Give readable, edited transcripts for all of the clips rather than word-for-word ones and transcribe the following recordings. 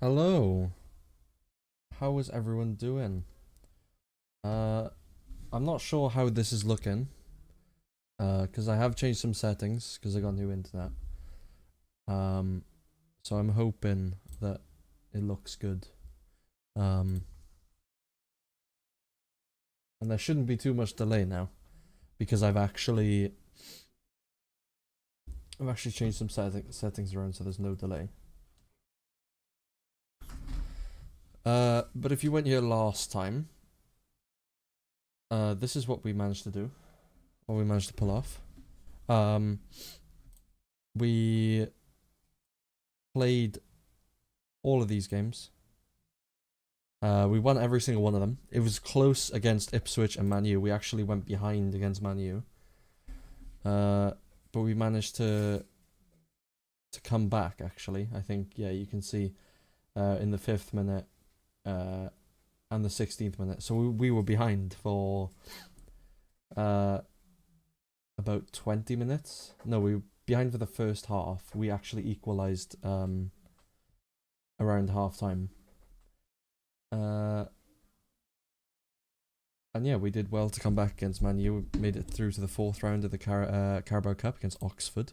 Hello. How is everyone doing? I'm not sure how this is looking. Because I have changed some settings because I got new internet. Um, so I'm hoping that it looks good. And there shouldn't be too much delay now because I've actually changed some settings around so there's no delay. But if you went here last time, this is what we managed to do. What we managed to pull off. We played all of these games. We won every single one of them. It was close against Ipswich and Man U. We actually went behind against Man U. But we managed to come back, actually. I think, yeah, you can see in the 5th minute and the 16th minute. So we were behind for about 20 minutes. No, we were behind for the first half. We actually equalised around half time. And yeah, we did well to come back against Man U. We made it through to the 4th round of the Carabao Cup against Oxford,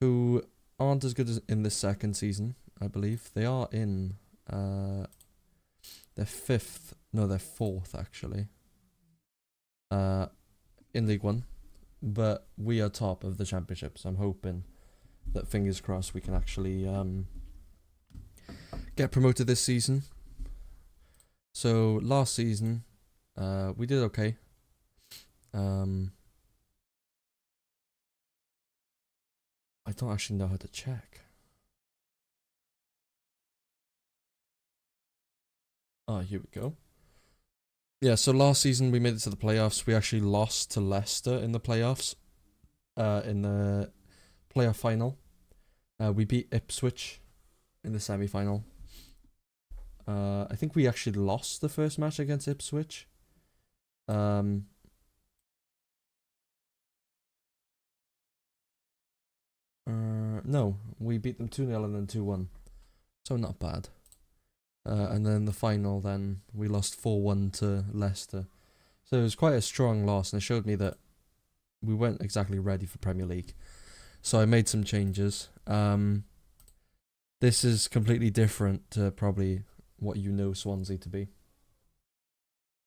who aren't as good as in this second season, I believe. They are in their 5th, no, their 4th actually, in League One. But we are top of the Championship, so I'm hoping that, fingers crossed, we can actually get promoted this season. So last season, we did okay. I don't actually know how to check. Oh, here we go. Yeah, so last season we made it to the playoffs. We actually lost to Leicester in the playoffs. In the playoff final. We beat Ipswich in the semi-final. I think we actually lost the first match against Ipswich. No, we beat them 2-0 and then 2-1. So not bad. And then the final, then we lost 4-1 to Leicester. So it was quite a strong loss, and it showed me that we weren't exactly ready for Premier League. So I made some changes. This is completely different to probably what you know Swansea to be.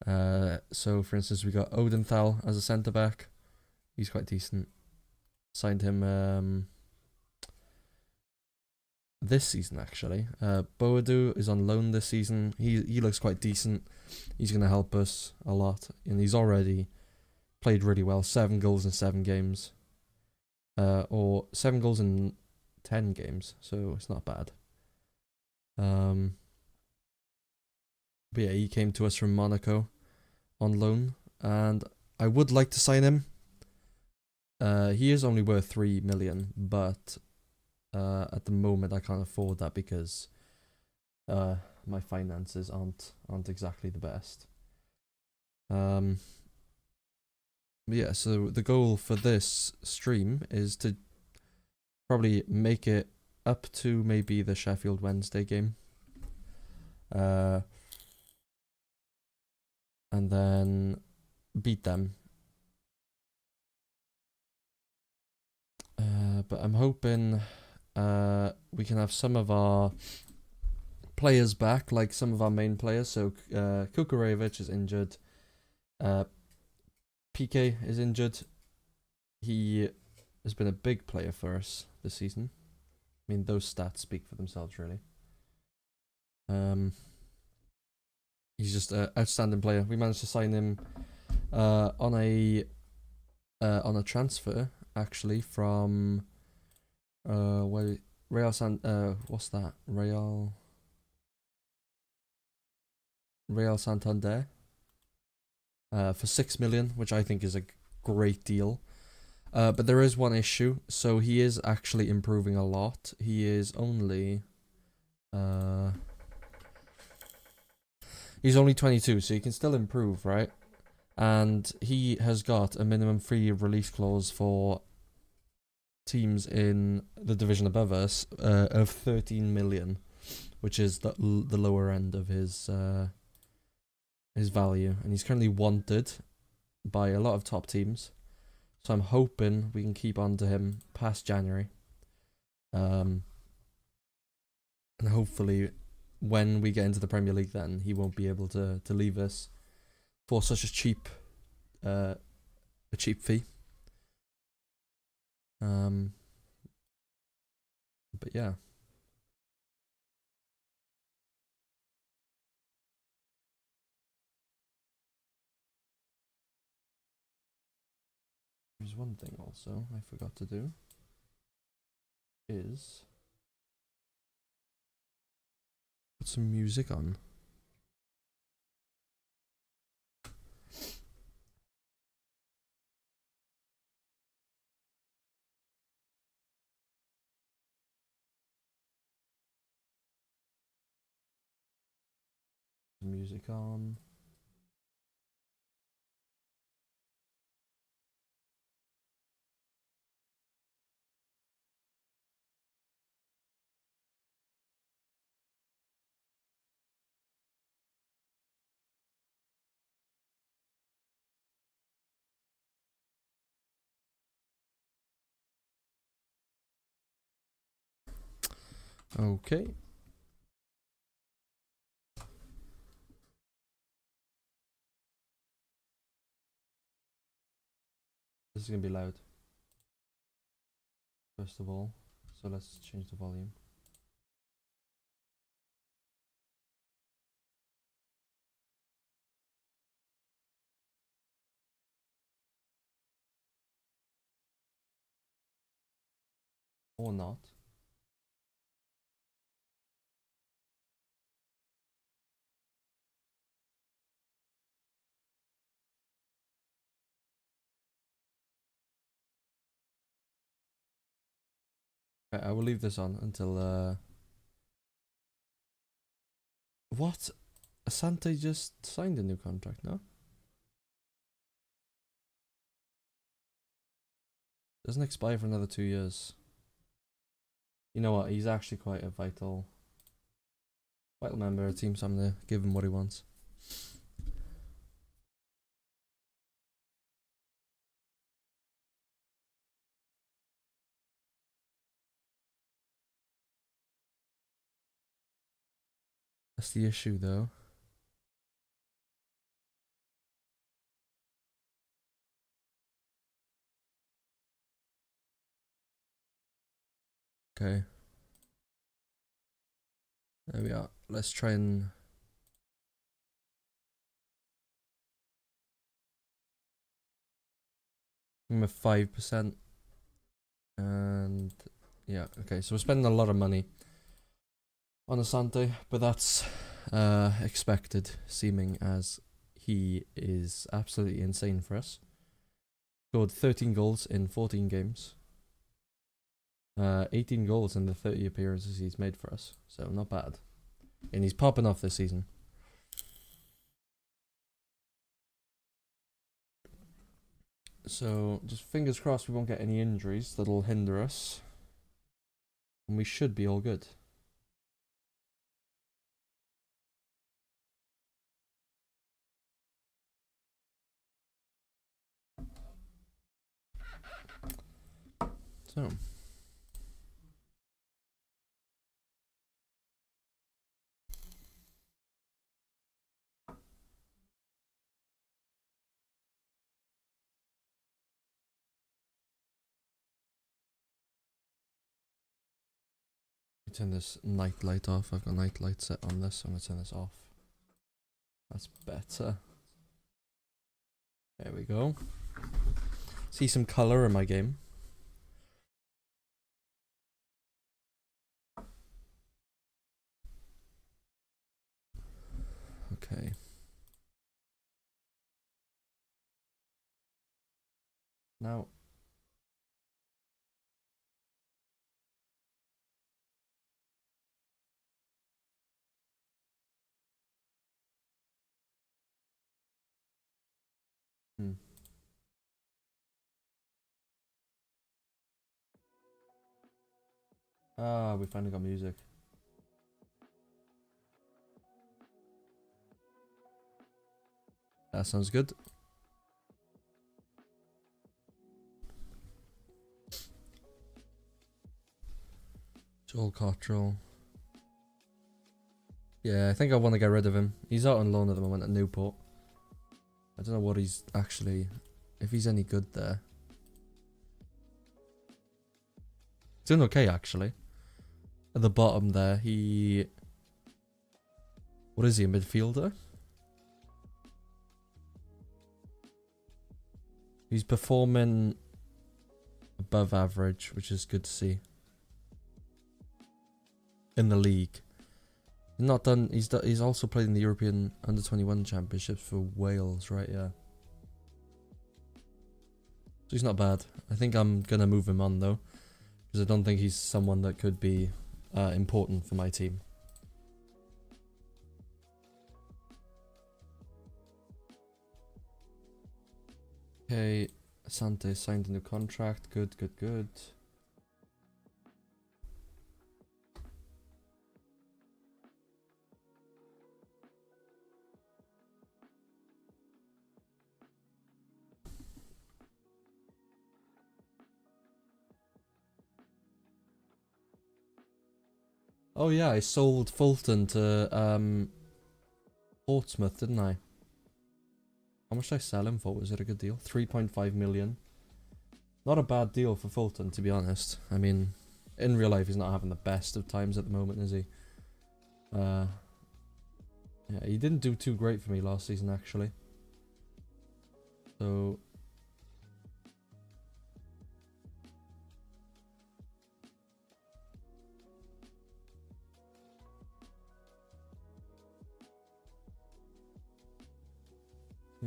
So for instance, we got Odenthal as a centre back. He's quite decent. Signed him this season actually. Boadu is on loan this season. He looks quite decent. He's gonna help us a lot, and he's already played really well. 7 goals in 7 games, or 7 goals in 10 games. So it's not bad. But yeah, he came to us from Monaco on loan, and I would like to sign him. He is only worth 3 million, but at the moment I can't afford that because my finances aren't exactly the best. But yeah, so the goal for this stream is to probably make it up to maybe the Sheffield Wednesday game. And then beat them. But I'm hoping we can have some of our players back, like some of our main players. So Kukurevic is injured. PK is injured. He has been a big player for us this season. I mean, those stats speak for themselves, really. He's just an outstanding player. We managed to sign him on a transfer actually from Real what's that? Real Santander for 6 million, which I think is a great deal. But there is one issue. So he is actually improving a lot. He is only he's only 22, so he can still improve, right? And he has got a minimum free release clause for teams in the division above us of 13 million. which is the lower end of his value, and he's currently wanted by a lot of top teams. So I'm hoping we can keep on to him past January. And hopefully when we get into the Premier League, then he won't be able to leave us for such a cheap fee. But yeah. There's one thing also I forgot to do is put some music on. Music on. Okay. This is gonna be loud. First of all, so let's change the volume. Or not. I will leave this on until what? Asante just signed a new contract, no? Doesn't expire for another 2 years. You know what? He's actually quite a vital member of the team, so I'm gonna give him what he wants. That's the issue, though. Okay. There we are. Let's try and... I'm at 5%. And... yeah, okay. So we're spending a lot of money on Asante, but that's expected, seeming as he is absolutely insane for us. Scored 13 goals in 14 games. 18 goals in the 30 appearances he's made for us, so not bad. And he's popping off this season. So just fingers crossed we won't get any injuries that'll hinder us. And we should be all good. So... turn this night light off. I've got night light set on this, so I'm gonna turn this off. That's better. There we go. See some colour in my game. Okay. Now... ah, we finally got music. That sounds good. Joel Cottrell. Yeah, I think I want to get rid of him. He's out on loan at the moment at Newport. I don't know what he's actually... if he's any good there. He's doing okay, actually. At the bottom there, he... what is he, a midfielder? He's performing above average, which is good to see. In the league. He's not done. He's also played in the European Under-21 Championships for Wales, right? Yeah. So he's not bad. I think I'm gonna move him on though, because I don't think he's someone that could be important for my team. Okay, Asante signed a new contract. Good, good, good. Oh yeah, I sold Fulton to Portsmouth, didn't I? How much did I sell him for? Was it a good deal? 3.5 million. Not a bad deal for Fulton, to be honest. I mean, in real life, he's not having the best of times at the moment, is he? Yeah, he didn't do too great for me last season, actually. So...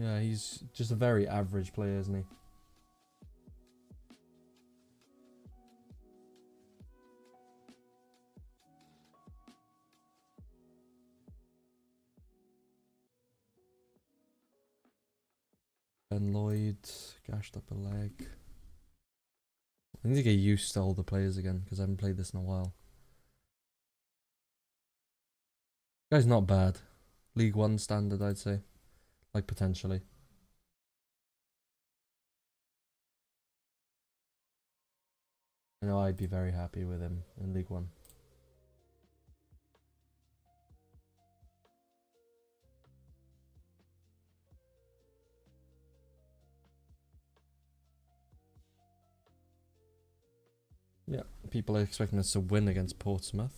yeah, he's just a very average player, isn't he? Ben Lloyd gashed up a leg. I need to get used to all the players again, because I haven't played this in a while. Guy's not bad. League 1 standard, I'd say. Like, potentially. I know I'd be very happy with him in League 1. Yeah, people are expecting us to win against Portsmouth.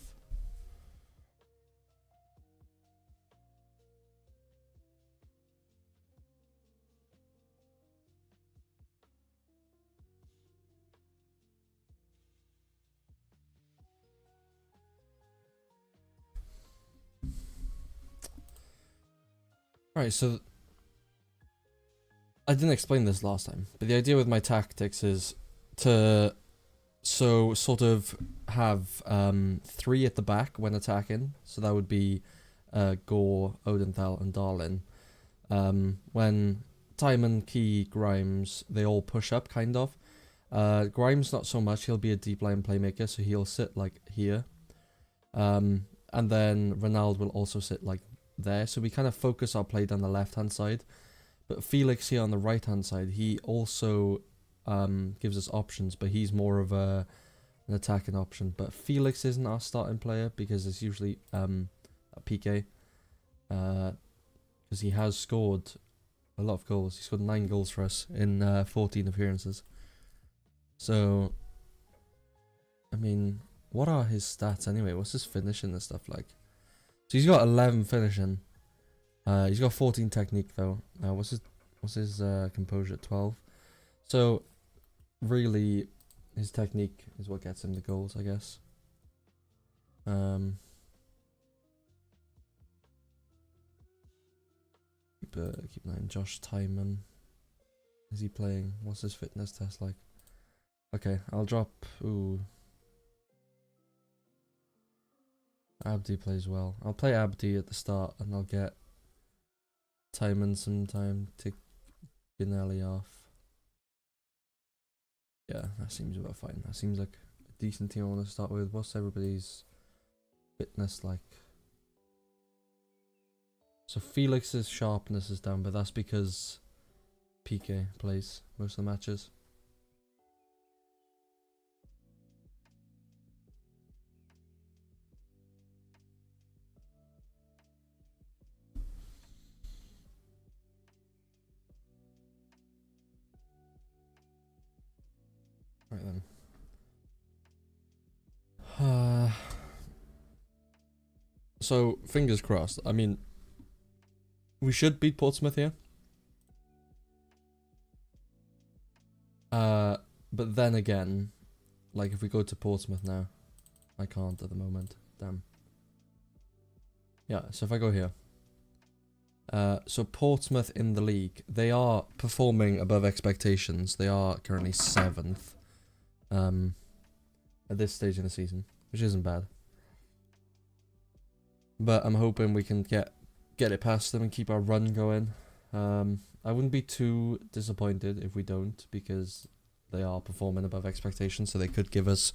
Right, so I didn't explain this last time, but the idea with my tactics is to sort of have 3 at the back when attacking. So that would be Gore, Odenthal, and Darlin. When Timon, Key, Grimes, they all push up, kind of. Grimes not so much. He'll be a deep line playmaker, so he'll sit like here. And then Ronaldo will also sit like there. So we kind of focus our play down the left-hand side. But Felix here on the right-hand side, he also gives us options, but he's more of an attacking option. But Felix isn't our starting player because it's usually a PK. Because he has scored a lot of goals. He scored 9 goals for us in 14 appearances. So, I mean, what are his stats anyway? What's his finishing and stuff like? So he's got 11 finishing. He's got 14 technique though. What's his composure? 12. So really, his technique is what gets him the goals, I guess. Keep an eye on Josh Timon. Is he playing? What's his fitness test like? Okay, I'll drop. Ooh. Abdi plays well. I'll play Abdi at the start and I'll get Timon some time to Ginelli off. Yeah, that seems about fine. That seems like a decent team I want to start with. What's everybody's fitness like? So Felix's sharpness is down, but that's because PK plays most of the matches. Right then. So, fingers crossed. I mean, we should beat Portsmouth here. But then again, like if we go to Portsmouth now, I can't at the moment. Damn. Yeah, so if I go here. So Portsmouth in the league, they are performing above expectations. They are currently 7th. At this stage in the season, which isn't bad. But I'm hoping we can get it past them and keep our run going. I wouldn't be too disappointed if we don't, because they are performing above expectations, so they could give us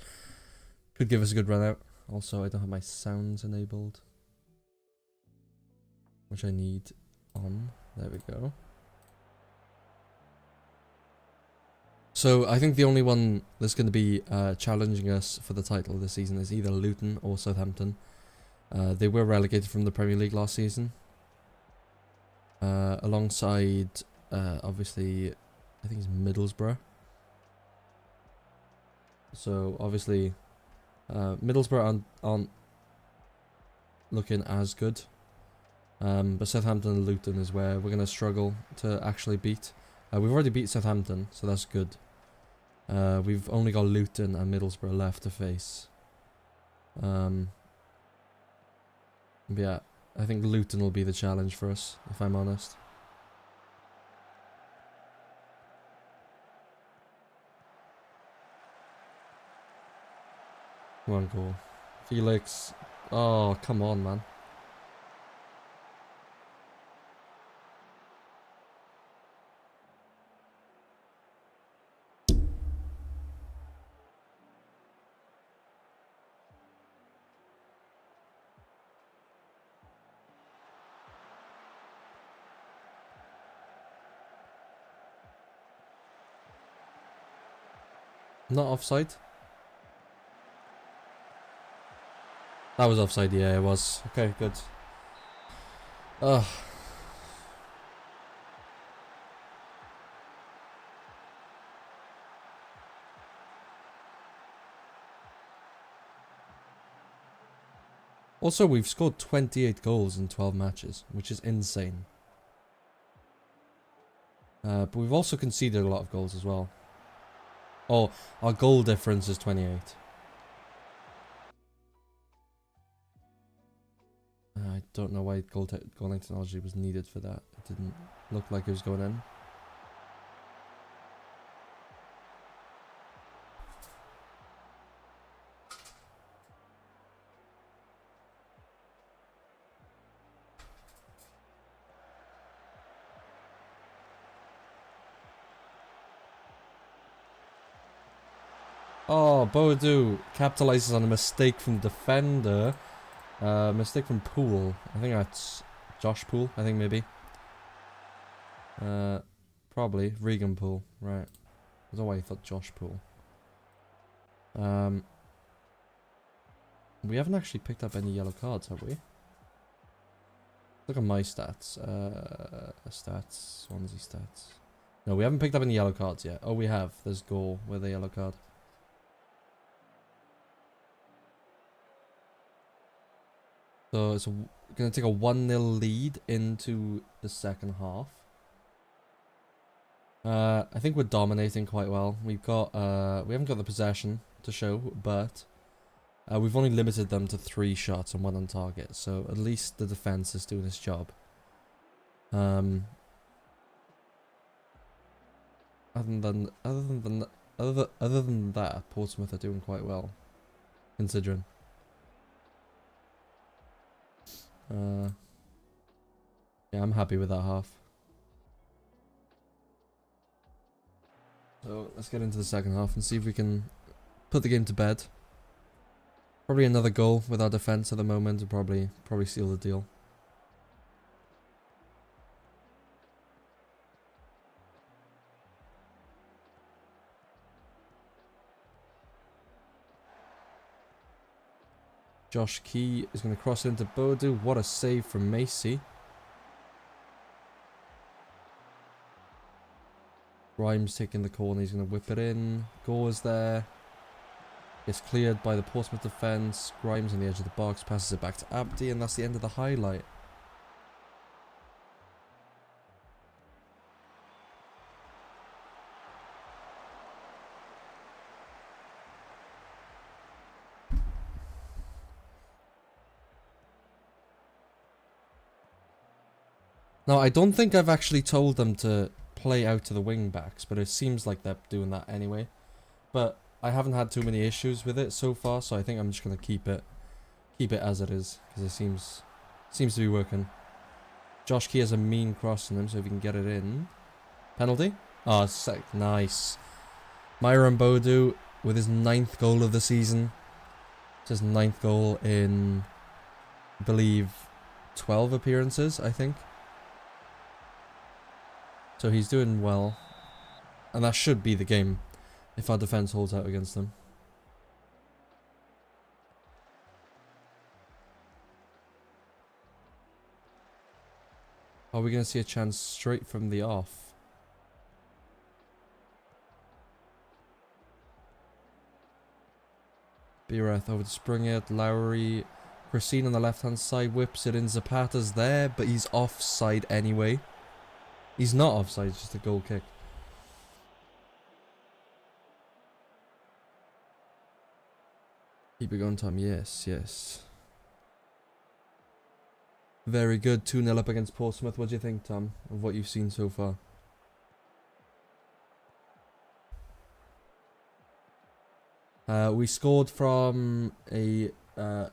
a good run out. Also, I don't have my sounds enabled, which I need on. There we go. So I think the only one that's going to be challenging us for the title this season is either Luton or Southampton. They were relegated from the Premier League last season. Alongside, obviously, I think it's Middlesbrough. So obviously, Middlesbrough aren't looking as good. But Southampton and Luton is where we're going to struggle to actually beat. We've already beat Southampton, so that's good. We've only got Luton and Middlesbrough left to face. But yeah, I think Luton will be the challenge for us, if I'm honest. Come on, goal. Felix. Oh, come on, man. Not offside? That was offside, yeah, it was. Okay, good. Ugh. Also, we've scored 28 goals in 12 matches, which is insane. But we've also conceded a lot of goals as well. Oh, our goal difference is 28. I don't know why goal line technology was needed for that. It didn't look like it was going in. Oh, Boadu capitalizes on a mistake from the defender. Mistake from Poole. I think that's Josh Poole, I think maybe. Probably Regan Poole, right. I don't know why I thought Josh Poole. We haven't actually picked up any yellow cards, have we? Look at my stats. Stats, Swansea stats. No, we haven't picked up any yellow cards yet. Oh, we have. There's goal with a yellow card. So it's going to take a 1-0 lead into the second half. I think we're dominating quite well. We haven't got the possession to show, but we've only limited them to 3 shots and 1 on target. So at least the defense is doing its job. Other than that, Portsmouth are doing quite well, considering. Yeah, I'm happy with that half. So let's get into the second half and see if we can put the game to bed. Probably another goal with our defense at the moment to probably seal the deal. Josh Key is going to cross into Bodu. What a save from Macy. Grimes taking the corner. He's going to whip it in. Gore's there. It's cleared by the Portsmouth defence. Grimes on the edge of the box. Passes it back to Abdi. And that's the end of the highlight. Now, I don't think I've actually told them to play out to the wing backs, but it seems like they're doing that anyway. But I haven't had too many issues with it so far, so I think I'm just gonna keep it as it is, because it seems to be working. Josh Key has a mean cross on him, so if he can get it in, penalty. Oh, sick, nice. Myron Bodu with his 9th goal of the season. It's his 9th goal in, I believe, 12 appearances, I think. So he's doing well. And that should be the game if our defence holds out against them. Are we going to see a chance straight from the off? Bireth over to Springett. Lowry. Christine on the left-hand side whips it in. Zapata's there, but he's offside anyway. He's not offside, it's just a goal kick. Keep it going, Tom. Yes, yes. Very good. 2-0 up against Portsmouth. What do you think, Tom, of what you've seen so far? We scored from a... the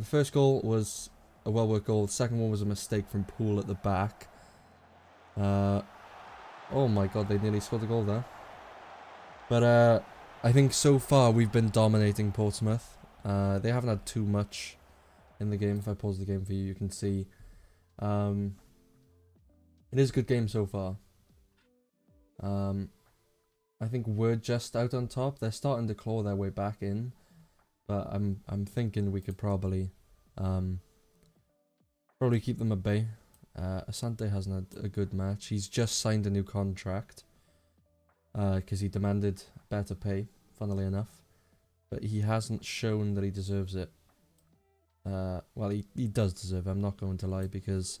first goal was a well-worked goal. The second one was a mistake from Poole at the back. Oh my god, they nearly scored a goal there. But I think so far we've been dominating Portsmouth. They haven't had too much in the game. If I pause the game for you, you can see it is a good game so far. I think we're just out on top. They're starting to claw their way back in, but I'm thinking we could probably keep them at bay. Asante hasn't had a good match. He's just signed a new contract because he demanded better pay, funnily enough. But he hasn't shown that he deserves it. Well, he does deserve it, I'm not going to lie, because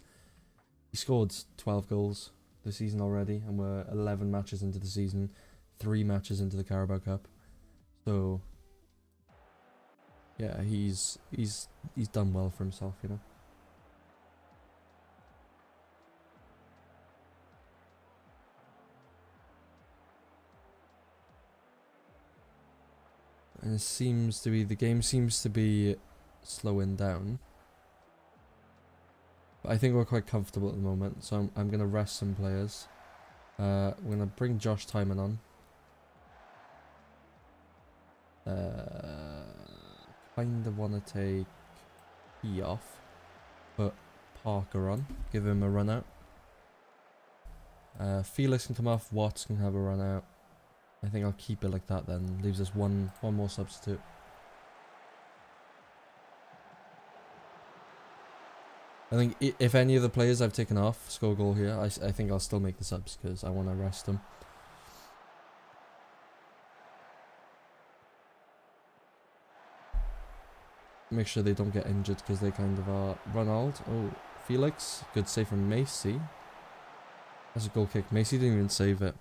he scored 12 goals this season already, and we're 11 matches into the season, 3 matches into the Carabao Cup. So, yeah, he's done well for himself, you know. And it seems to be, the game seems to be slowing down. But I think we're quite comfortable at the moment, so I'm going to rest some players. We're going to bring Josh Timon on. Kind of want to take E off. Put Parker on. Give him a run out. Felix can come off. Watts can have a run out. I think I'll keep it like that then. Leaves us one more substitute. I think if any of the players I've taken off score a goal here, I think I'll still make the subs because I want to rest them. Make sure they don't get injured because they kind of are. Ronald. Oh, Felix. Good save from Macy. That's a goal kick. Macy didn't even save it.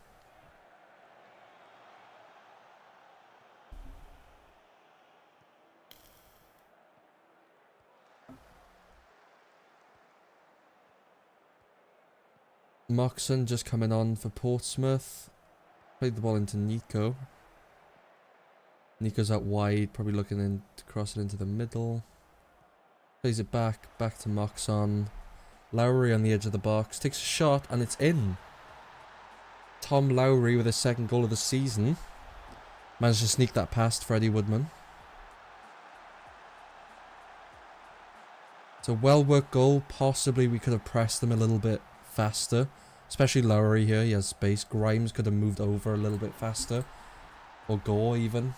Moxon just coming on for Portsmouth. Played the ball into Nico. Nico's out wide, probably looking in to cross it into the middle. Plays it back to Moxon. Lowry on the edge of the box. Takes a shot and it's in. Tom Lowry with his 2nd goal of the season. Managed to sneak that past Freddie Woodman. It's a well-worked goal. Possibly we could have pressed them a little bit faster. Especially Lowry here, he has space. Grimes could have moved over a little bit faster. Or Gore even.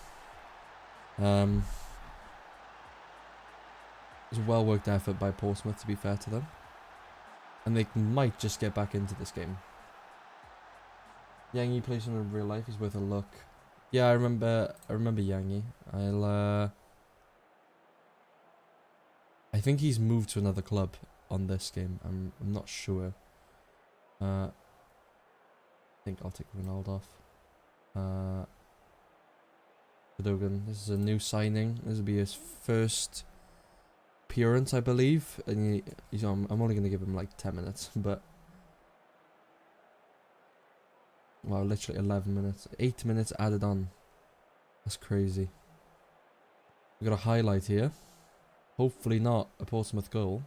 It was a well-worked effort by Portsmouth, to be fair to them. And they might just get back into this game. Yangi plays him in real life. He's worth a look. Yeah, I remember Yangi. I think he's moved to another club on this game. I'm not sure. I think I'll take Ronaldo off. Dogan. This is a new signing. This will be his first appearance, I believe. And I'm only going to give him like 10 minutes, but wow, literally 11 minutes. 8 minutes added on. That's crazy. We got a highlight here. Hopefully not a Portsmouth goal.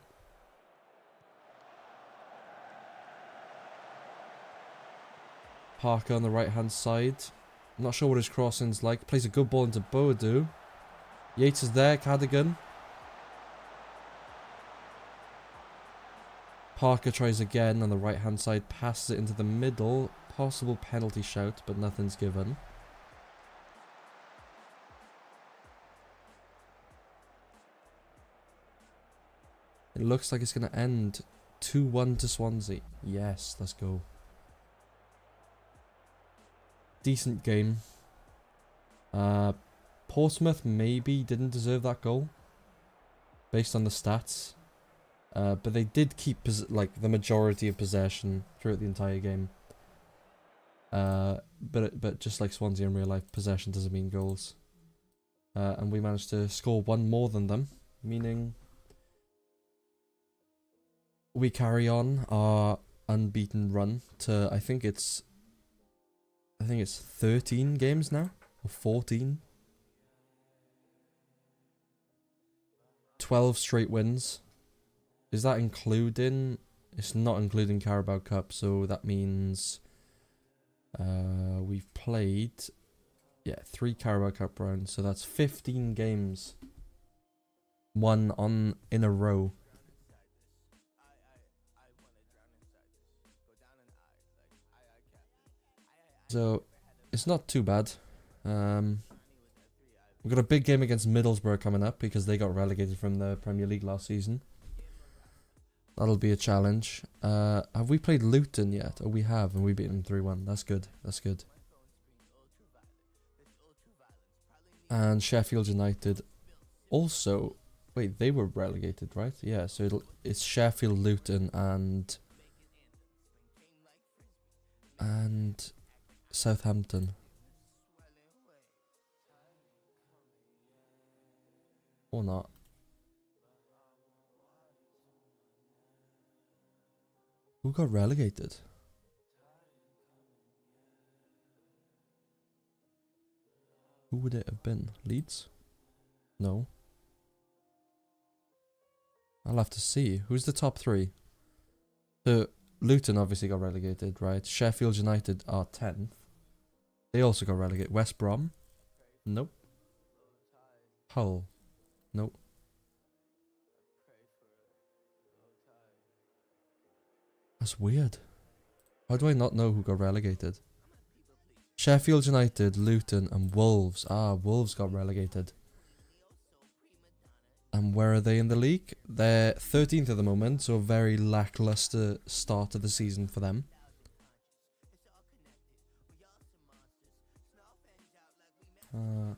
Parker on the right hand side. I'm not sure what his crossing's like. Plays a good ball into Boadu. Yates is there. Cadogan. Parker tries again on the right hand side. Passes it into the middle. Possible penalty shout, but nothing's given. It looks like it's going to end 2-1 to Swansea. Yes, let's go. Decent game. Portsmouth maybe didn't deserve that goal based on the stats, but they did keep like the majority of possession throughout the entire game. But just like Swansea in real life, possession doesn't mean goals. And we managed to score one more than them, meaning we carry on our unbeaten run to I think it's 13 games now, or 14. 12 straight wins. Is that including? It's not including Carabao Cup, so that means we've played 3 Carabao Cup rounds, so that's 15 games won in a row. So it's not too bad. We've got a big game against Middlesbrough coming up because they got relegated from the Premier League last season. That'll be a challenge. Have we played Luton yet? Oh, we have, and we beat them 3-1. That's good. That's good. And Sheffield United also... Wait, they were relegated, right? Yeah, so it's Sheffield, Luton, and Southampton. Or not. Who got relegated? Who would it have been? Leeds? No. I'll have to see. Who's the top 3? So, Luton obviously got relegated, right? Sheffield United are 10th. They also got relegated. West Brom? Nope. Hull? Nope. That's weird. How do I not know who got relegated? Sheffield United, Luton, and Wolves. Ah, Wolves got relegated. And where are they in the league? They're 13th at the moment, so a very lackluster start of the season for them.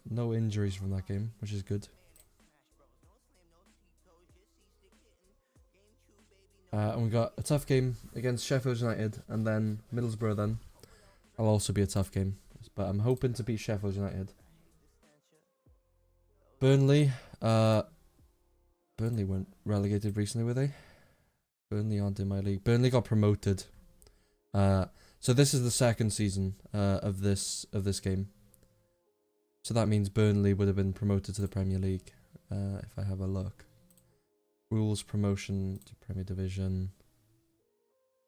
No injuries from that game, which is good. And we got a tough game against Sheffield United, and then Middlesbrough then. Will also be a tough game, but I'm hoping to beat Sheffield United. Burnley, Burnley weren't relegated recently, were they? Burnley aren't in my league. Burnley got promoted. So this is the second season of this game. So that means Burnley would have been promoted to the Premier League. If I have a look. Rules promotion to Premier Division.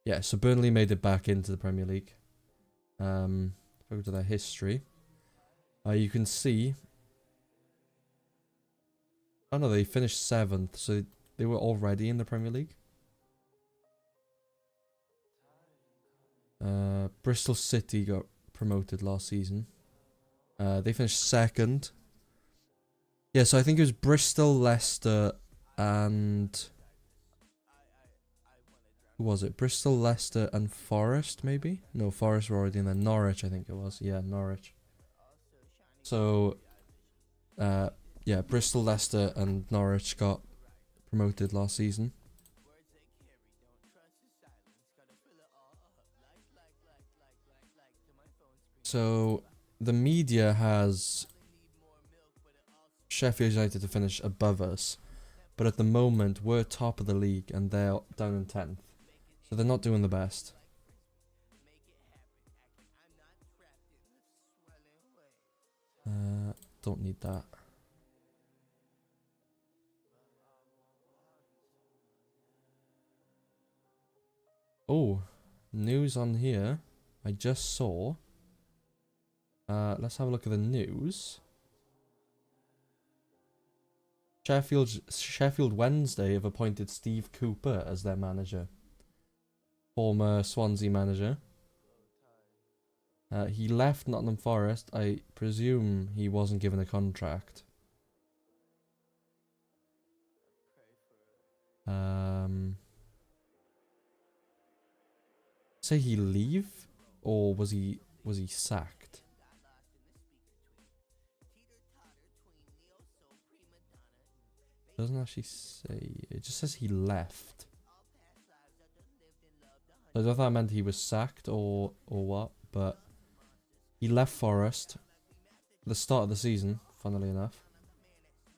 Yeah, so Burnley made it back into the Premier League. If I go to their history, you can see. Oh no, they finished 7th, so they were already in the Premier League. Bristol City got promoted last season. They finished 2nd. Yeah, so I think it was Bristol, Leicester, and who was it? Bristol, Leicester, and Forest, maybe? No, Forest were already in there. Norwich, I think it was. Yeah, Norwich. So, yeah, Bristol, Leicester, and Norwich got promoted last season. So, the media has Sheffield United to finish above us, but at the moment we're top of the league and they're down in 10th. So they're not doing the best. Don't need that. Oh, news on here. I just saw. Let's have a look at the news. Sheffield Wednesday have appointed Steve Cooper as their manager. Former Swansea manager. He left Nottingham Forest. I presume he wasn't given a contract. Say he leave, or was he sacked? Doesn't actually say. It just says he left. I don't know if that meant he was sacked or what, but he left Forest at the start of the season, funnily enough.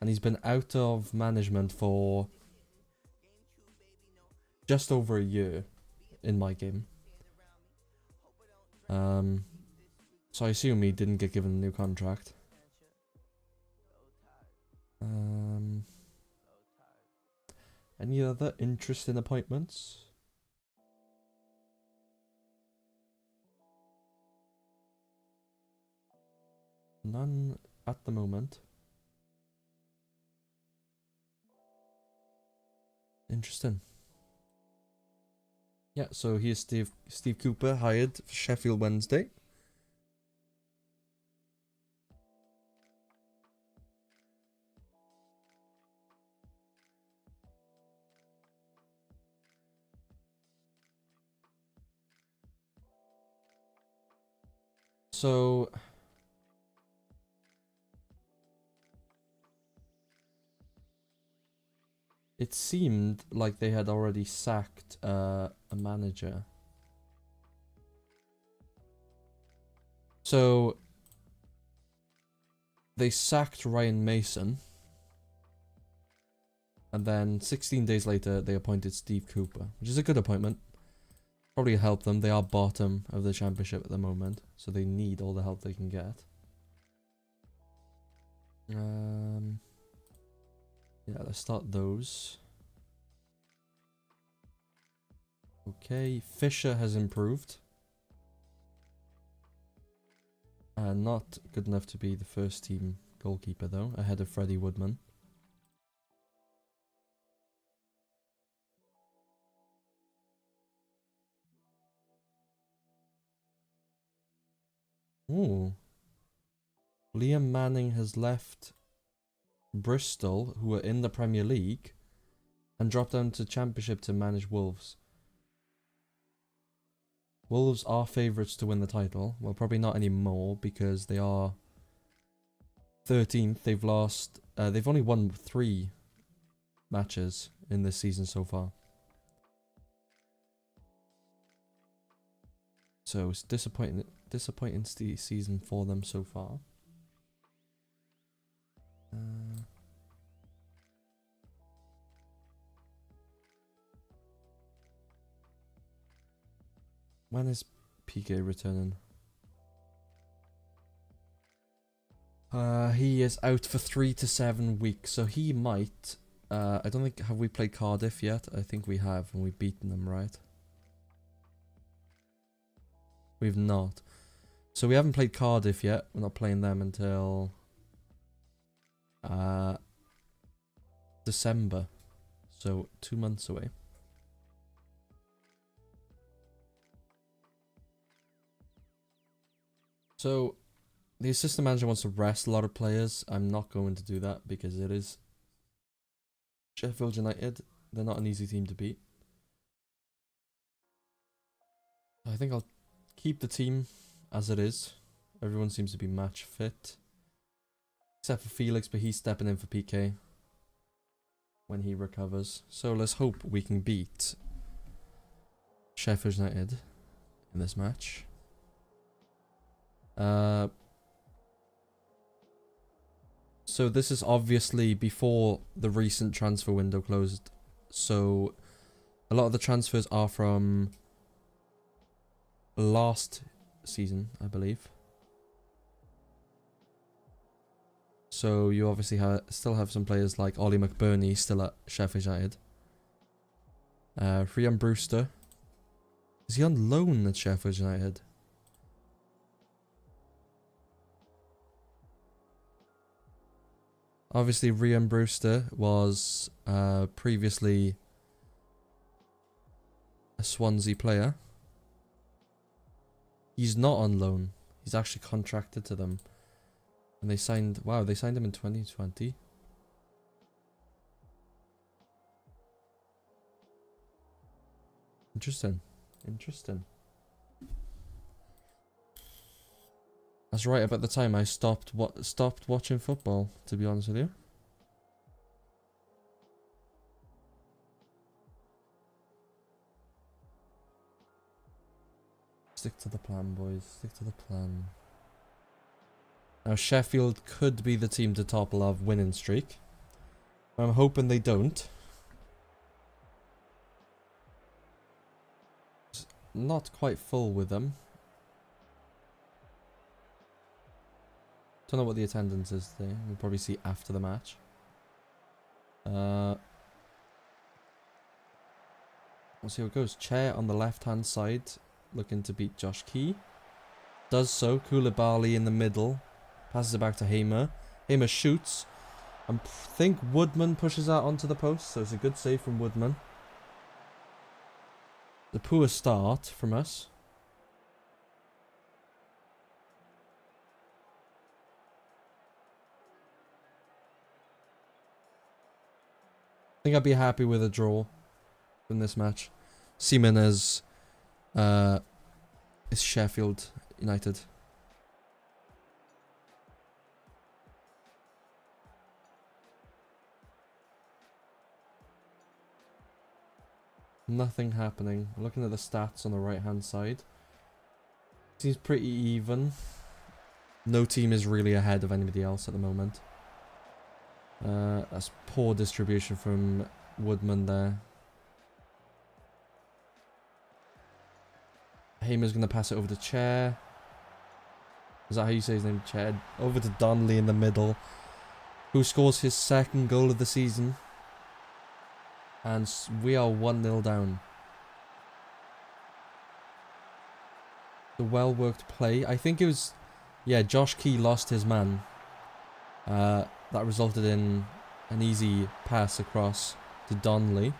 And he's been out of management for just over a year in my game. So I assume he didn't get given a new contract. Any other interesting appointments? None at the moment. Interesting. Yeah, so here's Steve Cooper hired for Sheffield Wednesday. So it seemed like they had already sacked a manager. So they sacked Ryan Mason. And then 16 days later, they appointed Steve Cooper, which is a good appointment. Probably help them. They are bottom of the championship at the moment, so they need all the help they can get. Yeah, let's start those. Okay, Fisher has improved. Not good enough to be the first team goalkeeper though, ahead of Freddie Woodman. Ooh. Liam Manning has left Bristol, who are in the Premier League, and dropped down to Championship to manage Wolves. Wolves are favourites to win the title. Well, probably not anymore because they are 13th. They've lost. They've only won 3 matches in this season so far. So it's disappointing season for them so far. When is PK returning? He is out for 3 to 7 weeks, so he might. I don't think, have we played Cardiff yet? I think we have, and we've beaten them, right? We've not. So we haven't played Cardiff yet. We're not playing them until December. So 2 months away. So the assistant manager wants to rest a lot of players. I'm not going to do that because it is Sheffield United, they're not an easy team to beat. I think I'll keep the team as it is. Everyone seems to be match fit. Except for Felix, but he's stepping in for PK when he recovers. So let's hope we can beat Sheffield United in this match. So this is obviously before the recent transfer window closed. So a lot of the transfers are from last season, I believe. So you obviously still have some players like Ollie McBurney still at Sheffield United. Rhian Brewster. Is he on loan at Sheffield United? Obviously, Rhian Brewster was previously a Swansea player. He's not on loan. He's actually contracted to them. And they signed... Wow, they signed him in 2020. Interesting. Interesting. That's right about the time I stopped watching football, to be honest with you. Stick to the plan, boys. Stick to the plan. Now, Sheffield could be the team to topple our winning streak. I'm hoping they don't. It's not quite full with them. Don't know what the attendance is today. We'll probably see after the match. We'll see how it goes. Chair on the left-hand side, looking to beat Josh Key. Does so. Koulibaly in the middle. Passes it back to Hamer. Hamer shoots. I think Woodman pushes that onto the post, so it's a good save from Woodman. The poor start from us. I think I'd be happy with a draw in this match. Seaman is Sheffield United. Nothing happening. Looking at the stats on the right hand side. Seems pretty even. No team is really ahead of anybody else at the moment. That's poor distribution from Woodman there. Hamer's going to pass it over to Chair. Is that how you say his name? Chair. Over to Donnelly in the middle. Who scores his second goal of the season. And we are 1-0 down. The well-worked play. I think it was... Yeah, Josh Key lost his man. That resulted in an easy pass across to Donnelly.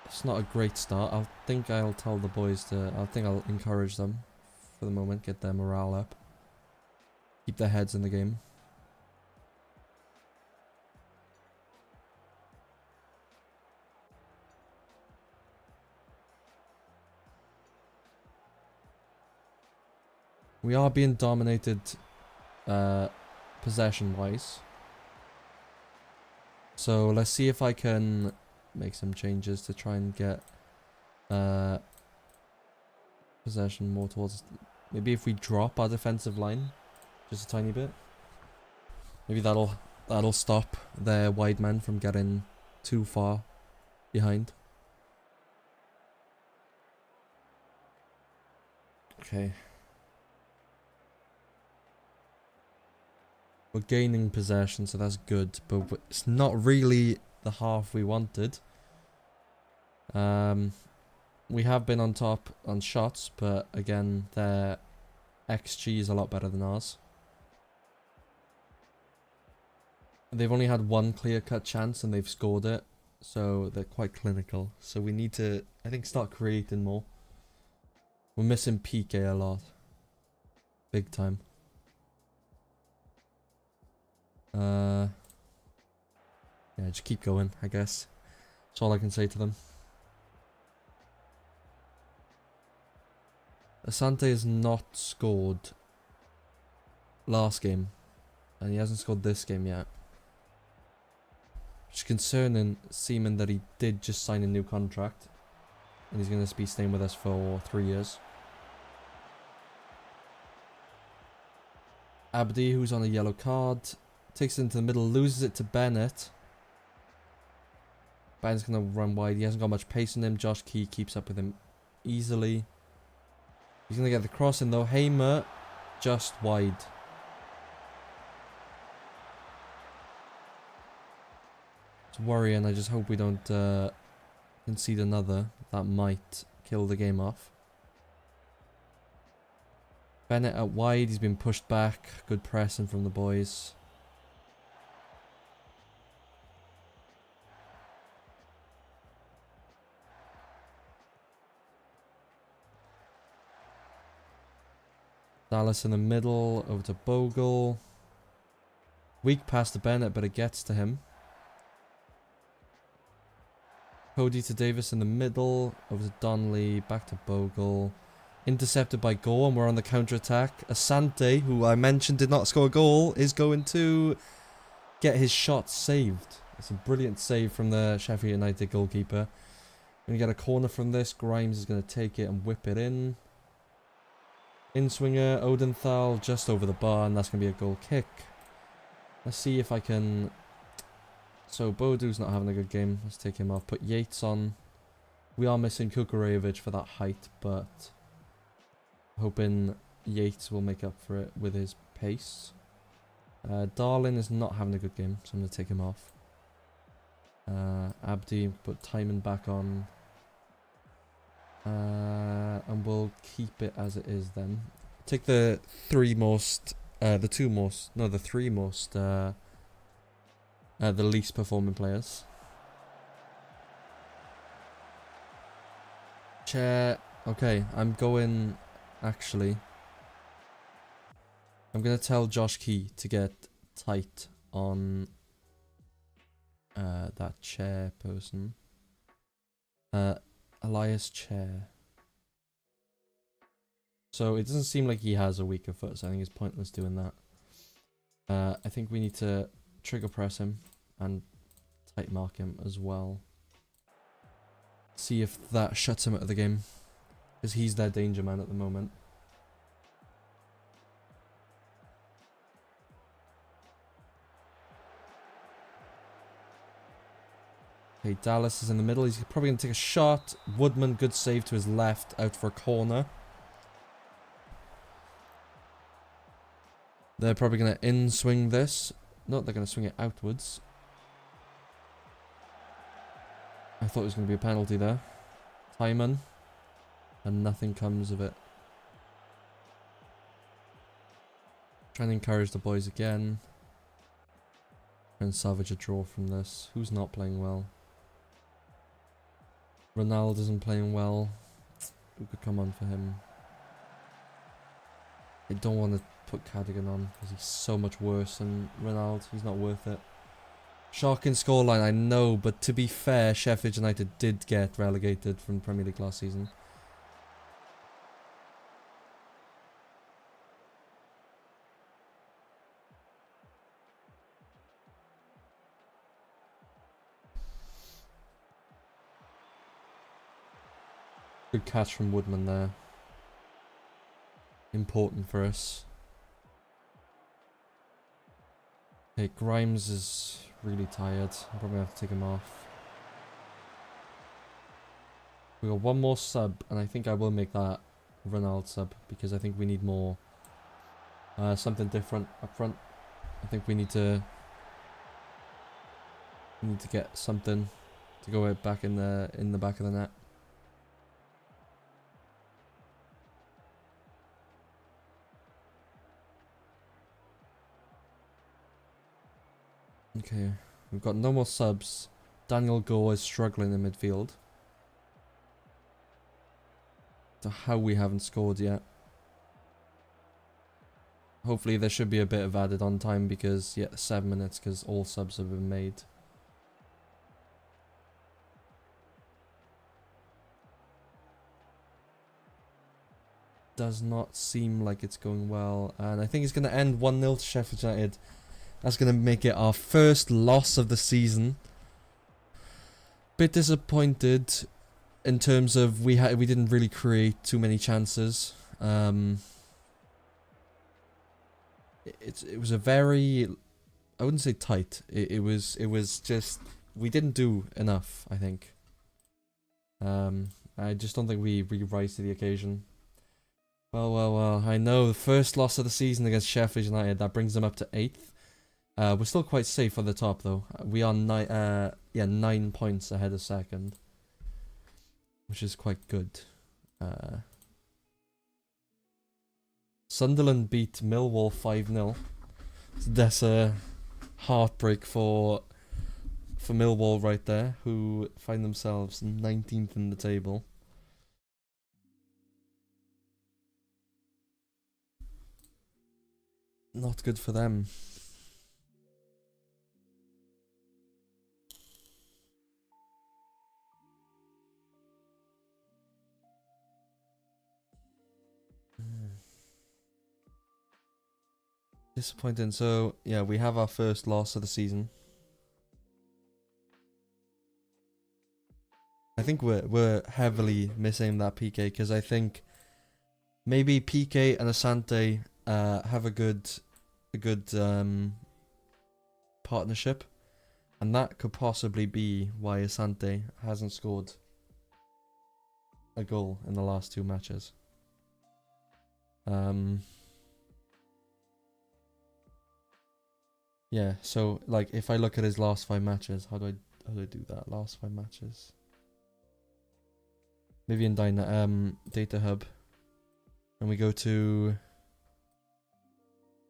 It's not a great start. I think I'll tell the boys to... I think I'll encourage them for the moment. Get their morale up. Keep their heads in the game. We are being dominated possession-wise. So let's see if I can make some changes to try and get possession more towards... Maybe if we drop our defensive line just a tiny bit. Maybe that'll stop their wide men from getting too far behind. Okay. We're gaining possession, so that's good, but it's not really the half we wanted. We have been on top on shots, but again, their XG is a lot better than ours. They've only had one clear-cut chance and they've scored it, so they're quite clinical. So we need to, I think, start creating more. We're missing PK a lot. Big time. just keep going, I guess. That's all I can say to them. Asante has not scored last game, and he hasn't scored this game yet. Which is concerning, seeming that he did just sign a new contract, and he's going to be staying with us for 3 years. Abdi, who's on a yellow card, takes it into the middle, loses it to Bennett. Bennett's going to run wide. He hasn't got much pace in him. Josh Key keeps up with him easily. He's going to get the cross in though. Hamer, just wide. It's worrying. I just hope we don't concede another. That might kill the game off. Bennett out wide. He's been pushed back. Good pressing from the boys. Dallas in the middle, over to Bogle. Weak pass to Bennett, but it gets to him. Cody to Davis in the middle, over to Donnelly, back to Bogle. Intercepted by Gore, and we're on the counter-attack. Asante, who I mentioned did not score a goal, is going to get his shot saved. It's a brilliant save from the Sheffield United goalkeeper. Going to get a corner from this. Grimes is going to take it and whip it in. In-swinger, Odenthal just over the bar, and that's going to be a goal kick. Let's see if I can... So, Bodu's not having a good game. Let's take him off. Put Yates on. We are missing Kukurevic for that height, but... hoping Yates will make up for it with his pace. Darlin is not having a good game, so I'm going to take him off. Abdi, put Timon back on. And we'll keep it as it is then. Take the three most, the least performing players. Chair. Okay, I'm going. Actually, I'm gonna tell Josh Key to get tight on that chair person. Elias Chair. So it doesn't seem like he has a weaker foot, so I think it's pointless doing that. I think we need to trigger press him and tight mark him as well. See if that shuts him out of the game, because he's their danger man at the moment. Okay, Dallas is in the middle. He's probably going to take a shot. Woodman, good save to his left, out for a corner. They're probably going to in-swing this. No, they're going to swing it outwards. I thought it was going to be a penalty there. Timon. And nothing comes of it. Trying to encourage the boys again. And salvage a draw from this. Who's not playing well? Ronaldo isn't playing well. Who could come on for him? I don't want to put Cadigan on because he's so much worse than Ronaldo. He's not worth it. Shocking scoreline, I know, but to be fair, Sheffield United did get relegated from Premier League last season. Good catch from Woodman there. Important for us. Okay, Grimes is really tired. I'm probably gonna have to take him off. We got one more sub, and I think I will make that Ronaldo sub because I think we need more. Something different up front. I think we need to get something to go back in the back of the net. Okay, we've got no more subs. Daniel Gore is struggling in midfield. So how we haven't scored yet. Hopefully there should be a bit of added on time because, yeah, 7 minutes because all subs have been made. does not seem like it's going well. And I think it's going to end 1-0 to Sheffield United. That's going to make it our first loss of the season. Bit disappointed in terms of we didn't really create too many chances. It was a very, I wouldn't say tight. It was just we didn't do enough, I think. I just don't think we rise to the occasion. Well. I know the first loss of the season against Sheffield United, that brings them up to 8th. We're still quite safe on the top though. We are 9 points ahead of second, which is quite good. Sunderland beat Millwall 5-0. That's a heartbreak for Millwall right there, who find themselves 19th in the table. Not good for them. Disappointing. So yeah, we have our first loss of the season. I think we're heavily missing that PK, because I think maybe PK and Asante have a good partnership, and that could possibly be why Asante hasn't scored a goal in the last 2 matches. Yeah, so like if I look at his last 5 matches, how do I do that? Last 5 matches. Maybe in Data Hub, and we go to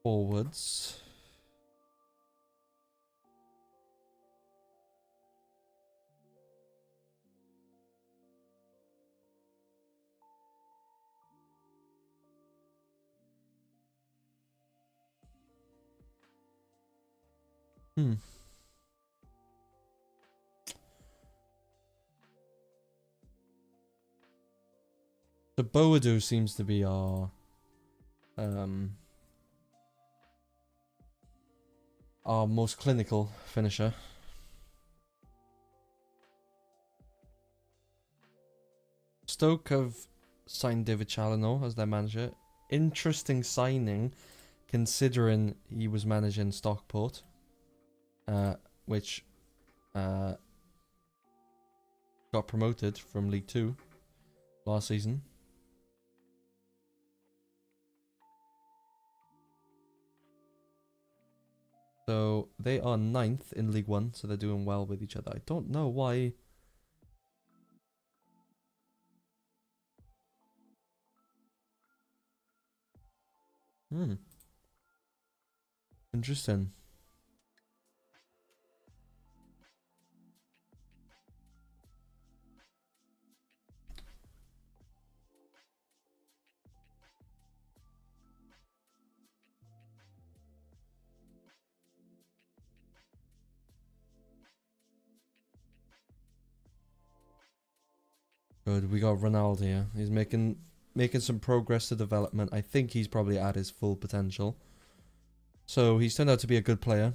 forwards. So Boadu seems to be our most clinical finisher. Stoke have signed David Challinor as their manager. Interesting signing, considering he was managing Stockport, which got promoted from League 2 last season. So they are 9th in League 1, so they're doing well with each other. I don't know why. Interesting. Good, we got Ronaldo here. He's making some progress to development. I think he's probably at his full potential. So he's turned out to be a good player.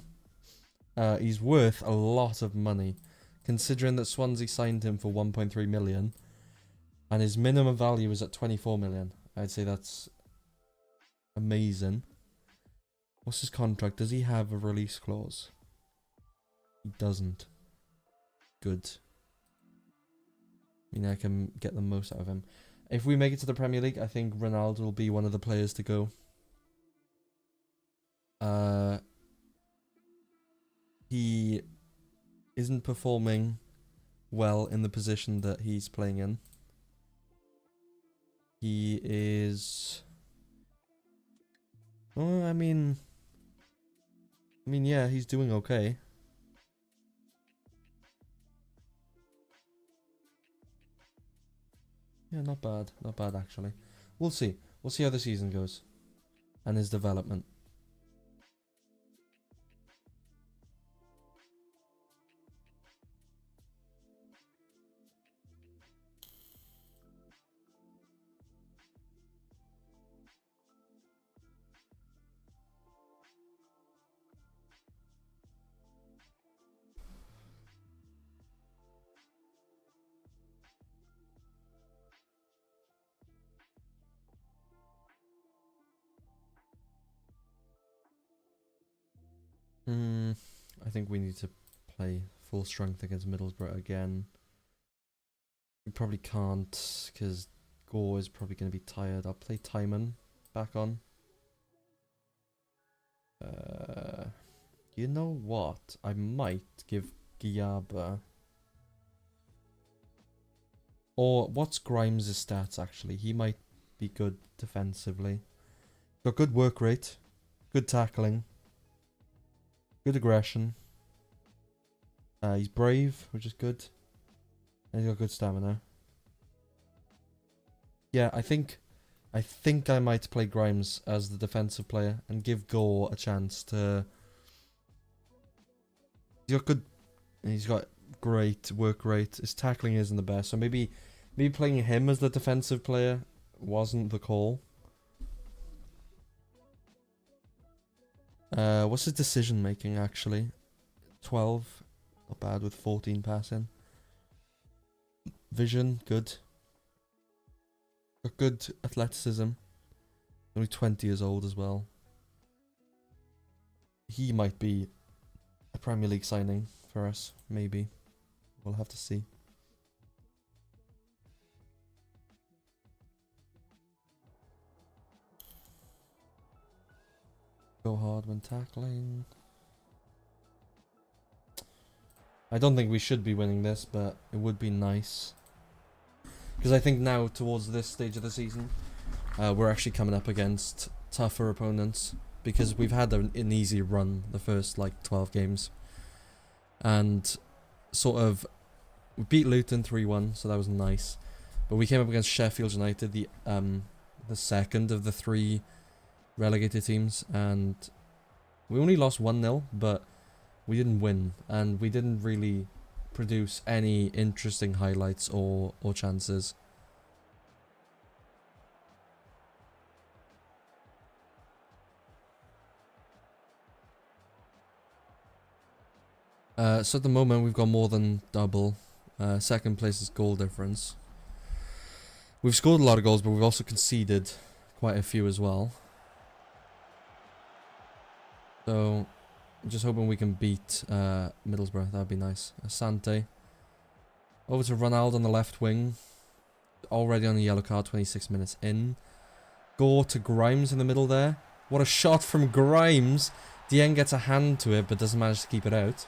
He's worth a lot of money, considering that Swansea signed him for 1.3 million, and his minimum value is at 24 million. I'd say that's amazing. What's his contract? Does he have a release clause? He doesn't. Good. I mean, I can get the most out of him. If we make it to the Premier League, I think Ronaldo will be one of the players to go. He isn't performing well in the position that he's playing in. He is... Oh, I mean, yeah, he's doing okay. Yeah, not bad actually. We'll see how the season goes and his development. I think we need to play full strength against Middlesbrough again. We probably can't, because Gore is probably going to be tired. I'll play Timon back on. You know what? I might give Giaba... Or, what's Grimes' stats, actually? He might be good defensively. Got good work rate. Good tackling. Good aggression. He's brave, which is good. And he's got good stamina. Yeah, I think I might play Grimes as the defensive player and give Gore a chance to... He's got great work rate. His tackling isn't the best, so maybe playing him as the defensive player wasn't the call. What's his decision making actually? 12, not bad with 14 passing. Vision, good. Got good athleticism. Only 20 years old as well. He might be a Premier League signing for us, maybe. We'll have to see. Go hard when tackling. I don't think we should be winning this, but it would be nice. Because I think now, towards this stage of the season, we're actually coming up against tougher opponents. Because we've had an easy run the first, like, 12 games. And sort of, we beat Luton 3-1, so that was nice. But we came up against Sheffield United, the second of the 3 relegated teams, and we only lost 1-0, but we didn't win, and we didn't really produce any interesting highlights or chances. So at the moment we've got more than double. Second place is goal difference. We've scored a lot of goals, but we've also conceded quite a few as well. So, I'm just hoping we can beat Middlesbrough. That'd be nice. Asante. Over to Ronaldo on the left wing. Already on the yellow card, 26 minutes in. Gore to Grimes in the middle there. What a shot from Grimes. Dieng gets a hand to it, but doesn't manage to keep it out.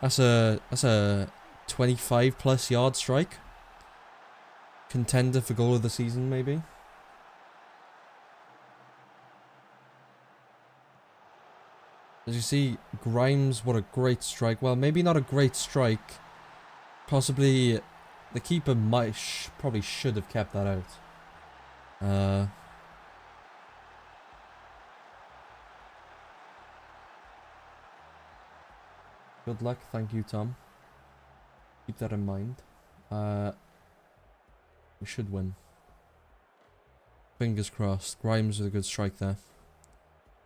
That's a 25 plus yard strike. Contender for goal of the season, maybe. As you see, Grimes, what a great strike. Well, maybe not a great strike. Possibly, the keeper probably should have kept that out. Good luck, thank you, Tom. Keep that in mind. We should win. Fingers crossed. Grimes with a good strike there.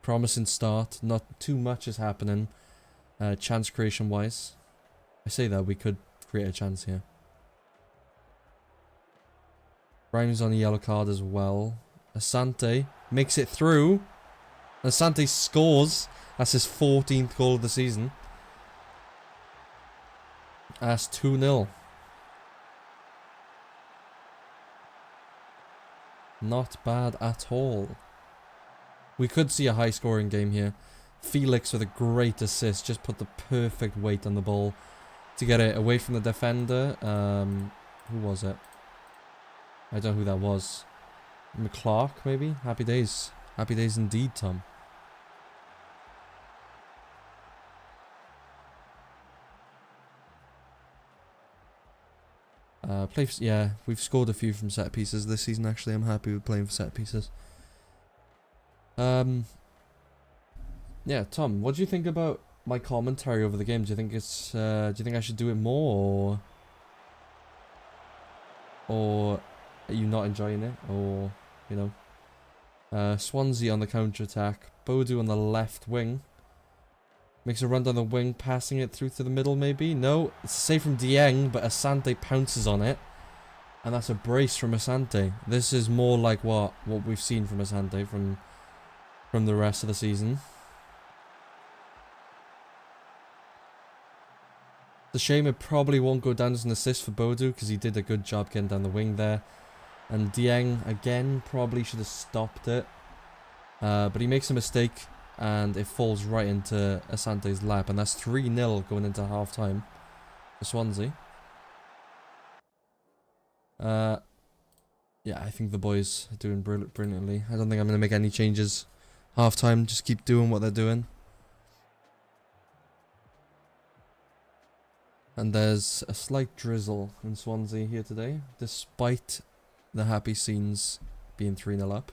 Promising start. Not too much is happening. Chance creation wise. I say that we could create a chance here. Grimes on a yellow card as well. Asante makes it through. Asante scores. That's his 14th goal of the season. That's 2-0. Not bad at all. We could see a high scoring game here. Felix with a great assist. Just put the perfect weight on the ball to get it away from the defender. Who was it? I don't know who that was. McClark, maybe? Happy days. Happy days indeed, Tom. Yeah, we've scored a few from set pieces this season, actually. I'm happy with playing for set pieces. Yeah, Tom, what do you think about my commentary over the game? Do you think it's, do you think I should do it more, or are you not enjoying it, or, you know? Swansea on the counter-attack. Bodu on the left wing. Makes a run down the wing, passing it through to the middle, maybe? No, it's a save from Dieng, but Asante pounces on it. And that's a brace from Asante. This is more like what we've seen from Asante from the rest of the season. a shame it probably won't go down as an assist for Bodu because he did a good job getting down the wing there. And Dieng, again, probably should have stopped it. But he makes a mistake and it falls right into Asante's lap. And that's 3-0 going into half-time for Swansea. Yeah, I think the boys are doing brilliantly. I don't think I'm going to make any changes half-time. Just keep doing what they're doing. And there's a slight drizzle in Swansea here today, despite the happy scenes being 3-0 up.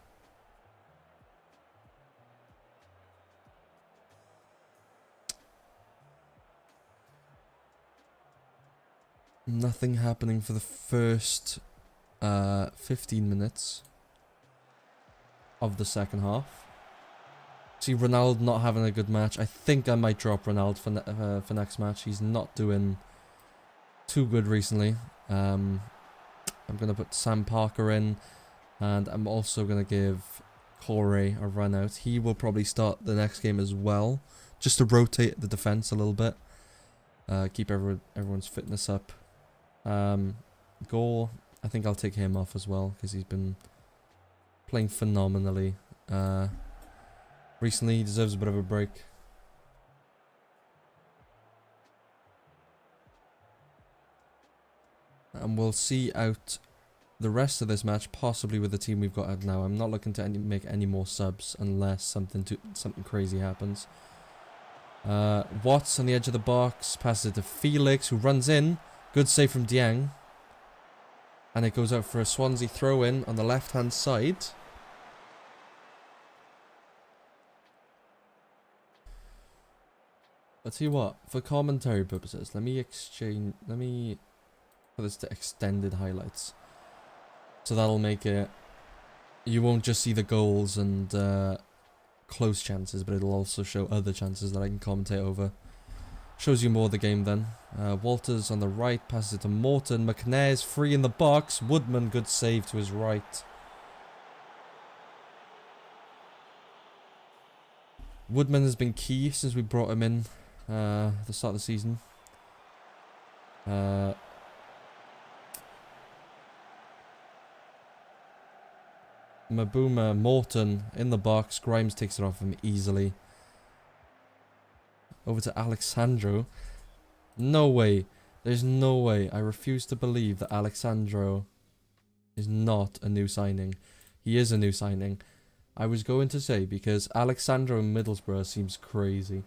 Nothing happening for the first 15 minutes of the second half. See Ronaldo not having a good match. I think I might drop Ronaldo for next match. He's not doing too good recently. I'm going to put Sam Parker in, and I'm also going to give Corey a run out. He will probably start the next game as well, just to rotate the defense a little bit. Keep everyone's fitness up. Goal, I think I'll take him off as well because he's been playing phenomenally recently. He deserves a bit of a break. And we'll see out the rest of this match, possibly with the team we've got out now. I'm not looking to make any more subs unless something crazy happens. Watts on the edge of the box, passes it to Felix, who runs in. Good save from Dieng. And it goes out for a Swansea throw-in on the left-hand side. I'll tell you what, for commentary purposes, let me put this to extended highlights. So that'll make it, you won't just see the goals and close chances, but it'll also show other chances that I can commentate over. Shows you more of the game then. Walters on the right, passes it to Morton. McNair's free in the box. Woodman, good save to his right. Woodman has been key since we brought him in at the start of the season. Mabuma, Morton in the box. Grimes takes it off him easily. Over to Alexandro. No way. There's no way. I refuse to believe that Alexandro is not a new signing. He is a new signing. I was going to say, because Alexandro in Middlesbrough seems crazy.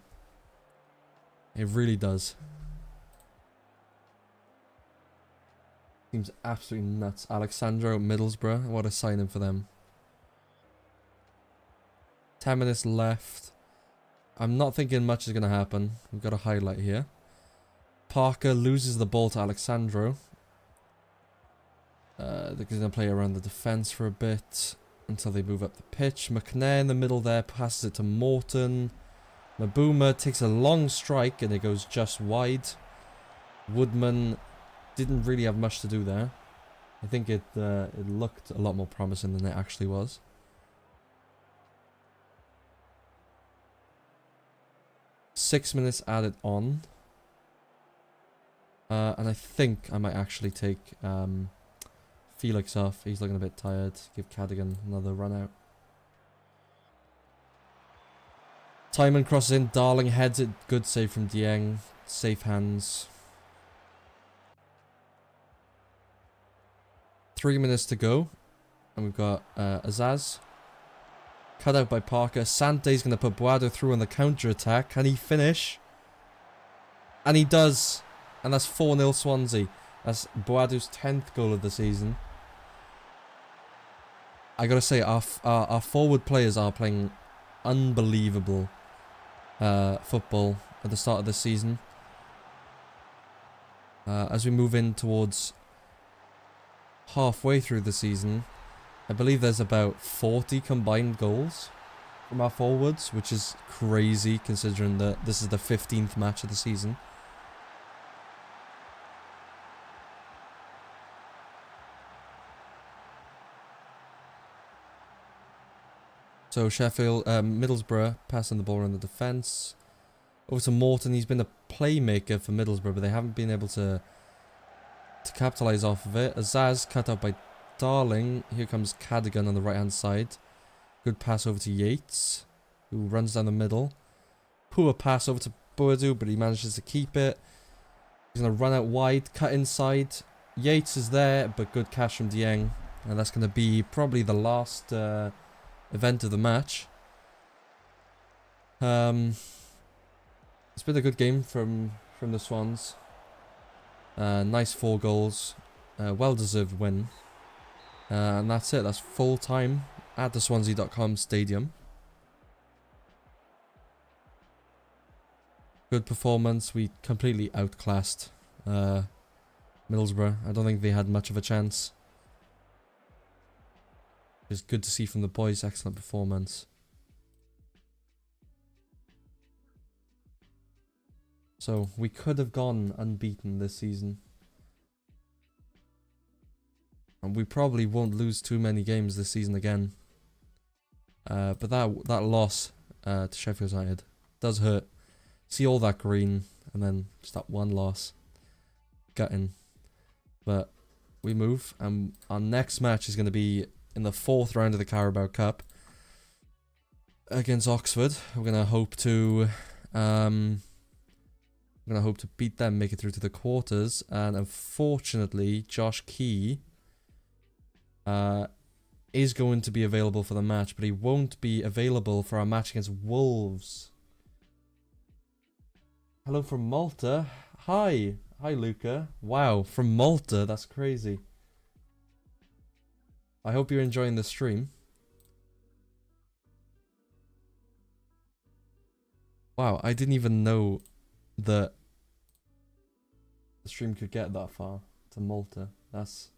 It really does. Seems absolutely nuts. Alexandro Middlesbrough. What a signing for them. 10 minutes left. I'm not thinking much is going to happen. We've got a highlight here. Parker loses the ball to Alexandro. They're going to play around the defence for a bit until they move up the pitch. McNair in the middle there passes it to Morton. Mabuma takes a long strike and it goes just wide. Woodman didn't really have much to do there. I think it looked a lot more promising than it actually was. Six minutes added on. And I think I might actually take Felix off. He's looking a bit tired. Give Cadigan another run out. Timon crosses in. Darling heads it. Good save from Dieng. Safe hands. 3 minutes to go. And we've got Azaz. Cut out by Parker. Sante's going to put Boado through on the counter-attack. Can he finish? And he does. And that's 4-0 Swansea. That's Boado's 10th goal of the season. I gotta say, our forward players are playing unbelievable football at the start of this season. As we move in towards halfway through the season, I believe there's about 40 combined goals from our forwards, which is crazy considering that this is the 15th match of the season. So Middlesbrough passing the ball around the defence. Over to Morton, he's been a playmaker for Middlesbrough, but they haven't been able to capitalise off of it. Azaz cut out by Darling. Here comes Cadogan on the right-hand side. Good pass over to Yates, who runs down the middle. Poor pass over to Boadu, but he manages to keep it. He's going to run out wide, cut inside. Yates is there, but good catch from Dieng. And that's going to be probably the last event of the match. It's been a good game from the Swans. Nice 4 goals. Well-deserved win. And that's it. That's full time at the Swansea.com stadium. Good performance. We completely outclassed Middlesbrough. I don't think they had much of a chance. It's good to see from the boys. Excellent performance. So, we could have gone unbeaten this season. And we probably won't lose too many games this season again. But that loss to Sheffield United does hurt. See all that green, and then just that one loss. Gutting. But we move, and our next match is going to be in the 4th round of the Carabao Cup against Oxford. We're going to hope to beat them, make it through to the quarters, and unfortunately, Josh Key is going to be available for the match, but he won't be available for our match against Wolves. Hello from Malta. Hi, Luca. Wow, from Malta, that's crazy. I hope you're enjoying the stream. Wow, I didn't even know that the stream could get that far to Malta. That's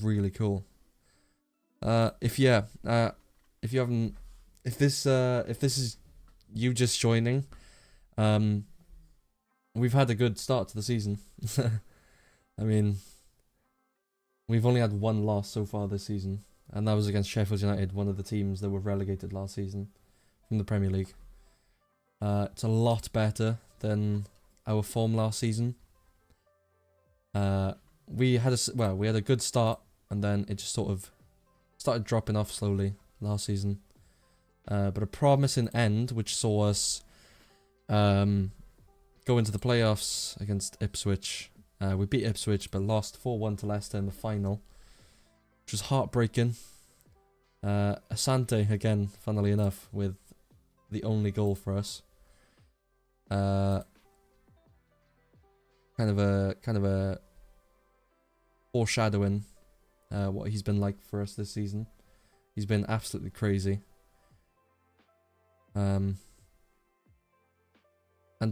really cool. If this is you just joining, we've had a good start to the season. I mean, we've only had 1 loss so far this season, and that was against Sheffield United, one of the teams that were relegated last season from the Premier League. It's a lot better than our form last season. We had a good start, and then it just sort of started dropping off slowly last season. But a promising end, which saw us go into the playoffs against Ipswich. We beat Ipswich, but lost 4-1 to Leicester in the final, which was heartbreaking. Asante again, funnily enough, with the only goal for us. Kind of a foreshadowing what he's been like for us this season. He's been absolutely crazy. And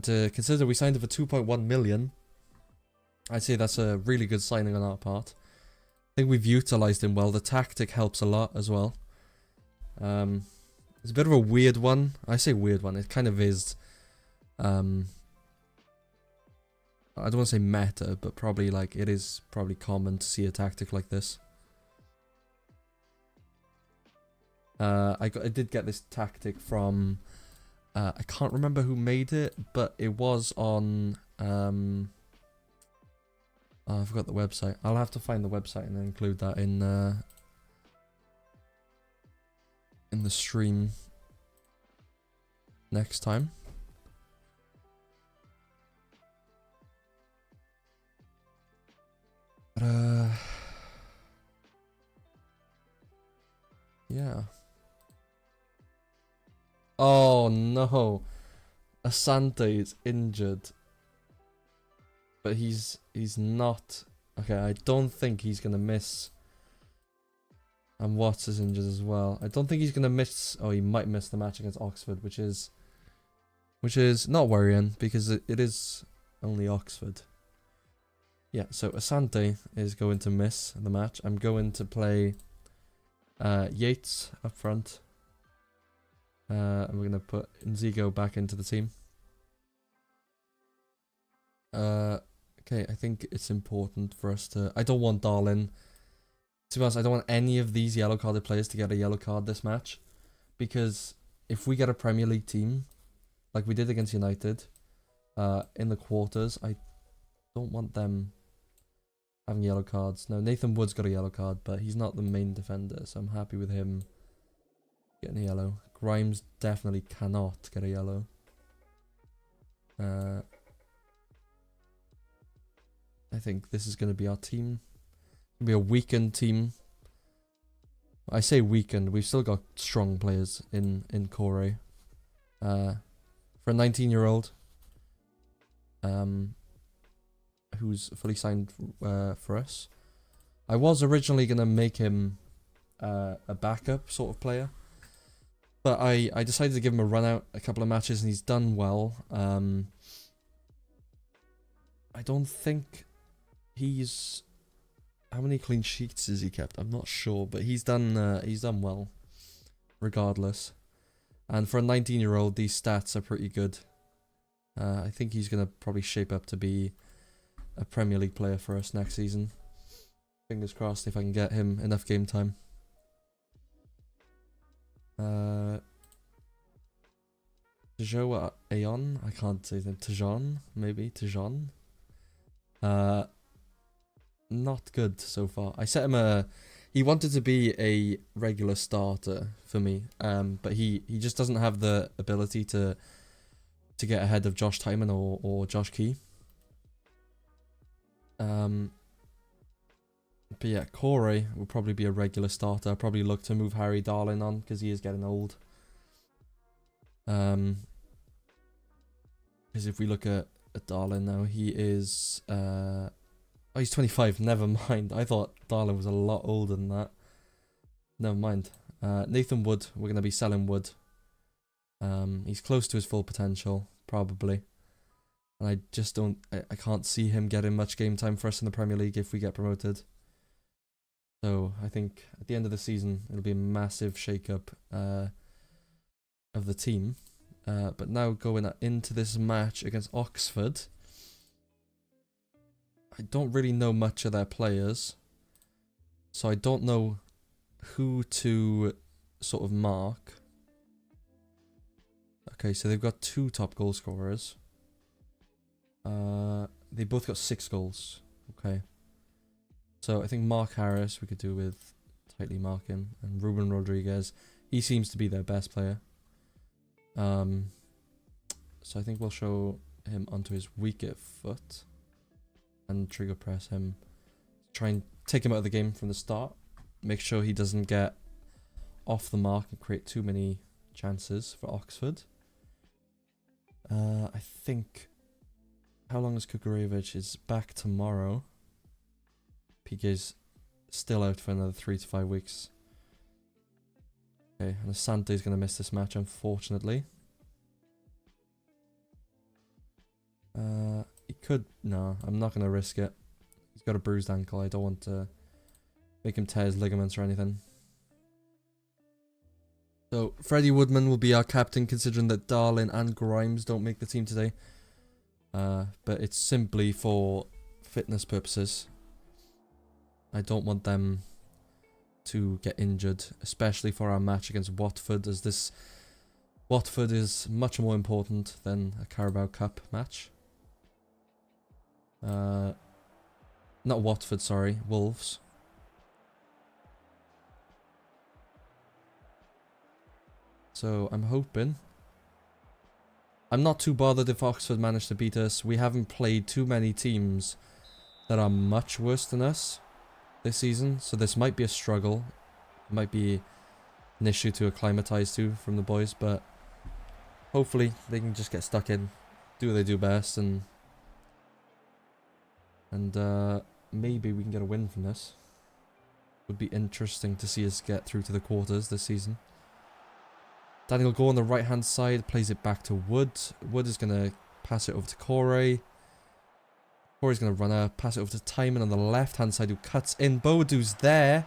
to consider we signed him for 2.1 million, I'd say that's a really good signing on our part. I think we've utilised him well. The tactic helps a lot as well. It's a bit of a weird one. I say weird one. It kind of is. I don't want to say meta, but probably like it is probably common to see a tactic like this. I did get this tactic from I can't remember who made it, but it was on oh, I forgot the website. I'll have to find the website and include that in the stream next time. But yeah. Oh no, Asante is injured, but he's not. Okay, I don't think he's gonna miss. And Watts is injured as well. I don't think he's gonna miss. Oh, he might miss the match against Oxford, which is not worrying because it is only Oxford. Yeah, so Asante is going to miss the match. I'm going to play Yates up front. And we're going to put Nzigo back into the team. Okay, I think it's important for us to... I don't want Darlin. To be honest, I don't want any of these yellow-carded players to get a yellow card this match. Because if we get a Premier League team, like we did against United, in the quarters. I don't want them having yellow cards. No, Nathan Wood's got a yellow card, but he's not the main defender, so I'm happy with him getting a yellow. Grimes definitely cannot get a yellow. I think this is going to be our team. It'll be a weakened team. I say weakened. We've still got strong players in Corey. For a 19-year-old, who's fully signed for us. I was originally going to make him a backup sort of player, but I decided to give him a run out a couple of matches, and he's done well. I don't think he's... How many clean sheets has he kept? I'm not sure, but he's done well, regardless. And for a 19-year-old, these stats are pretty good. I think he's going to probably shape up to be a Premier League player for us next season. Fingers crossed if I can get him enough game time. Tejo Aeon? I can't say his name. Tejon? Maybe? Tejon? Not good so far. I set him he wanted to be a regular starter for me, but he just doesn't have the ability to get ahead of Josh Tymon or Josh Key. But yeah, Corey will probably be a regular starter. I'll probably look to move Harry Darlin on because he is getting old. Because if we look at Darlin now, he is oh, he's 25. Never mind. I thought Darlin was a lot older than that. Never mind. Nathan Wood. We're going to be selling Wood. He's close to his full potential, probably. And I just don't... I can't see him getting much game time for us in the Premier League if we get promoted. So, I think at the end of the season, it'll be a massive shake-up of the team. But now going into this match against Oxford... I don't really know much of their players, so I don't know who to sort of mark. Okay, so they've got 2 top goal scorers. They both got 6 goals. Okay. So I think Mark Harris we could do with tightly marking, and Ruben Rodriguez. He seems to be their best player. So I think we'll show him onto his weaker foot. And trigger press him. Try and take him out of the game from the start. Make sure he doesn't get off the mark and create too many chances for Oxford. I think... How long is Kukurevich? Is back tomorrow. PK's still out for another 3 to 5 weeks. Okay, and Asante is going to miss this match, unfortunately. He could... No, I'm not going to risk it. He's got a bruised ankle. I don't want to make him tear his ligaments or anything. So, Freddie Woodman will be our captain, considering that Darlin and Grimes don't make the team today. But it's simply for fitness purposes. I don't want them to get injured, especially for our match against Watford, as this Watford is much more important than a Carabao Cup match. Not Watford, sorry, Wolves. So I'm hoping. I'm not too bothered if Oxford manage to beat us. We haven't played too many teams that are much worse than us this season, so this might be a struggle. It might be an issue to acclimatise to from the boys, but hopefully they can just get stuck in, do what they do best, and maybe we can get a win from this. Would be interesting to see us get through to the quarters this season. Daniel Gore on the right hand side plays it back to Wood. Wood is going to pass it over to Corey. Corey's going to run out, pass it over to Timon on the left hand side, who cuts in. Boadu's there.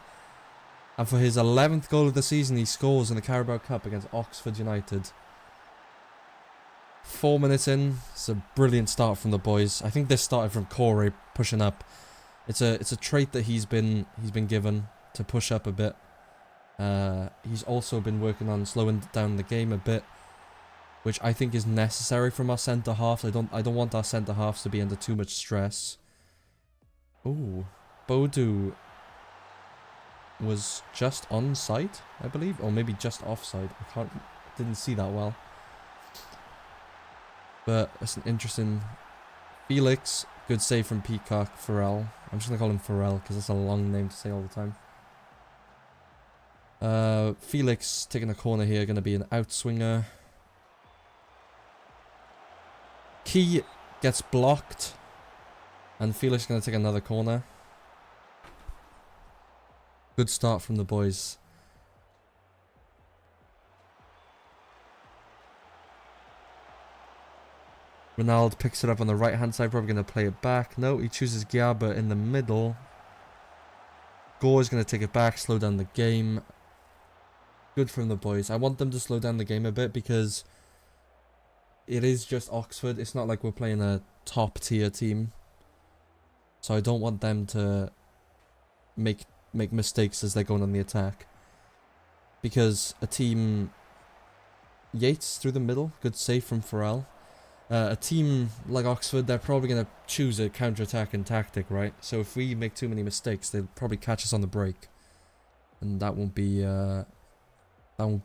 And for his 11th goal of the season, he scores in the Carabao Cup against Oxford United. 4 minutes in. It's a brilliant start from the boys. I think this started from Corey pushing up. It's a trait that he's been given to push up a bit. He's also been working on slowing down the game a bit. which I think is necessary from our centre halves. I don't want our centre halves to be under too much stress. Ooh, Bodu was just onside, I believe, or maybe just offside. Didn't see that well. But it's an interesting. Felix, good save from Peacock. Pharrell. I'm just gonna call him Pharrell because that's a long name to say all the time. Felix taking a corner here, gonna be an outswinger. Key gets blocked, and Felix gonna take another corner. Good start from the boys. Ronaldo picks it up on the right hand side, probably going to play it back. No, he chooses Giaba in the middle. Gore is going to take it back, slow down the game. Good from the boys. I want them to slow down the game a bit because it is just Oxford. It's not like we're playing a top tier team. So I don't want them to make mistakes as they're going on the attack. Because a team... Yates through the middle. Good save from Pharrell. A team like Oxford, they're probably going to choose a counter-attacking tactic, right? So if we make too many mistakes, they'll probably catch us on the break. And that won't be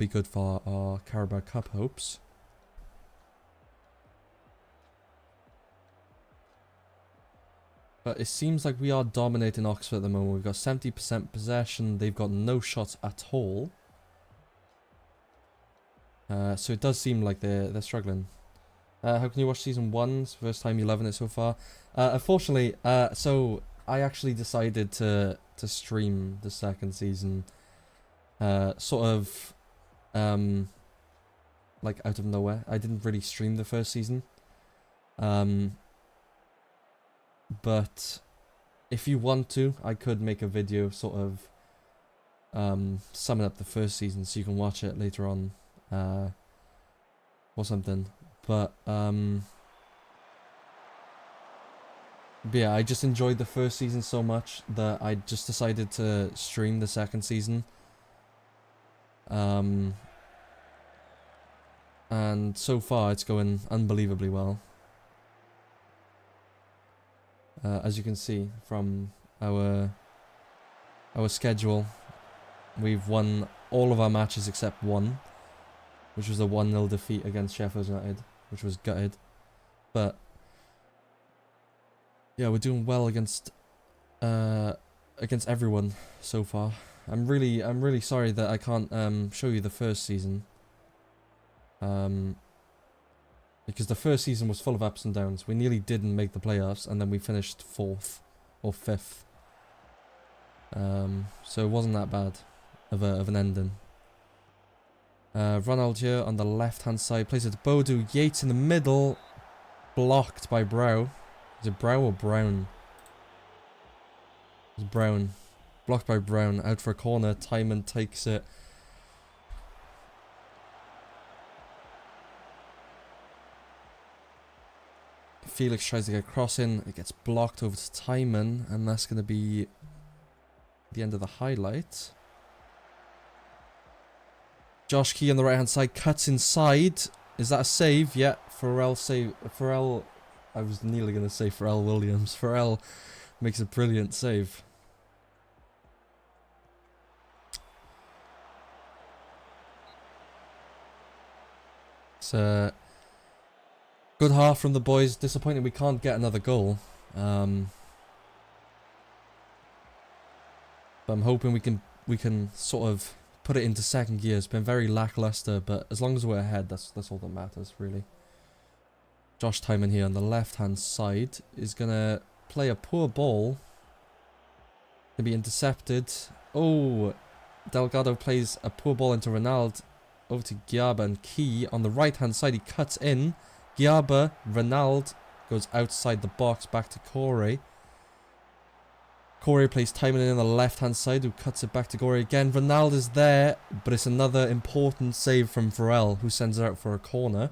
good for our Carabao Cup hopes. But it seems like we are dominating Oxford at the moment. We've got 70% possession. They've got no shots at all. So it does seem like they're struggling. How can you watch season 1? It's the first time you're loving it so far. Unfortunately, so I actually decided to stream the second season. Sort of, like out of nowhere. I didn't really stream the first season. But if you want to, I could make a video sort of summing up the first season so you can watch it later on. Or something. But yeah, I just enjoyed the first season so much that I just decided to stream the second season. And so far it's going unbelievably well. As you can see from our schedule, we've won all of our matches except one, which was a 1-0 defeat against Sheffield United, which was gutted. But yeah, we're doing well against everyone so far. I'm really sorry that I can't show you the first season. Because the first season was full of ups and downs. We nearly didn't make the playoffs, and then we finished 4th or 5th. So it wasn't that bad of an ending. Ronald here on the left-hand side, plays it to Bodu. Yates in the middle, blocked by Brow. Is it Brow or Brown? It's Brown. Blocked by Brown, out for a corner. Timon takes it. Felix tries to get across in. It gets blocked over to Timon, and that's going to be the end of the highlight. Josh Key on the right hand side cuts inside. Is that a save? Yeah, Pharrell save. Pharrell, I was nearly going to say Pharrell Williams. Pharrell makes a brilliant save. It's a good half from the boys. Disappointing we can't get another goal. But I'm hoping we can sort of put it into second gear. It's been very lackluster, but as long as we're ahead, that's all that matters, really. Josh Timon here on the left-hand side is going to play a poor ball. Going to be intercepted. Oh, Delgado plays a poor ball into Ronaldo. Over to Giaba and Key. On the right-hand side, he cuts in. Giaba, Ronaldo goes outside the box, back to Corey. Corey plays Timon in on the left-hand side, who cuts it back to Corey again. Ronaldo is there, but it's another important save from Pharrell, who sends it out for a corner.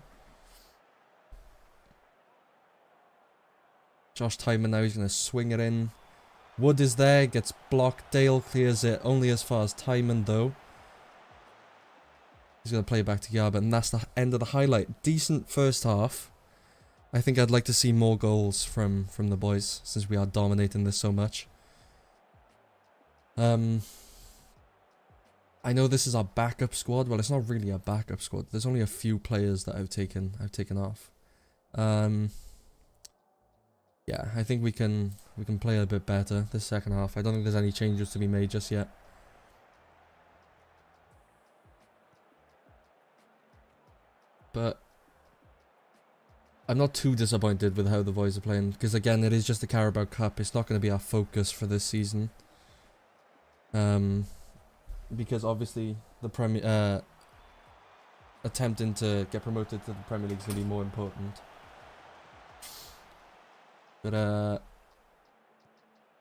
Josh Timon now, he's going to swing it in. Wood is there, gets blocked. Dale clears it, only as far as Timon, though. He's going to play it back to Gyaba, and that's the end of the highlight. Decent first half. I think I'd like to see more goals from the boys, since we are dominating this so much. I know this is our backup squad. Well, it's not really a backup squad. There's only a few players that I've taken off. Yeah, I think we can play a bit better this second half. I don't think there's any changes to be made just yet. But I'm not too disappointed with how the boys are playing, because again, it is just the Carabao Cup. It's not going to be our focus for this season. Because obviously the attempting to get promoted to the Premier League is going to be more important. But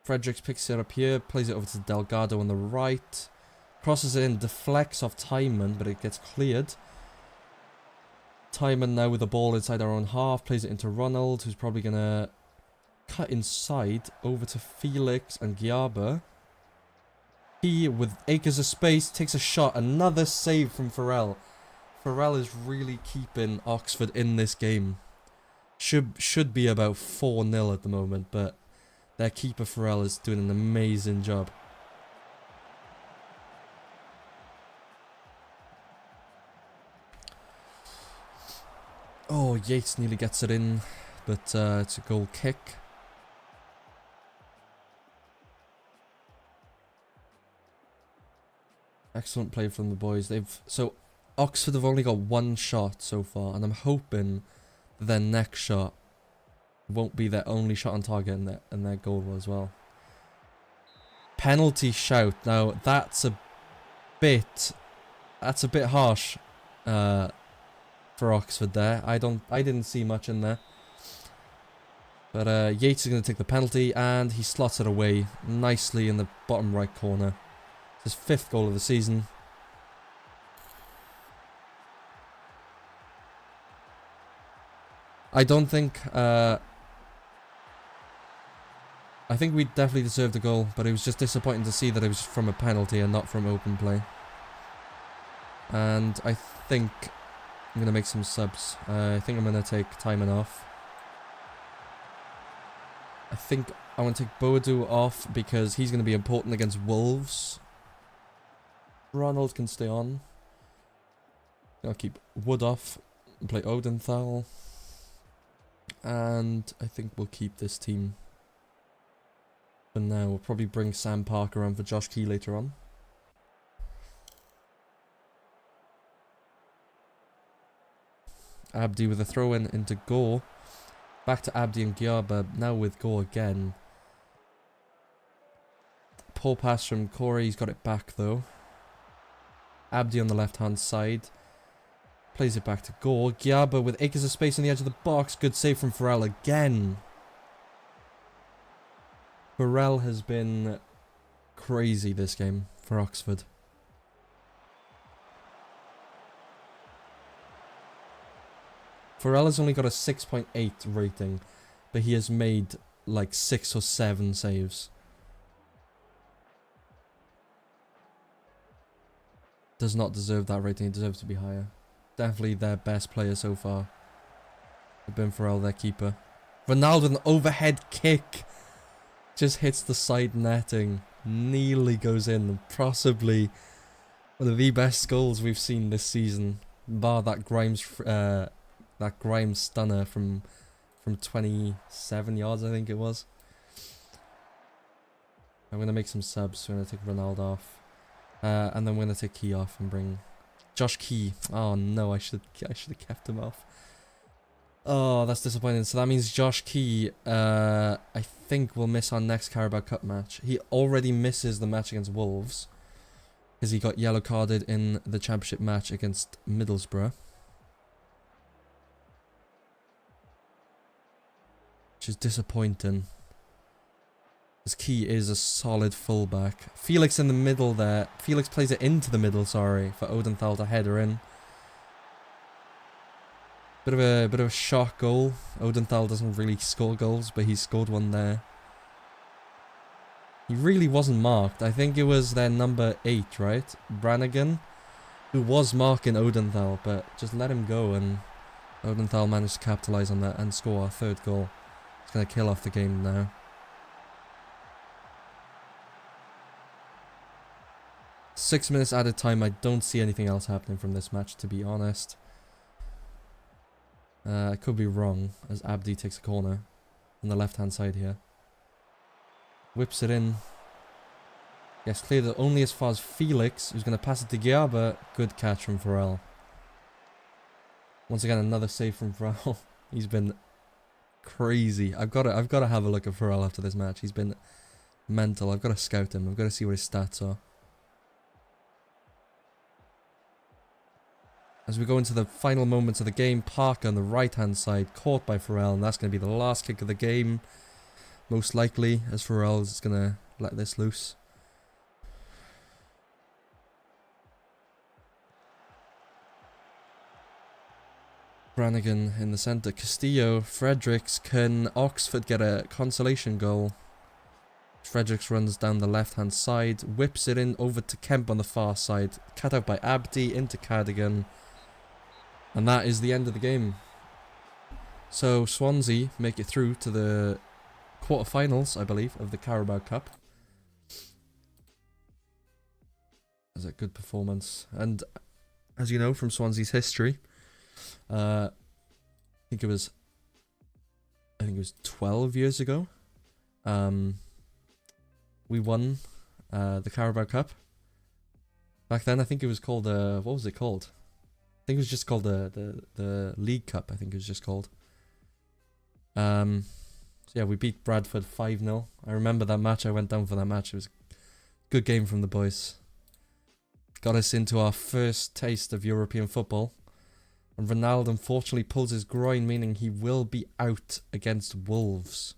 Fredericks picks it up here, plays it over to Delgado on the right, crosses it in, deflects off Timon, but it gets cleared. Timon now with the ball inside our own half, plays it into Ronald, who's probably going to cut inside over to Felix and Gyaba. He, with acres of space, takes a shot. Another save from Farrell. Farrell is really keeping Oxford in this game. Should be about 4-0 at the moment, but their keeper Farrell is doing an amazing job. Oh, Yates nearly gets it in, but it's a goal kick. Excellent play from the boys. So Oxford have only got one shot so far, and I'm hoping that their next shot won't be their only shot on target and their goal as well. Penalty shout. Now that's a bit harsh for Oxford there. I didn't see much in there. But Yates is going to take the penalty, and he slots it away nicely in the bottom right corner. His 5th goal of the season. I don't think... I think we definitely deserved a goal, but it was just disappointing to see that it was from a penalty and not from open play. And I think I'm going to make some subs. I think I'm going to take Timon off. I think I want to take Boadu off because he's going to be important against Wolves. Ronald can stay on. I'll keep Wood off and play Odenthal. And I think we'll keep this team for now. We'll probably bring Sam Parker on for Josh Key later on. Abdi with a throw in into Gore. Back to Abdi and Gyaba, now with Gore again. Poor pass from Corey, he's got it back though. Abdi on the left hand side. Plays it back to Gore. Gyaba with acres of space on the edge of the box. Good save from Farrell again. Farrell has been crazy this game for Oxford. Farrell has only got a 6.8 rating, but he has made like 6 or 7 saves. Does not deserve that rating, he deserves to be higher. Definitely their best player so far. Ben Farrell, their keeper. Ronaldo with an overhead kick. Just hits the side netting. Nearly goes in. Possibly one of the best goals we've seen this season. Bar that Grimes stunner from 27 yards, I think it was. I'm going to make some subs. We're going to take Ronaldo off. And then we're going to take Key off and bring Josh Key. Oh no, I should have kept him off. Oh, that's disappointing. So that means Josh Key, I think will miss our next Carabao Cup match. He already misses the match against Wolves, because he got yellow carded in the championship match against Middlesbrough. Which is disappointing. Because Key is a solid fullback. Felix in the middle there. Felix plays it into the middle, sorry, for Odenthal to header in. Bit of a shock goal. Odenthal doesn't really score goals, but he scored one there. He really wasn't marked. I think it was their number 8, right? Brannigan, who was marking Odenthal, but just let him go, and Odenthal managed to capitalise on that and score our third goal. It's going to kill off the game now. Six minutes added time. I don't see anything else happening from this match, to be honest. I could be wrong, as Abdi takes a corner on the left-hand side here. Whips it in. Yes, cleared it only as far as Felix, who's going to pass it to Giaba. Good catch from Farrell. Once again, another save from Farrell. He's been crazy. I've got to have a look at Farrell after this match. He's been mental. I've got to scout him. I've got to see what his stats are. As we go into the final moments of the game, Parker on the right-hand side, caught by Farrell, and that's going to be the last kick of the game. Most likely, as Farrell is going to let this loose. Brannigan in the centre, Castillo, Fredericks. Can Oxford get a consolation goal? Fredericks runs down the left-hand side, whips it in over to Kemp on the far side. Cut out by Abdi into Cardigan. And that is the end of the game. So Swansea make it through to the quarterfinals, I believe, of the Carabao Cup. That's a good performance. And as you know from Swansea's history, I think it was 12 years ago. We won the Carabao Cup. Back then, I think it was called what was it called? I think it was just called the League Cup. I think it was just called. So yeah, we beat Bradford 5-0. I remember that match. I went down for that match. It was a good game from the boys. Got us into our first taste of European football. And Ronaldo unfortunately pulls his groin, meaning he will be out against Wolves.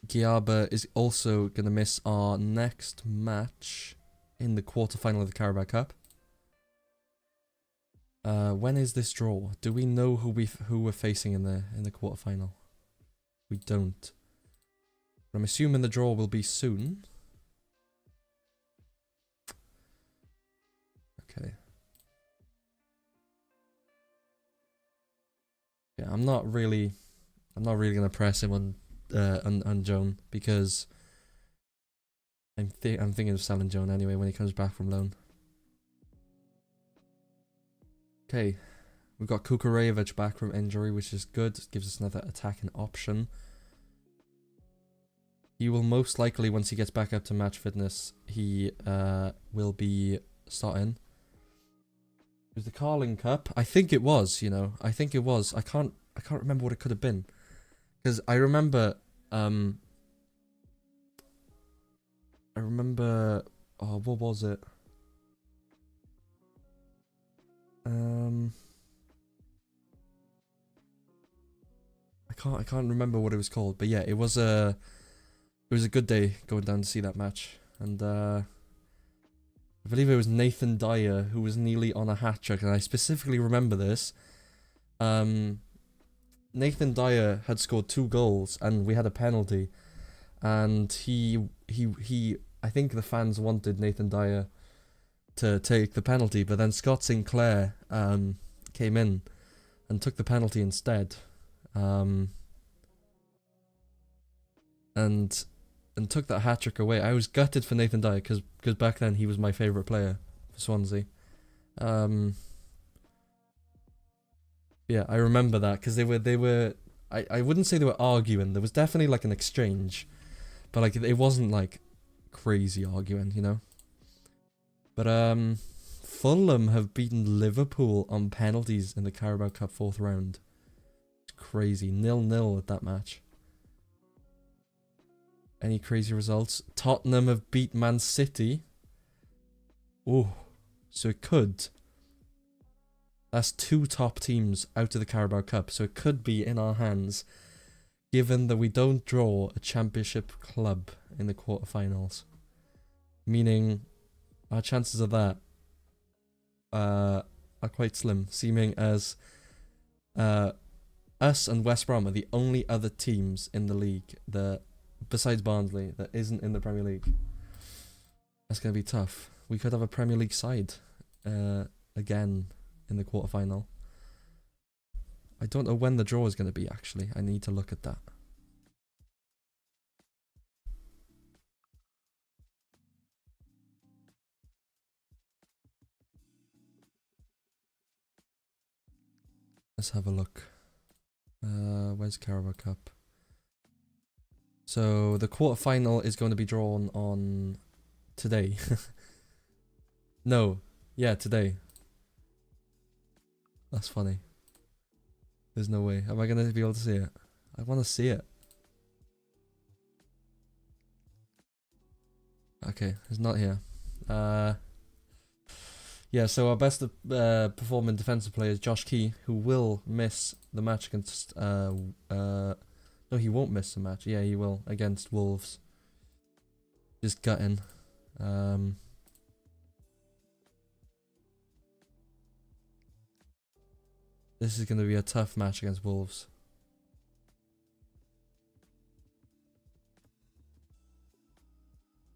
Giaba is also going to miss our next match in the quarterfinal of the Carabao Cup. When is this draw? Do we know who we're facing in the quarterfinal? We don't. But I'm assuming the draw will be soon. Okay. Yeah, I'm not really gonna press him on Joan, because I'm thinking of selling Joan anyway when he comes back from loan. Okay, we've got Kukurejevic back from injury, which is good. It gives us another attacking option. He will most likely, once he gets back up to match fitness, he will be starting. It was the Carling Cup. I think it was, you know. I think it was. I can't remember what it could have been. Because I remember oh, what was it? I can't remember what it was called, but yeah, it was a good day going down to see that match, and I believe it was Nathan Dyer who was nearly on a hat-trick, and I specifically remember this. Nathan Dyer had scored 2 goals, and we had a penalty, and he I think the fans wanted Nathan Dyer to take the penalty, but then Scott Sinclair came in and took the penalty instead, and took that hat-trick away. I was gutted for Nathan Dyer because back then he was my favourite player for Swansea. Yeah, I remember that because they were I wouldn't say they were arguing. There was definitely like an exchange, but like it wasn't like crazy arguing, you know. But Fulham have beaten Liverpool on penalties in the Carabao Cup 4th round. It's crazy. 0-0 at that match. Any crazy results? Tottenham have beat Man City. Oh, so it could. That's 2 top teams out of the Carabao Cup, so it could be in our hands, given that we don't draw a championship club in the quarterfinals. Meaning, our chances of that are quite slim, seeming as us and West Brom are the only other teams in the league that, besides Barnsley, that isn't in the Premier League. That's going to be tough. we could have a Premier League side again in the quarterfinal. I don't know when the draw is going to be, actually. I need to look at that. Let's have a look. Where's Carabao Cup? So the quarterfinal is going to be drawn on today. No, yeah, today. That's funny. There's no way. Am I going to be able to see it? I want to see it. Okay, it's not here. Yeah, so our best performing defensive player is Josh Key, who will miss the match against... no, he won't miss the match. Yeah, he will, against Wolves. Just gutting. This is going to be a tough match against Wolves.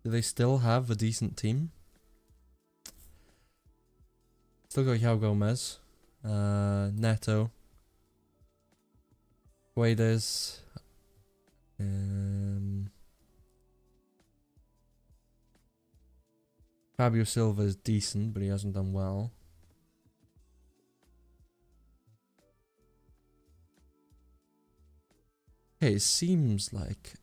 Do they still have a decent team? Still got João Gomez, Neto, Guedes, Fabio Silva is decent, but he hasn't done well. Okay, it seems like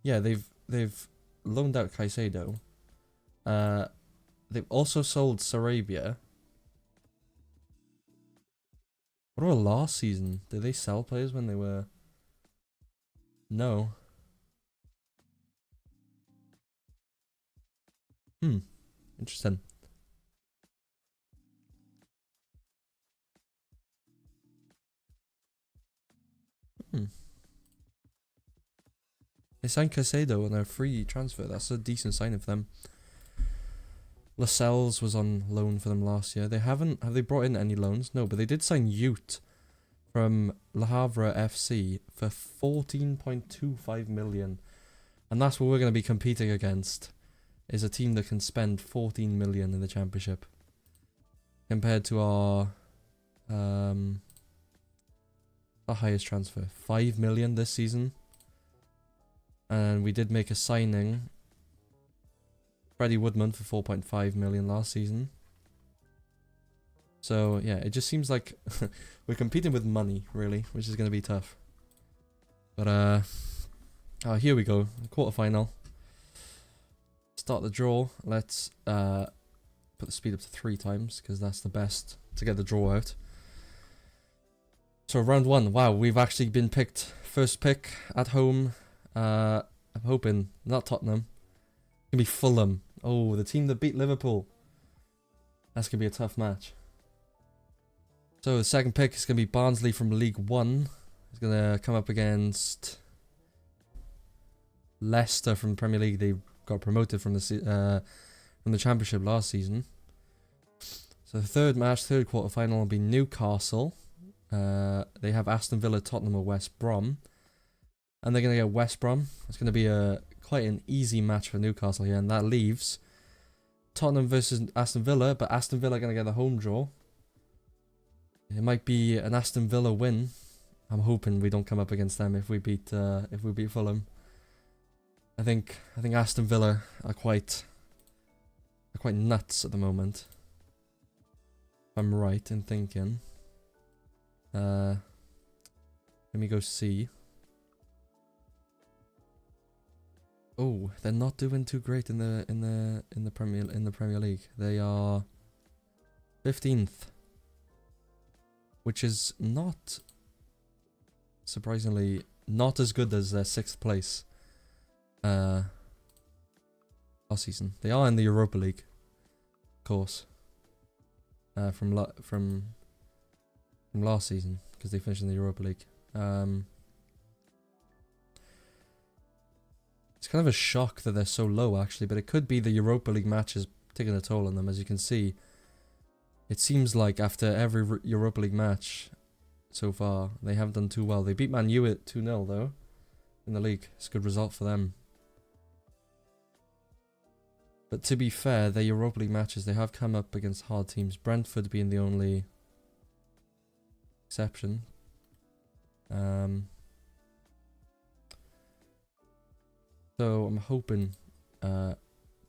yeah, they've loaned out Caicedo. They've also sold Sarabia. What about last season? Did they sell players when they were... No. Interesting. They signed Caicedo on a free transfer. That's a decent sign of them. Lascelles was on loan for them last year. Have they brought in any loans? No, but they did sign Ute from Le Havre FC for 14.25 million. And that's what we're going to be competing against, is a team that can spend 14 million in the Championship. Compared to our highest transfer, 5 million this season. And we did make a signing, Freddie Woodman, for 4.5 million last season. So yeah, it just seems like we're competing with money, really, which is going to be tough. But here we go, quarterfinal. Start the draw. Let's put the speed up to 3 times, because that's the best to get the draw out. So round 1, wow, we've actually been picked first pick at home. I'm hoping not Tottenham. It's gonna be Fulham. Oh, the team that beat Liverpool. That's gonna be a tough match. So the second pick is gonna be Barnsley from League One. It's gonna come up against Leicester from Premier League. They got promoted from the Championship last season. So the third match, third quarterfinal, will be Newcastle. They have Aston Villa, Tottenham, or West Brom. And they're going to get West Brom. It's going to be quite an easy match for Newcastle here. And that leaves Tottenham versus Aston Villa. But Aston Villa are going to get the home draw. It might be an Aston Villa win. I'm hoping we don't come up against them if we beat Fulham. I think Aston Villa are quite nuts at the moment. If I'm right in thinking. Let me go see. Oh, they're not doing too great in the Premier League. They are 15th, which is not, surprisingly, not as good as their 6th place last season. They are in the Europa League, of course, from last season, because they finished in the Europa League. It's kind of a shock that they're so low, actually, but it could be the Europa League matches taking a toll on them. As you can see, it seems like after every Europa League match, so far. They haven't done too well. They beat Man U at 2-0 though in the league. It's a good result for them. But to be fair, their Europa League matches, they have come up against hard teams. Brentford being the only exception. So I'm hoping, to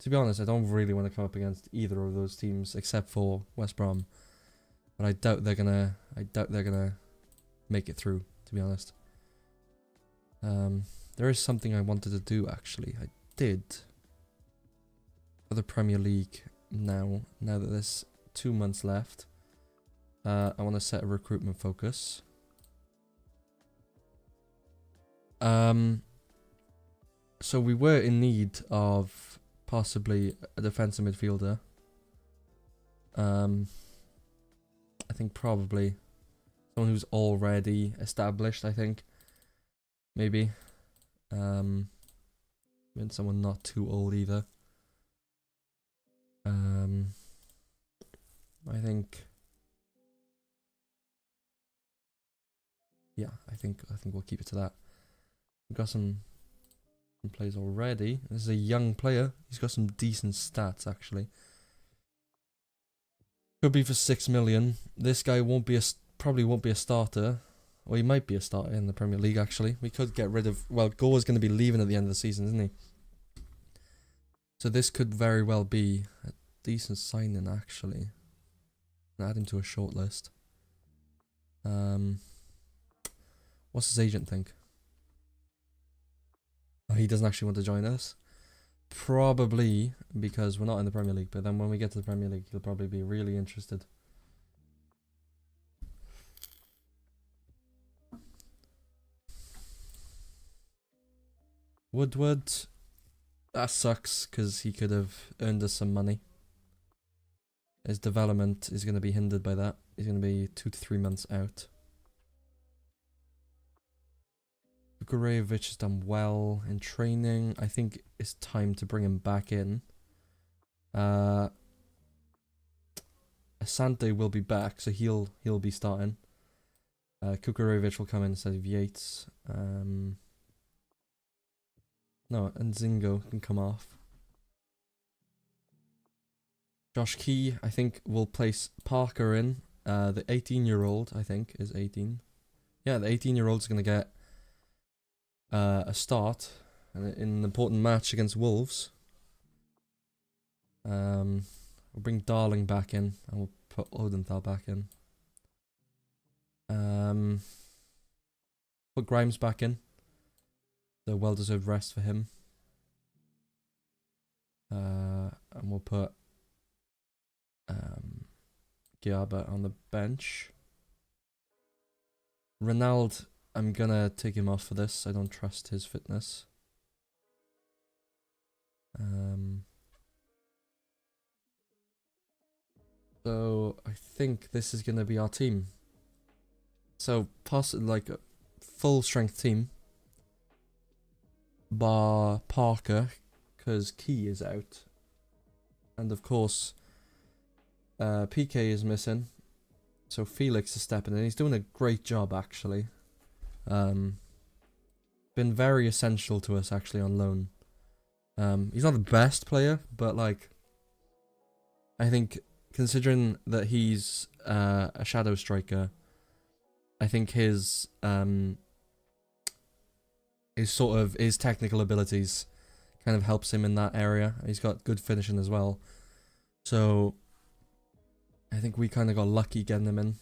be honest, I don't really want to come up against either of those teams except for West Brom. But I doubt they're gonna make it through, to be honest. There is something I wanted to do actually. I did for the Premier League now that there's 2 months left. I want to set a recruitment focus. So we were in need of possibly a defensive midfielder. I think probably someone who's already established, I think. Maybe. And someone not too old either. I think. Yeah, I think we'll keep it to that. We've got some players already. This is a young player. He's got some decent stats actually. Could be for 6 million. This guy probably won't be a starter. Or he might be a starter in the Premier League actually. We could get rid of, well, Gore's going to be leaving at the end of the season, isn't he? So this could very well be a decent signing actually. Add him to a short list. What's his agent think? Oh, he doesn't actually want to join us. Probably because we're not in the Premier League, but then when we get to the Premier League, he'll probably be really interested. Woodward, that sucks because he could have earned us some money. His development is going to be hindered by that. He's going to be 2 to 3 months out. Gurejevic has done well in training. I think it's time to bring him back in. Asante will be back, so he'll be starting. Kukurevic will come in instead of Yates. No, and Zingo can come off. Josh Key, I think, will place Parker in. The 18-year-old, I think, is 18. Yeah, the 18-year-old is going to get a start in an important match against Wolves. We'll bring Darling back in, and we'll put Odenthal back in. Put Grimes back in. The well-deserved rest for him. And we'll put Giaba on the bench. Ronald, I'm gonna take him off for this. I don't trust his fitness. So I think this is gonna be our team. So possibly like a full strength team. Bar Parker, because Key is out. And of course, PK is missing. So Felix is stepping in. He's doing a great job actually. Been very essential to us actually on loan. He's not the best player, but like, I think considering that he's a shadow striker, I think his technical abilities kind of helps him in that area. He's got good finishing as well, so I think we kind of got lucky getting him in.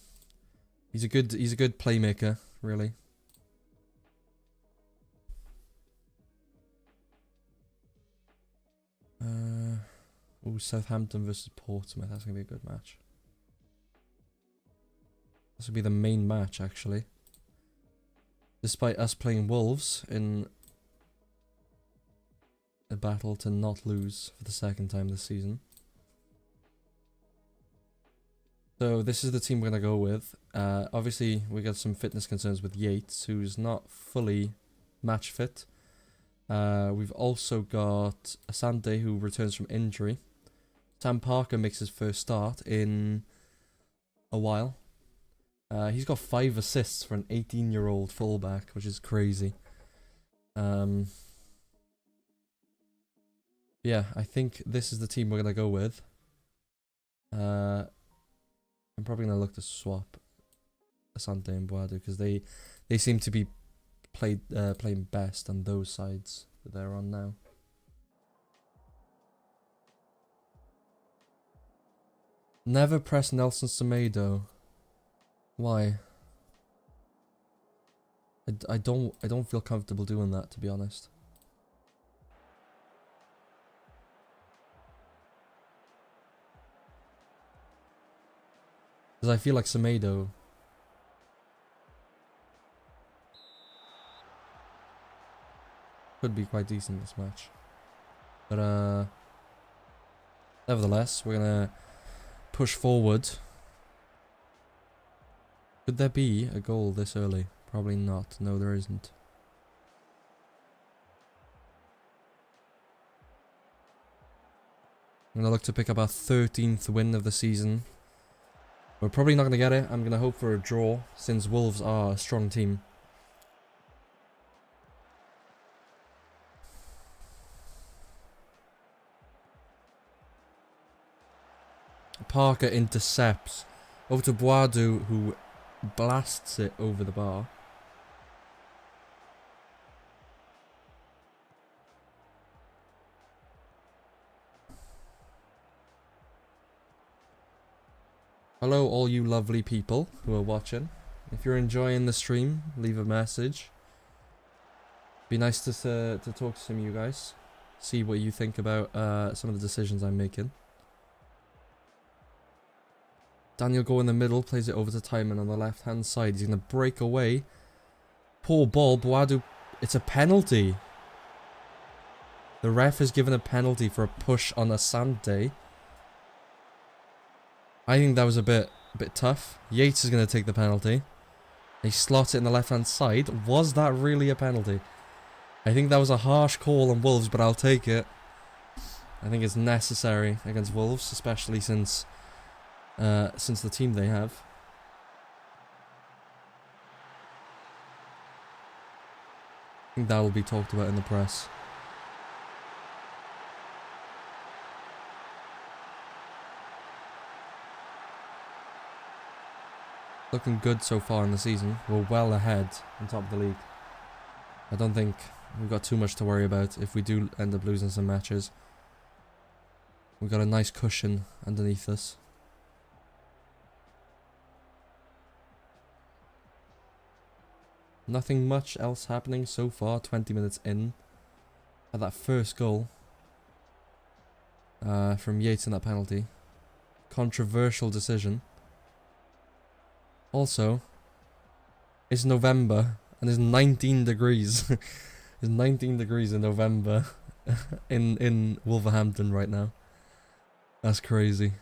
He's a good playmaker, really. Southampton versus Portsmouth. That's gonna be a good match. This will be the main match, actually. Despite us playing Wolves in a battle to not lose for the second time this season. So this is the team we're gonna go with. Obviously, we got some fitness concerns with Yates, who's not fully match fit. We've also got Asante, who returns from injury. Sam Parker makes his first start in a while. He's got 5 assists for an 18-year-old fullback, which is crazy. Yeah, I think this is the team we're gonna go with. I'm probably gonna look to swap Asante and Boadu because they seem to be playing best on those sides that they're on now. Never press Nelson Semedo. Why? I don't feel comfortable doing that, to be honest. Because I feel like Semedo could be quite decent this match. But nevertheless, we're gonna push forward. Could there be a goal this early? Probably not. No, there isn't. I'm gonna look to pick up our 13th win of the season. We're probably not gonna get it. I'm gonna hope for a draw, since Wolves are a strong team. Parker intercepts. Over to Boadu, who blasts it over the bar. Hello all you lovely people who are watching. If you're enjoying the stream, leave a message. Be nice to talk to some of you guys. See what you think about some of the decisions I'm making. Daniel Go in the middle, plays it over to Timon on the left hand side. He's going to break away. Poor ball, Boadu. It's a penalty. The ref has given a penalty for a push on Asante. I think that was a bit tough. Yates is going to take the penalty. He slots it in the left hand side. Was that really a penalty? I think that was a harsh call on Wolves, but I'll take it. I think it's necessary against Wolves, especially since the team they have. I think that will be talked about in the press. Looking good so far in the season. We're well ahead on top of the league. I don't think we've got too much to worry about if we do end up losing some matches. We've got a nice cushion underneath us. Nothing much else happening so far, 20 minutes in. At that first goal from Yates in that penalty. Controversial decision. Also, it's November and it's 19 degrees. It's 19 degrees in November in Wolverhampton right now. That's crazy.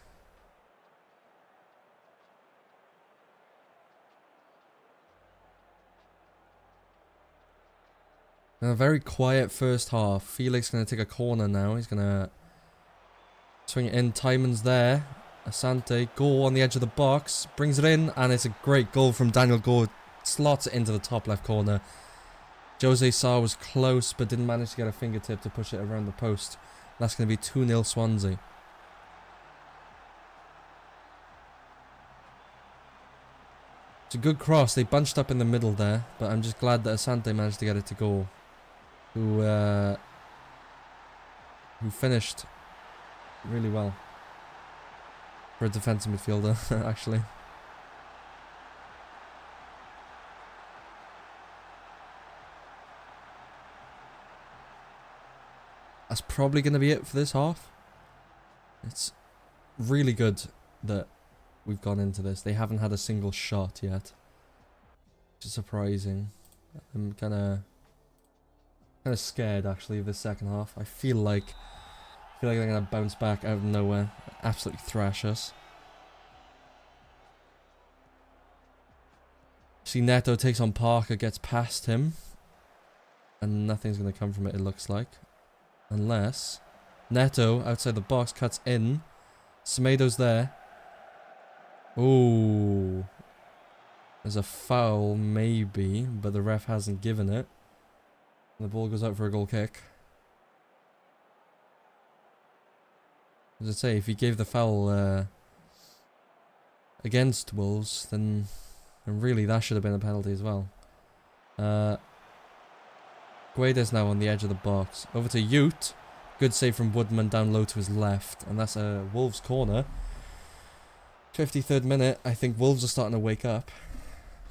A very quiet first half. Felix going to take a corner now. He's going to swing it in. Timon's there. Asante, goal on the edge of the box. Brings it in, and it's a great goal from Daniel Gore. Slots it into the top left corner. Jose Sarr was close, but didn't manage to get a fingertip to push it around the post. That's going to be 2-0 Swansea. It's a good cross. They bunched up in the middle there, but I'm just glad that Asante managed to get it to goal. Who finished really well for a defensive midfielder, actually. That's probably going to be it for this half. It's really good that we've gone into this. They haven't had a single shot yet, which is surprising. I'm kind of scared actually of this second half. I feel like they're going to bounce back out of nowhere, absolutely thrash us. See, Neto takes on Parker, gets past him, and nothing's going to come from it, it looks like. Unless Neto, outside the box, cuts in. Semedo's there. Ooh. There's a foul, maybe, but the ref hasn't given it. And the ball goes out for a goal kick. As I say, if he gave the foul against Wolves, then really that should have been a penalty as well. Guedes now on the edge of the box. Over to Ute. Good save from Woodman down low to his left. And that's a Wolves corner. 53rd minute. I think Wolves are starting to wake up.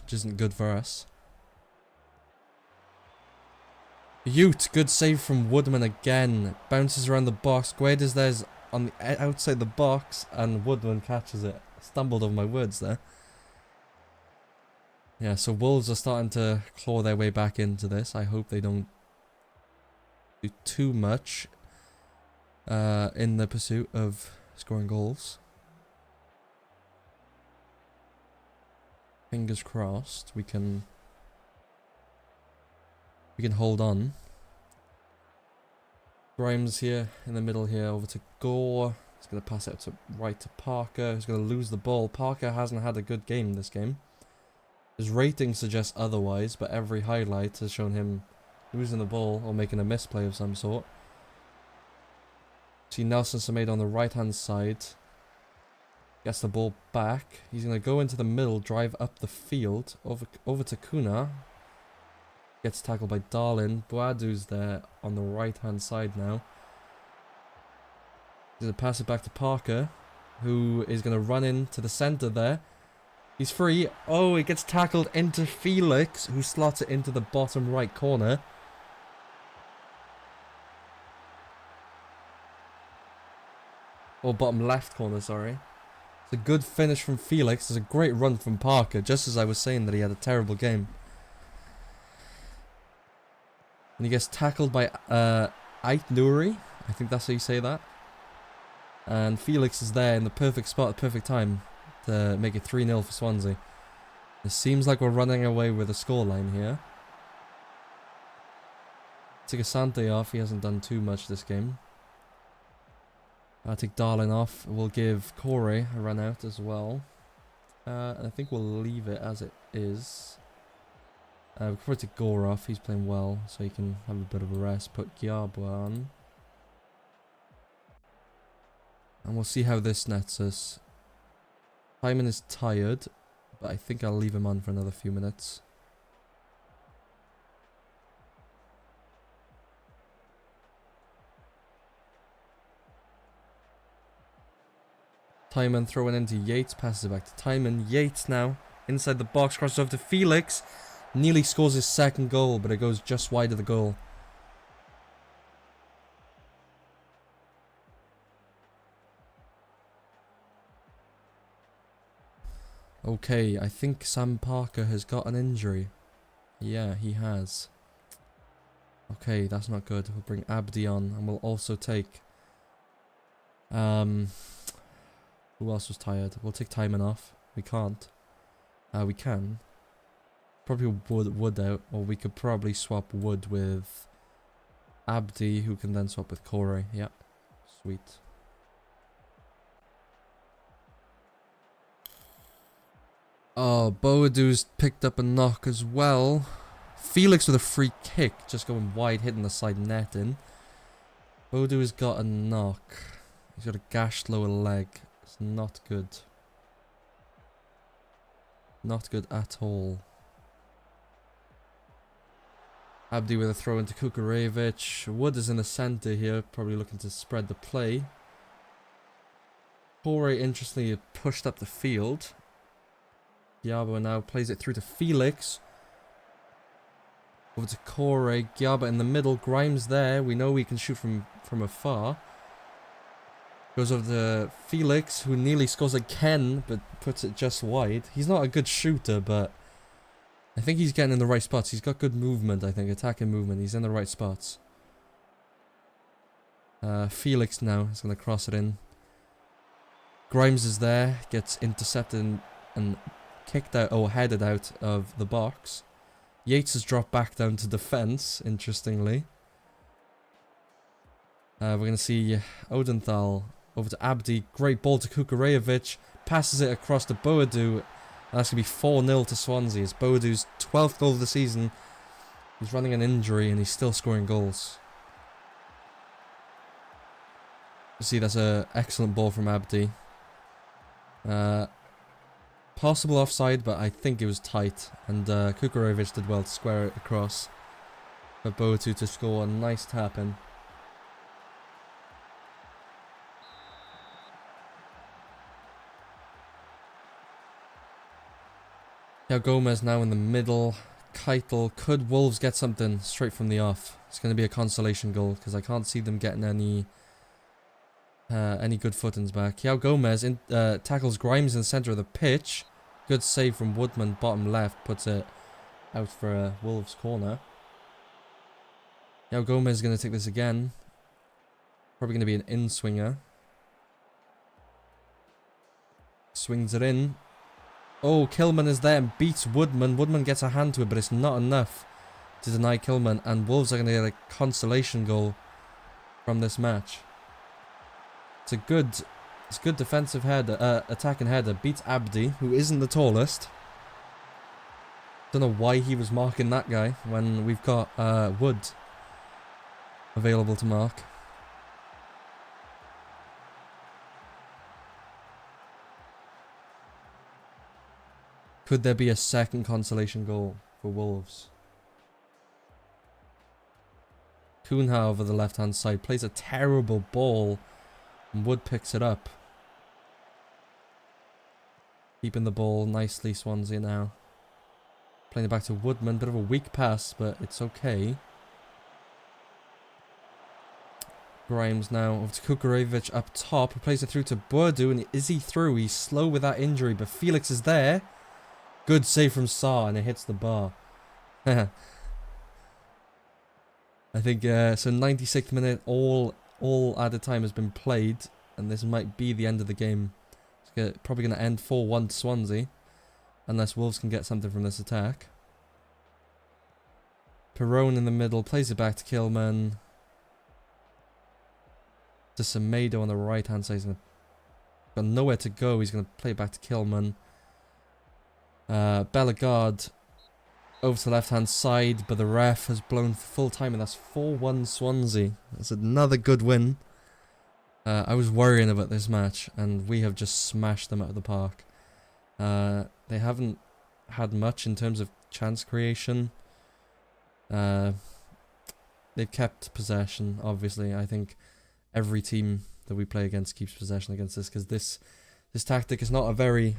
Which isn't good for us. Ute. Good save from Woodman again. Bounces around the box. Guedes there's on the outside the box. And Woodman catches it. Stumbled over my words there. Yeah, so Wolves are starting to claw their way back into this. I hope they don't do too much in the pursuit of scoring goals. Fingers crossed we can hold on. Grimes here in the middle here over to Gore. He's going to pass it to right to Parker. He's going to lose the ball. Parker hasn't had a good game this game. His rating suggests otherwise, but every highlight has shown him losing the ball or making a misplay of some sort. See Nelson Semedo on the right hand side. Gets the ball back. He's going to go into the middle, drive up the field. Over to Kuna. Gets tackled by Darlin. Boadu's there on the right hand side now. He's going to pass it back to Parker, who is going to run into the centre there. He's free. Oh, he gets tackled into Felix, who slots it into the bottom right corner. Or bottom left corner, sorry. It's a good finish from Felix. It's a great run from Parker, just as I was saying that he had a terrible game. And he gets tackled by Ait Nouri. I think that's how you say that. And Felix is there in the perfect spot at the perfect time to make it 3-0 for Swansea. It seems like we're running away with a scoreline here. Take Asante off. He hasn't done too much this game. I'll take Darlin off. We'll give Corey a run out as well. And I think we'll leave it as it is. We'll probably take Gore off. He's playing well, so he can have a bit of a rest. Put Giabwa on. And we'll see how this nets us. Hyman is tired, but I think I'll leave him on for another few minutes. Timon throwing into Yates, passes it back to Timon. Yates now inside the box, crosses over to Felix. Nearly scores his second goal, but it goes just wide of the goal. Okay, I think Sam Parker has got an injury. Yeah, he has. Okay, that's not good. We'll bring Abdi on, and we'll also take... who else was tired? We'll take Timon off. We can't. We can. Probably Wood out, or we could probably swap Wood with Abdi, who can then swap with Corey. Yep. Sweet. Oh, Boadu's picked up a knock as well. Felix with a free kick, just going wide, hitting the side netting. Boadu has got a knock. He's got a gashed lower leg. It's not good. Not good at all. Abdi with a throw into Kukurevic. Wood is in the centre here, probably looking to spread the play. Corey, interestingly, pushed up the field. Giabba now plays it through to Felix. Over to Corey. Giabba in the middle. Grimes there. We know we can shoot from afar. Goes over to Felix, who nearly scores again, but puts it just wide. He's not a good shooter, but I think he's getting in the right spots. He's got good movement, I think. Attacking movement. He's in the right spots. Felix now is going to cross it in. Grimes is there. Gets intercepted and kicked out, or headed out of the box. Yates has dropped back down to defense, interestingly. We're going to see Odenthal over to Abdi. Great ball to Kukurevic. Passes it across to Boadu. That's going to be 4-0 to Swansea. It's Bodu's 12th goal of the season. He's running an injury and he's still scoring goals. You see, that's an excellent ball from Abdi. Possible offside, but I think it was tight. And Kukurevic did well to square it across. For Bodu to score a nice tap in. Now Gomez now in the middle. Keitel. Could Wolves get something straight from the off? It's going to be a consolation goal because I can't see them getting any good footings back. Yao Gomez tackles Grimes in the centre of the pitch. Good save from Woodman, bottom left, puts it out for a Wolves corner. Yao Gomez is going to take this again. Probably going to be an in-swinger. Swings it in. Oh, Kilman is there and beats Woodman. Woodman gets a hand to it, but it's not enough to deny Kilman. And Wolves are going to get a consolation goal from this match. It's a good defensive header, attacking header. Beats Abdi, who isn't the tallest. Don't know why he was marking that guy when we've got Wood available to mark. Could there be a second consolation goal for Wolves? Cunha over the left-hand side plays a terrible ball. And Wood picks it up. Keeping the ball nicely, Swansea now. Playing it back to Woodman. Bit of a weak pass, but it's okay. Grimes now over to Kukurevic up top. He plays it through to Boadu. And is he through? He's slow with that injury, but Felix is there. Good save from Sarr, and it hits the bar. I think, so 96th minute, all added time has been played, and this might be the end of the game. It's probably going to end 4-1 to Swansea, unless Wolves can get something from this attack. Perone in the middle, plays it back to Kilman. To Semedo on the right-hand side. He's got nowhere to go. He's going to play it back to Kilman. Bellegarde over to the left-hand side, but the ref has blown for full time, and that's 4-1 Swansea. That's another good win. I was worrying about this match, and we have just smashed them out of the park. They haven't had much in terms of chance creation. They've kept possession, obviously. I think every team that we play against keeps possession against this, because this tactic is not a very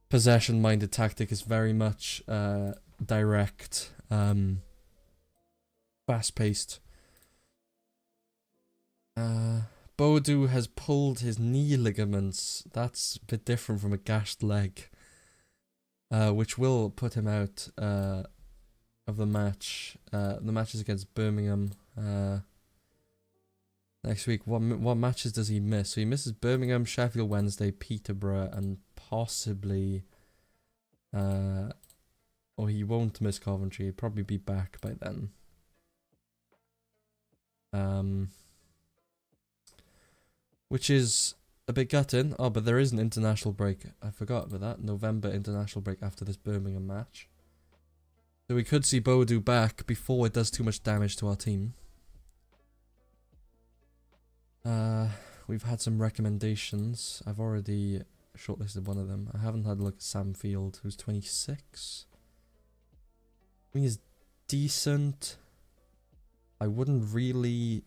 possession-minded tactic. Is very much direct, fast-paced. Boadu has pulled his knee ligaments. That's a bit different from a gashed leg, which will put him out of the match. The match is against Birmingham next week. What matches does he miss? So he misses Birmingham, Sheffield Wednesday, Peterborough, and possibly, or he won't miss Coventry. He'll probably be back by then. Which is a bit gutting. Oh, but there is an international break. I forgot about that. November international break after this Birmingham match. So we could see Boadu back before it does too much damage to our team. We've had some recommendations. I've already shortlisted one of them. I haven't had a look at Sam Field, who's 26. I mean, he's decent. I wouldn't really...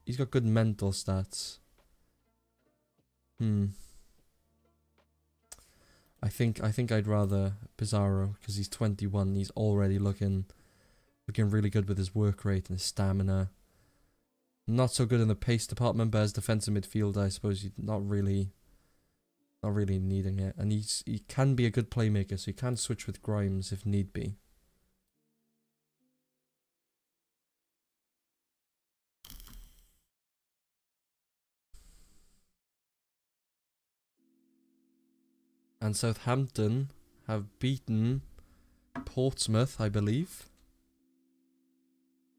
He's got good mental stats. I think I'd rather Pizarro, because he's 21. He's already looking really good with his work rate and his stamina. Not so good in the pace department, but as defensive midfielder, I suppose you're not really needing it. And he can be a good playmaker, so he can switch with Grimes if need be. And Southampton have beaten Portsmouth, I believe.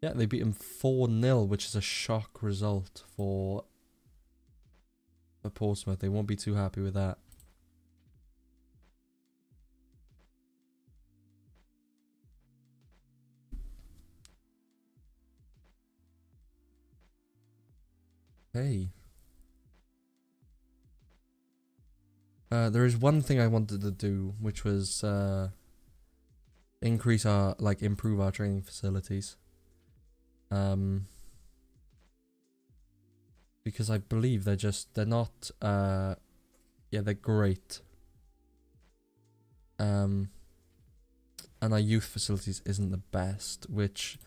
Yeah, they beat him 4-0, which is a shock result for Portsmouth. They won't be too happy with that. Okay. There is one thing I wanted to do, which was increase our, like, improve our training facilities. Because I believe they're not, yeah, they're great. And our youth facilities isn't the best, which,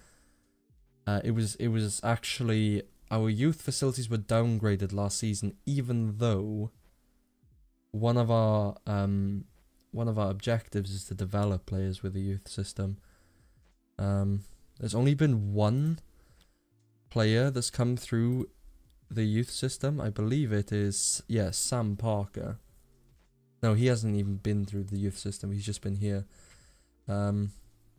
it was actually, our youth facilities were downgraded last season, even though one of our objectives is to develop players with the youth system. There's only been one player that's come through the youth system. I believe it is, yeah, Sam Parker. No, he hasn't even been through the youth system. He's just been here. But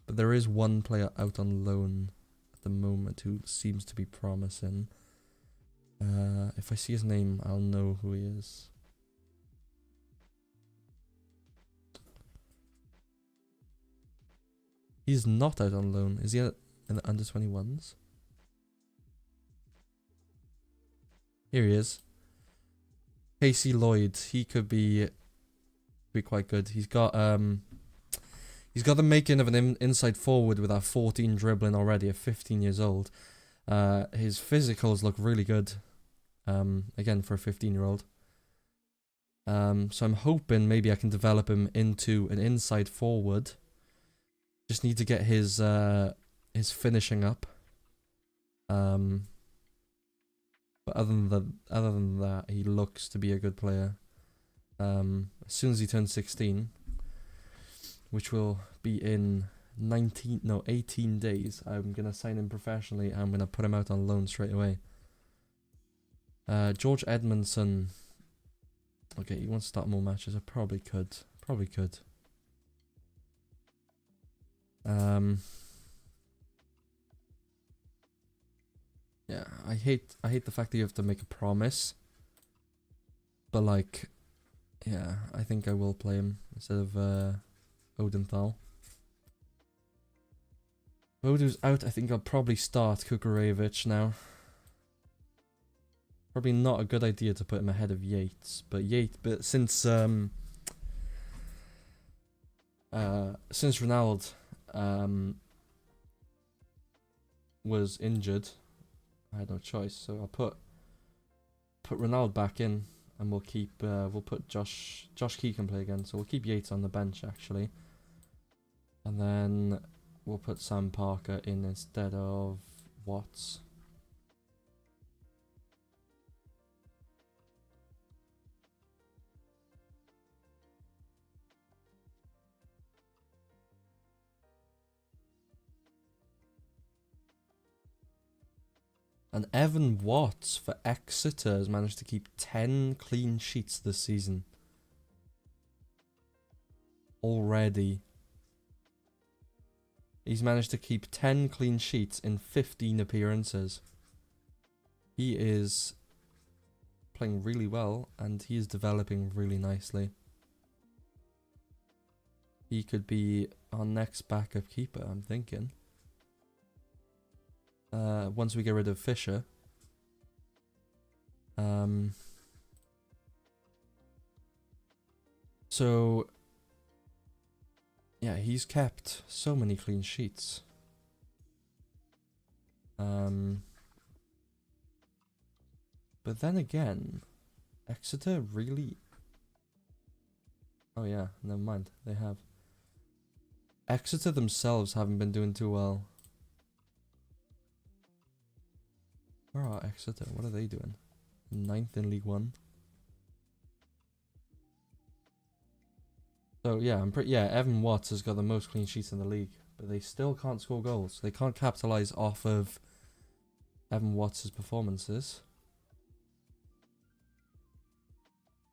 there is one player out on loan at the moment who seems to be promising. If I see his name, I'll know who he is. He's not out on loan. Is he in the under 21s? Here he is. Casey Lloyd. He could be quite good. He's got the making of an inside forward with our 14 dribbling already at 15 years old. His physicals look really good. Again, for a 15-year-old. So I'm hoping maybe I can develop him into an inside forward. Just need to get his finishing up. But other than that, he looks to be a good player. As soon as he turns 16, which will be in 18 days, I'm gonna sign him professionally. I'm gonna put him out on loan straight away. George Edmondson. Okay, he wants to start more matches. I probably could. Yeah, I hate the fact that you have to make a promise. But, like, yeah, I think I will play him instead of Odenthal. Odu's out. I think I'll probably start Kukurevich now. Probably not a good idea to put him ahead of Yates, but since Ronaldo was injured, I had no choice, so I'll put Ronaldo back in, and we'll put Josh Key can play again, so we'll keep Yates on the bench actually, and then we'll put Sam Parker in instead of Watts. And Evan Watts for Exeter has managed to keep 10 clean sheets this season. Already. He's managed to keep 10 clean sheets in 15 appearances. He is playing really well, and he is developing really nicely. He could be our next backup keeper, I'm thinking. Once we get rid of Fisher. So, yeah, he's kept so many clean sheets. But then again, Exeter really... Oh yeah, never mind, they have. Exeter themselves haven't been doing too well. Where are Exeter? What are they doing? 9th in League One. So yeah, Evan Watts has got the most clean sheets in the league, but they still can't score goals. They can't capitalize off of Evan Watts' performances.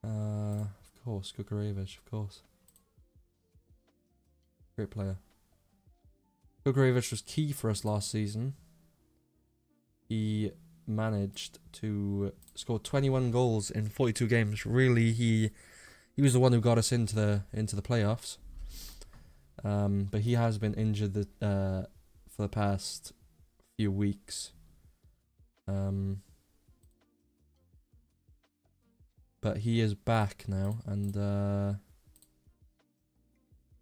Of course, Kukurevich, of course. Great player. Kukurevich was key for us last season. He managed to score 21 goals in 42 games. Really, he was the one who got us into the playoffs. But he has been injured for the past few weeks. But he is back now, and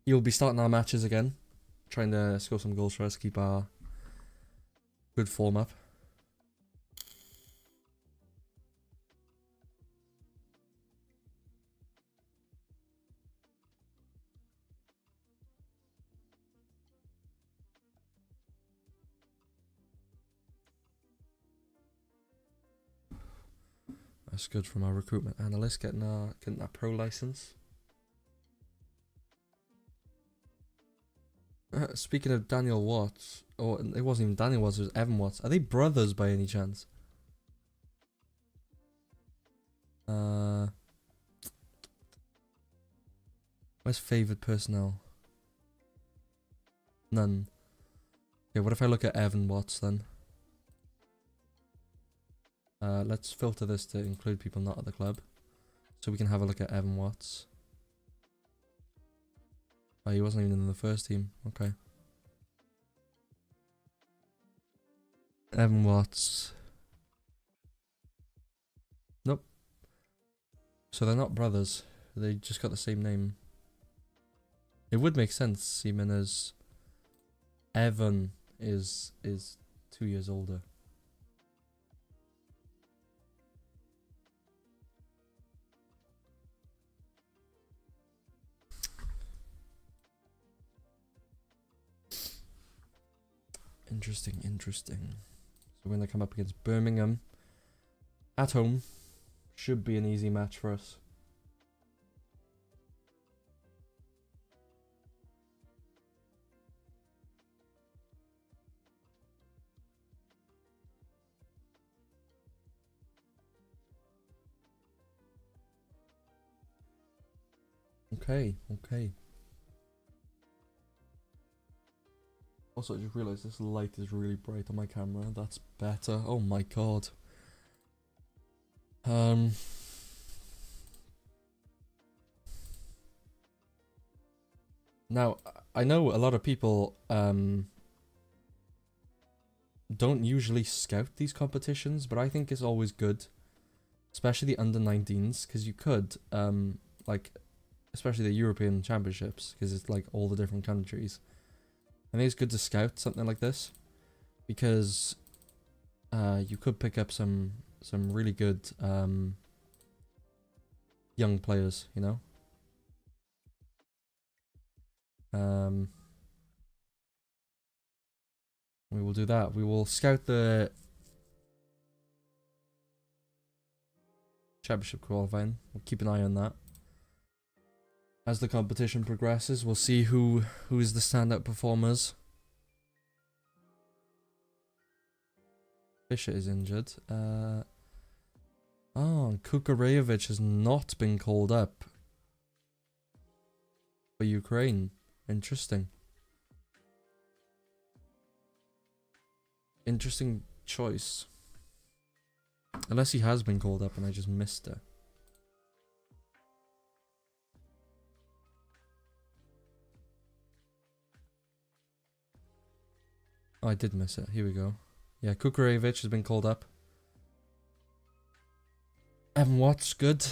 he'll be starting our matches again, trying to score some goals for us, keep our good form up. That's good from our recruitment analyst, getting that pro license. Speaking of Daniel Watts, or it wasn't even Daniel Watts, it was Evan Watts. Are they brothers by any chance? Where's favoured personnel? None. Okay, what if I look at Evan Watts then? Let's filter this to include people not at the club, so we can have a look at Evan Watts. Oh, he wasn't even in the first team. Okay. Evan Watts. Nope. So they're not brothers. They just got the same name. It would make sense, seeming as Evan is 2 years older. Interesting. So when they come up against Birmingham at home, should be an easy match for us. Okay. Also, I just realized this light is really bright on my camera. That's better. Oh my god. Now, I know a lot of people don't usually scout these competitions, but I think it's always good, especially the under-19s, because you could, like, especially the European Championships, because it's like all the different countries. I think it's good to scout something like this, because you could pick up some really good young players, you know. We will do that. We will scout the Championship qualifying. We'll keep an eye on that. As the competition progresses, we'll see who is the standout performers. Fisher is injured. Kukarevic has not been called up for Ukraine. Interesting. Interesting choice. Unless he has been called up and I just missed it. Oh, I did miss it. Here we go. Yeah, Kukarevic has been called up. Evan Watts, good.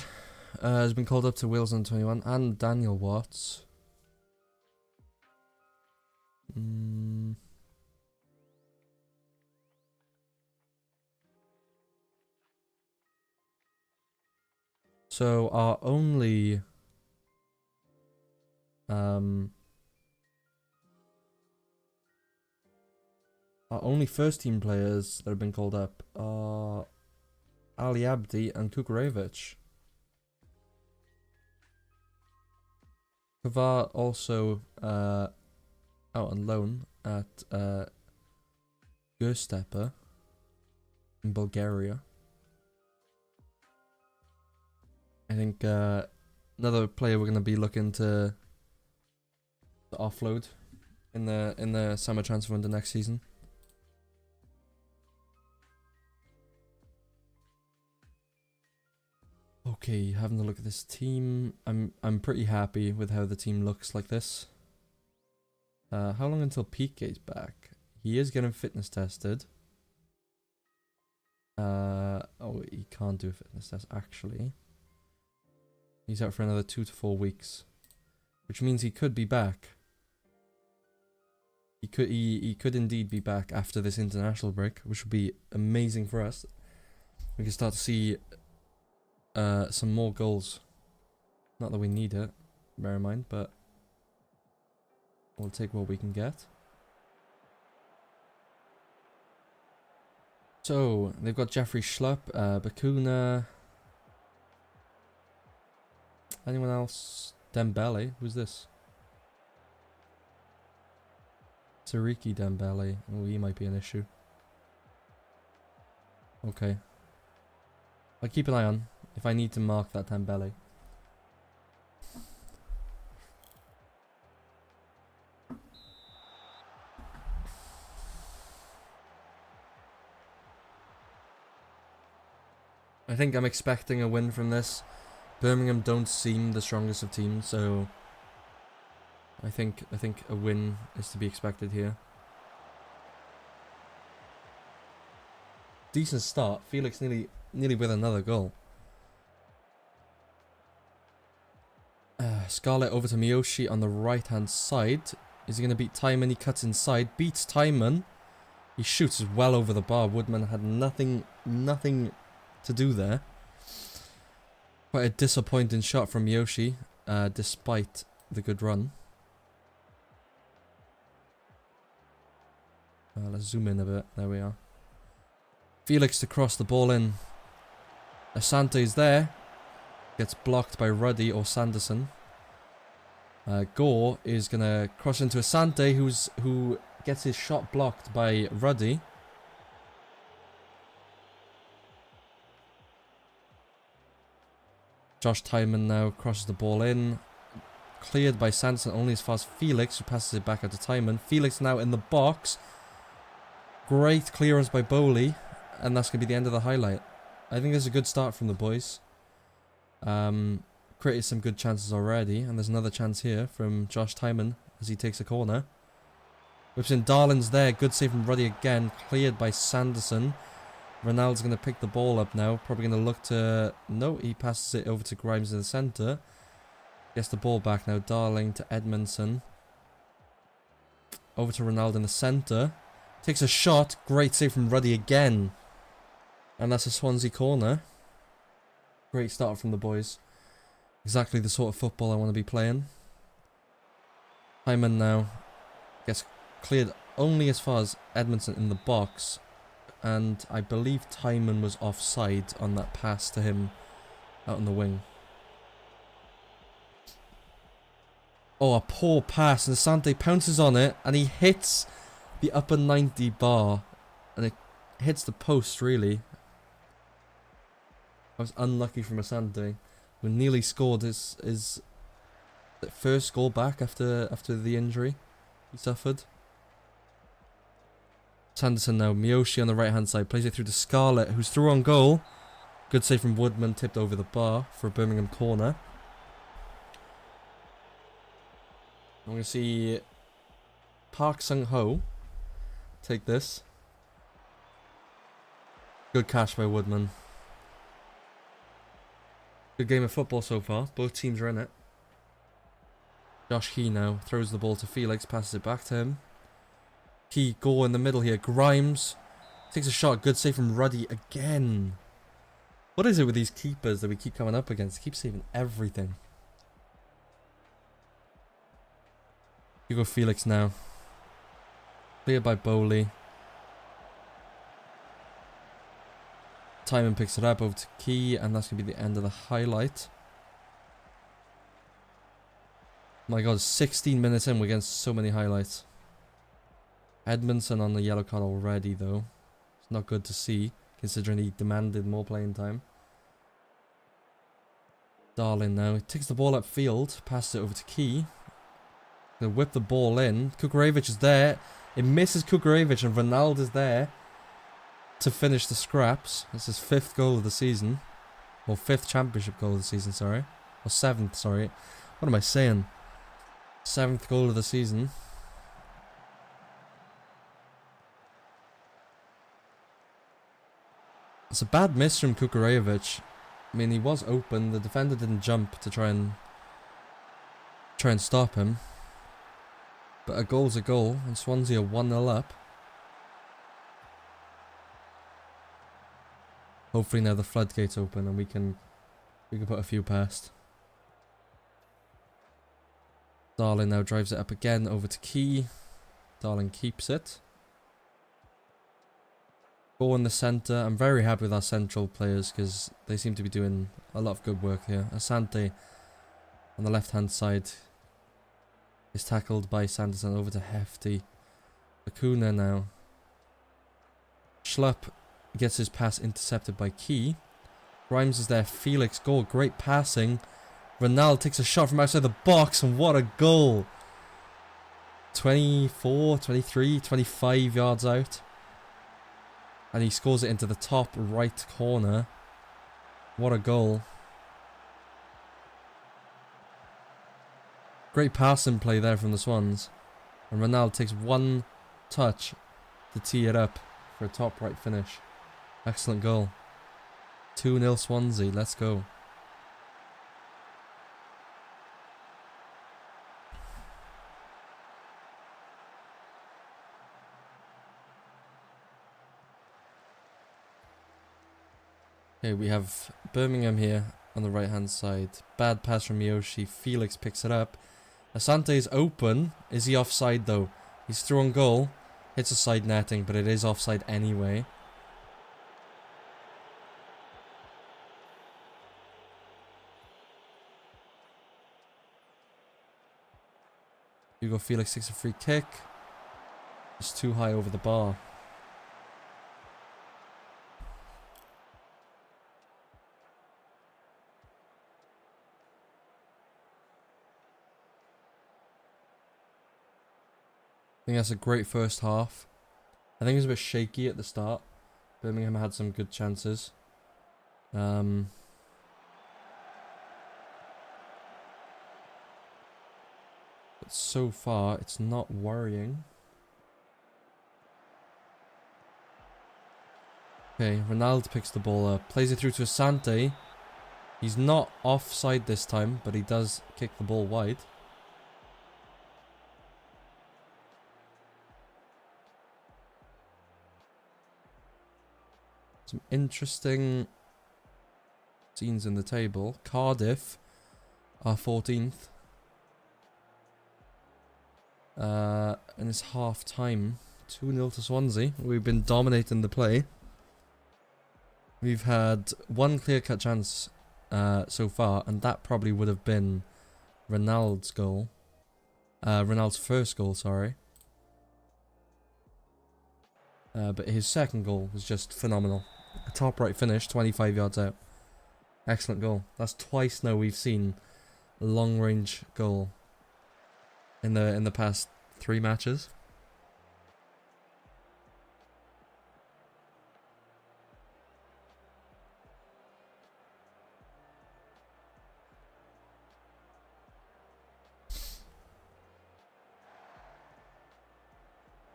Has been called up to Wales under 21. And Daniel Watts. So our only first team players that have been called up are Ali Abdi and Kukarevic. Kavar also out on loan at Göztepe in Bulgaria. I think another player we're going to be looking to offload in the summer transfer window next season. Okay, having a look at this team. I'm pretty happy with how the team looks like this. How long until Pique's back? He is getting fitness tested. Oh, he can't do a fitness test actually. He's out for another 2 to 4 weeks. Which means he could be back. He could indeed be back after this international break, which would be amazing for us. We can start to see some more goals. Not that we need it, bear in mind, but we'll take what we can get. So, they've got Jeffrey Schlupp, Bakuna. Anyone else? Dembele? Who's this? Tariki Dembele. Oh, he might be an issue. Okay. I'll keep an eye on if I need to mark that Dembele. I think I'm expecting a win from this. Birmingham don't seem the strongest of teams, so I think a win is to be expected here. Decent start. Felix nearly with another goal. Scarlett over to Miyoshi on the right hand side. Is he going to beat Timon? He cuts inside, beats Timon. He shoots well over the bar. Woodman had nothing to do there. Quite a disappointing shot from Miyoshi, despite the good run. Let's zoom in a bit. There we are. Felix to cross the ball in. Asante is there. Gets blocked by Ruddy or Sanderson. Gore is going to cross into Asante, who gets his shot blocked by Ruddy. Josh Timon now crosses the ball in. Cleared by Sanderson only as far as Felix, who passes it back out to Timon. Felix now in the box. Great clearance by Bowley. And that's going to be the end of the highlight. I think there's a good start from the boys. Created some good chances already. And there's another chance here from Josh Timon as he takes a corner. Whips in Darlin's there. Good save from Ruddy again. Cleared by Sanderson. Ronaldo's going to pick the ball up now. Probably going to look to... No, he passes it over to Grimes in the centre. Gets the ball back now. Darling to Edmondson. Over to Ronaldo in the centre. Takes a shot. Great save from Ruddy again. And that's a Swansea corner. Great start from the boys. Exactly the sort of football I want to be playing. Hyman now gets cleared only as far as Edmondson in the box. And I believe Timon was offside on that pass to him out on the wing. Oh, a poor pass. And Asante pounces on it. And he hits the upper 90 bar. And it hits the post, really. I was unlucky from Asante. Who nearly scored his first goal back after the injury he suffered. Sanderson now. Miyoshi on the right hand side. Plays it through to Scarlett, who's through on goal. Good save from Woodman. Tipped over the bar for a Birmingham corner. I'm going to see Park Sung-ho take this. Good catch by Woodman. Good game of football so far. Both teams are in it. Josh Key now throws the ball to Felix. Passes it back to him. Key, goal in the middle here. Grimes takes a shot. Good save from Ruddy again. What is it with these keepers that we keep coming up against? They keep saving everything. Hugo Felix now. Cleared by Bowley. Timon picks it up over to Key, and that's going to be the end of the highlight. My god, 16 minutes in, we're getting so many highlights. Edmondson on the yellow card already, though. It's not good to see, considering he demanded more playing time. Darling now. He takes the ball upfield, passes it over to Key. They whip the ball in. Kukurevich is there. It misses Kukurevich, and Ronaldo's there to finish the scraps. This is his 5th goal of the season. Or 5th championship goal of the season, sorry. Or 7th, sorry. What am I saying? 7th goal of the season. It's a bad miss from Kukurevich. I mean, he was open. The defender didn't jump to try and stop him. But a goal's a goal, and Swansea are 1-0 up. Hopefully now the floodgates open and we can put a few past. Darling now drives it up again over to Key. Darling keeps it. Ball in the centre. I'm very happy with our central players because they seem to be doing a lot of good work here. Asante on the left hand side is tackled by Sanderson over to Hefty. Acuna now. Schlupp gets his pass intercepted by Key. Grimes is there. Felix goal. Great passing. Ronaldo takes a shot from outside the box and what a goal. 24, 23, 25 yards out. And he scores it into the top right corner. What a goal. Great passing play there from the Swans. And Ronaldo takes one touch to tee it up for a top right finish. Excellent goal. 2-0 Swansea. Let's go. Okay, we have Birmingham here on the right hand side. Bad pass from Miyoshi. Felix picks it up. Asante is open. Is he offside though? He's through on goal. Hits a side netting, but it is offside anyway. Hugo Felix takes a free kick. It's too high over the bar. I think that's a great first half. I think it was a bit shaky at the start. Birmingham had some good chances. But so far, it's not worrying. Okay, Ronaldo picks the ball up. Plays it through to Asante. He's not offside this time, but he does kick the ball wide. Some interesting scenes in the table. Cardiff are 14th. And it's half time. 2-0 to Swansea. We've been dominating the play. We've had one clear-cut chance so far, and that probably would have been Ronaldo's goal. Ronaldo's first goal, sorry. But his second goal was just phenomenal. A top right finish, 25 yards out. Excellent goal. That's twice now we've seen a long range goal in the past 3 matches.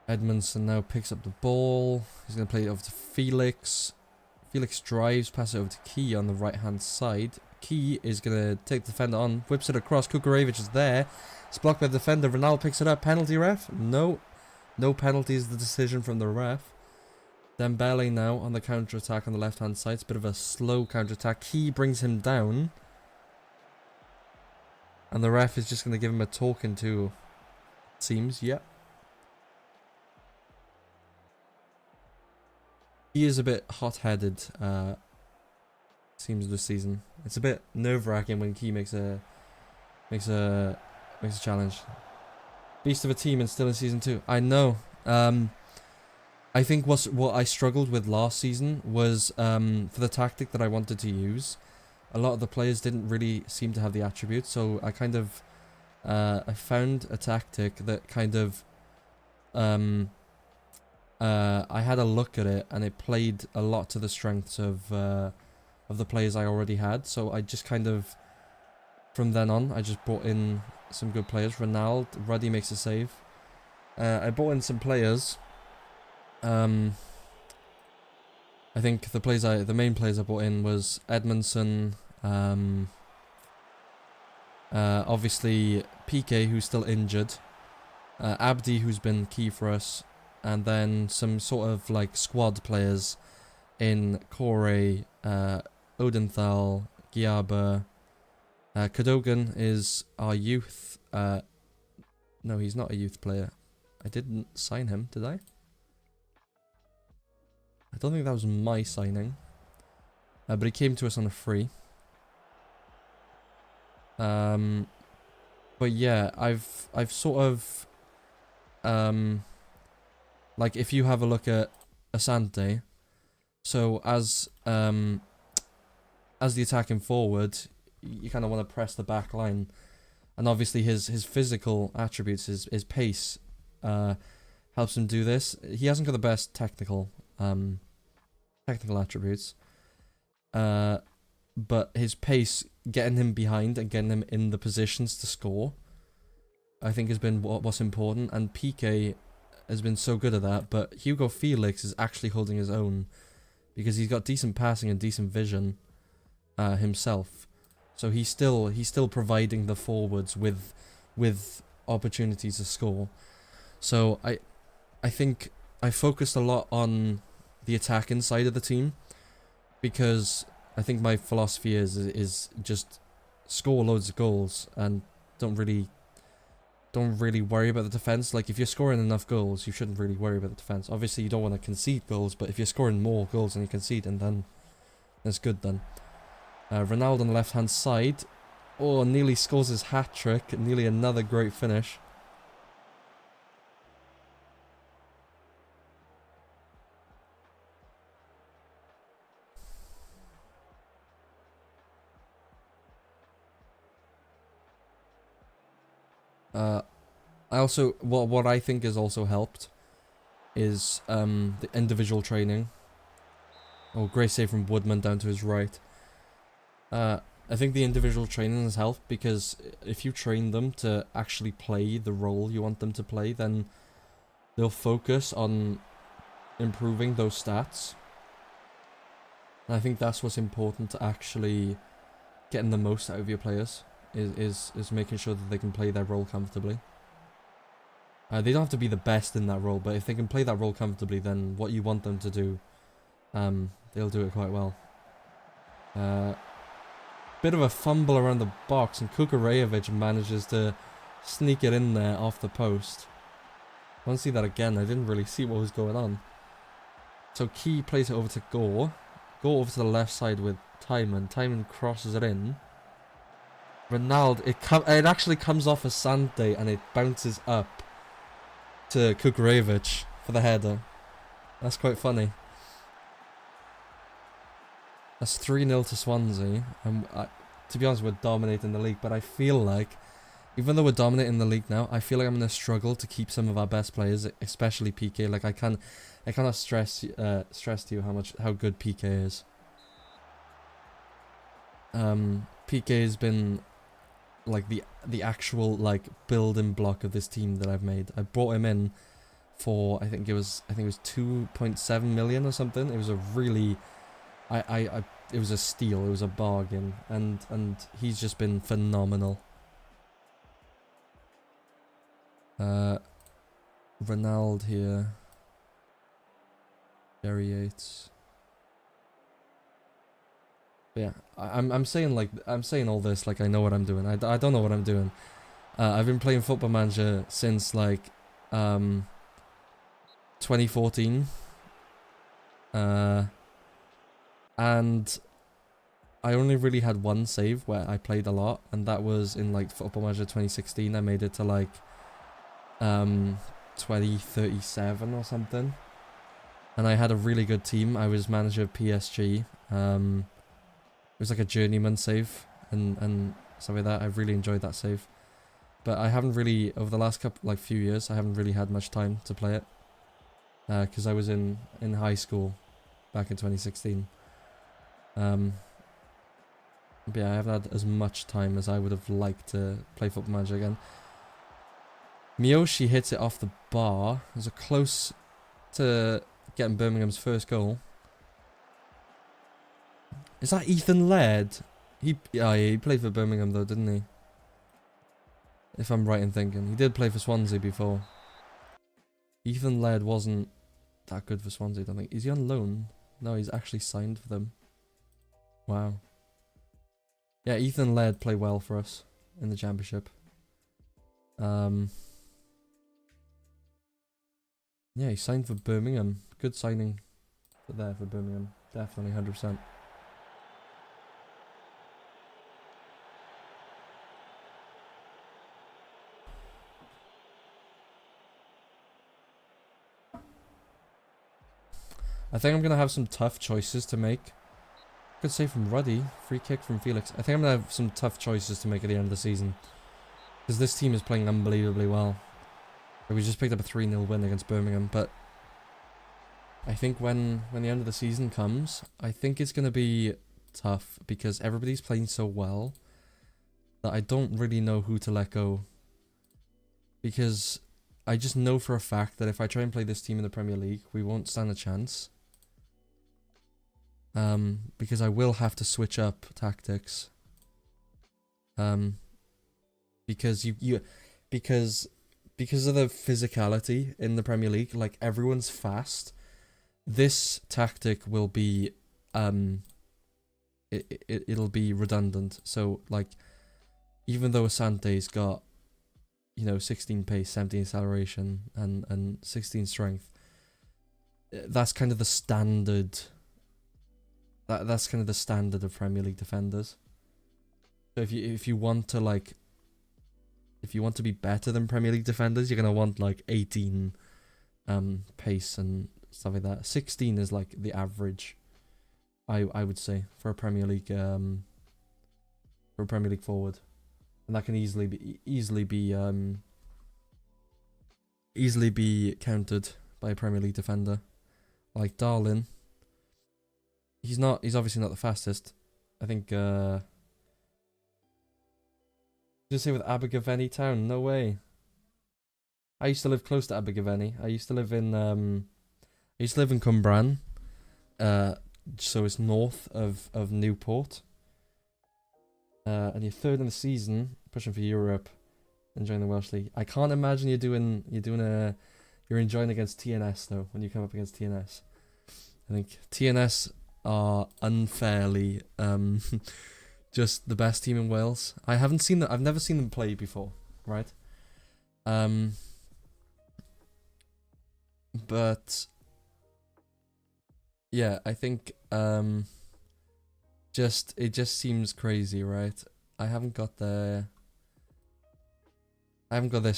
Edmondson now picks up the ball. He's going to play it over to Felix. Felix drives, pass it over to Key on the right hand side. Key is going to take the defender on, whips it across. Kukurevich is there. It's blocked by the defender. Ronaldo picks it up. Penalty, ref? No. No penalty is the decision from the ref. Dembele now on the counter-attack on the left hand side. It's a bit of a slow counter-attack. Key brings him down. And the ref is just going to give him a talking to. It seems, yep. He is a bit hot-headed, seems this season. It's a bit nerve-wracking when Key makes a challenge. Beast of a team and still in season 2. I know. I think what I struggled with last season was for the tactic that I wanted to use. A lot of the players didn't really seem to have the attributes, so I kind of I found a tactic that kind of I had a look at it, and it played a lot to the strengths of the players I already had. So I just kind of, from then on, I just brought in some good players. Ronaldo, Ruddy makes a save. I brought in some players I think the main players I brought in was Edmondson, obviously PK, who's still injured, Abdi, who's been key for us, and then some sort of like squad players in Kore, Odenthal, Giaba. Cadogan is our youth. No, he's not a youth player. I didn't sign him, did I? I don't think that was my signing. But he came to us on a free. But yeah, I've sort of like if you have a look at Asante, so as the attacking forward, you kind of want to press the back line, and obviously his physical attributes, his pace, helps him do this. He hasn't got the best technical attributes, but his pace, getting him behind and getting him in the positions to score, I think has been what's important, and PK has been so good at that. But Hugo Felix is actually holding his own because he's got decent passing and decent vision himself. So he's still providing the forwards with opportunities to score. So I think I focused a lot on the attacking side of the team, because I think my philosophy is just score loads of goals and don't really worry about the defense. Like, if you're scoring enough goals, you shouldn't really worry about the defense. Obviously, you don't want to concede goals, but if you're scoring more goals than you concede, and then that's good then. Ronaldo on the left-hand side. Oh, nearly scores his hat-trick. Nearly another great finish. I also, what I think has also helped is the individual training. Oh, great save from Woodman down to his right. I think the individual training has helped, because if you train them to actually play the role you want them to play, then they'll focus on improving those stats. And I think that's what's important, to actually getting the most out of your players, is making sure that they can play their role comfortably. They don't have to be the best in that role, but if they can play that role comfortably, then what you want them to do, they'll do it quite well. Bit of a fumble around the box, and Kukurejevic manages to sneak it in there off the post. I want to see that again. I didn't really see what was going on. So Key plays it over to Gore. Gore over to the left side with Timon. Timon crosses it in. Ronaldo, it actually comes off Asante and it bounces up to Kukurejevic for the header. That's quite funny. That's 3-0 to Swansea. And to be honest, we're dominating the league, but I feel like, even though we're dominating the league now, I feel like I'm going to struggle to keep some of our best players, especially PK. Like, I cannot stress to you how good PK is. PK has been like the actual like building block of this team that I've made. I brought him in for I think it was 2.7 million or something. It was a really it was a steal. It was a bargain, and he's just been phenomenal. Ronaldo here. Gary Yates. But yeah, I'm saying all this like I know what I'm doing. I don't know what I'm doing. I've been playing Football Manager since like 2014. And I only really had one save where I played a lot, and that was in like Football Manager 2016. I made it to like 2037 or something, and I had a really good team. I was manager of PSG. It was like a journeyman save and stuff like that. I really enjoyed that save, but I haven't really, over the last few years, I haven't really had much time to play it, because I was in high school back in 2016. But yeah, I haven't had as much time as I would have liked to play Football Manager again. Miyoshi hits it off the bar. It was close to getting Birmingham's first goal. Is that Ethan Laird? Yeah, he played for Birmingham though, didn't he? If I'm right in thinking. He did play for Swansea before. Ethan Laird wasn't that good for Swansea, I don't think. Is he on loan? No, he's actually signed for them. Wow. Yeah, Ethan Laird played well for us in the championship. Yeah, he signed for Birmingham. Good signing for Birmingham. Definitely 100%. I think I'm going to have some tough choices to make. Good save from Ruddy. Free kick from Felix. I think I'm going to have some tough choices to make at the end of the season. Because this team is playing unbelievably well. We just picked up a 3-0 win against Birmingham. But I think when the end of the season comes, I think it's going to be tough. Because everybody's playing so well that I don't really know who to let go. Because I just know for a fact that if I try and play this team in the Premier League, we won't stand a chance. Because I will have to switch up tactics. Because because of the physicality in the Premier League, like everyone's fast. This tactic will be it'll be redundant. So like, even though Asante's got, you know, 16 pace, 17 acceleration, and 16 strength, that's kind of the standard. That's kind of the standard of Premier League defenders. So if you want to like, if you want to be better than Premier League defenders, you're gonna want like 18 pace and stuff like that. 16 is like the average, I would say, for a Premier League forward, and that can easily be countered by a Premier League defender like Darlin. He's obviously not the fastest. I think just say with Abergavenny Town, no way. I used to live close to Abergavenny. I used to live in Cwmbran. So it's north of Newport. And you're third in the season, pushing for Europe, enjoying the Welsh League. I can't imagine you're enjoying against TNS though, when you come up against TNS. I think TNS are unfairly just the best team in Wales. I've never seen them play before, right? But yeah, I think it just seems crazy, right? I haven't got this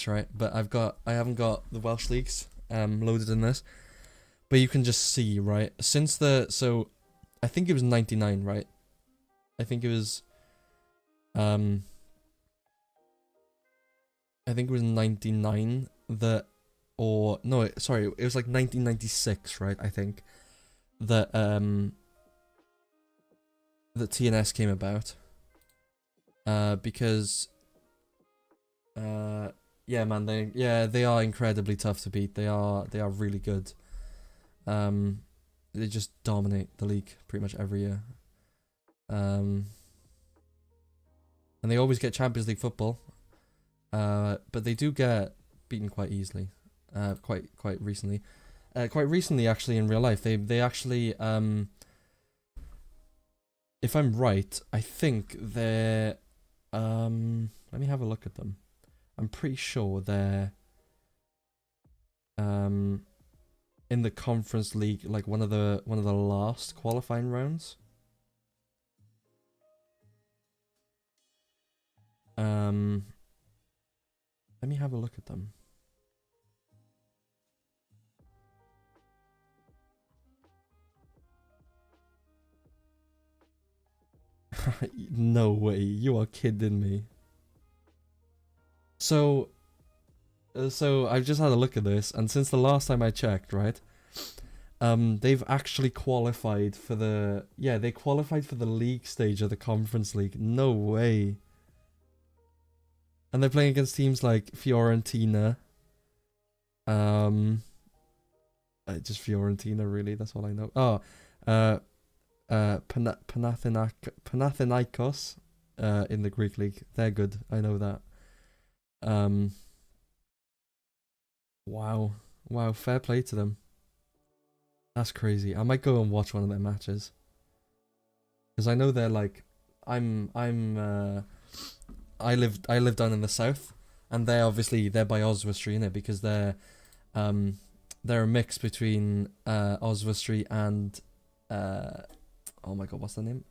right, but I haven't got the Welsh leagues loaded in this. But you can just see, right? So I think it was 99, right? I think it was 99 that, or no, sorry, it was like 1996, right? I think that that TNS came about because yeah, man, they are incredibly tough to beat. They are really good. They just dominate the league pretty much every year. And they always get Champions League football. But they do get beaten quite easily. Quite recently. Quite recently, actually, in real life. They actually, if I'm right, I think they're, let me have a look at them. I'm pretty sure they're, in the Conference League, like one of the last qualifying rounds. Let me have a look at them. No way, you are kidding me. So I've just had a look at this, and since the last time I checked, right, they've actually qualified for they qualified for the league stage of the Conference League. No way. And they're playing against teams like Fiorentina. Just Fiorentina, really, that's all I know. Oh, Panathinaikos in the Greek league. They're good. I know that. Um, wow, wow, fair play to them. That's crazy. I might go and watch one of their matches because I know they're like, I live down in the south, and they're by Oswestry, innit? Because they're a mix between Oswestry and oh my god, what's the name?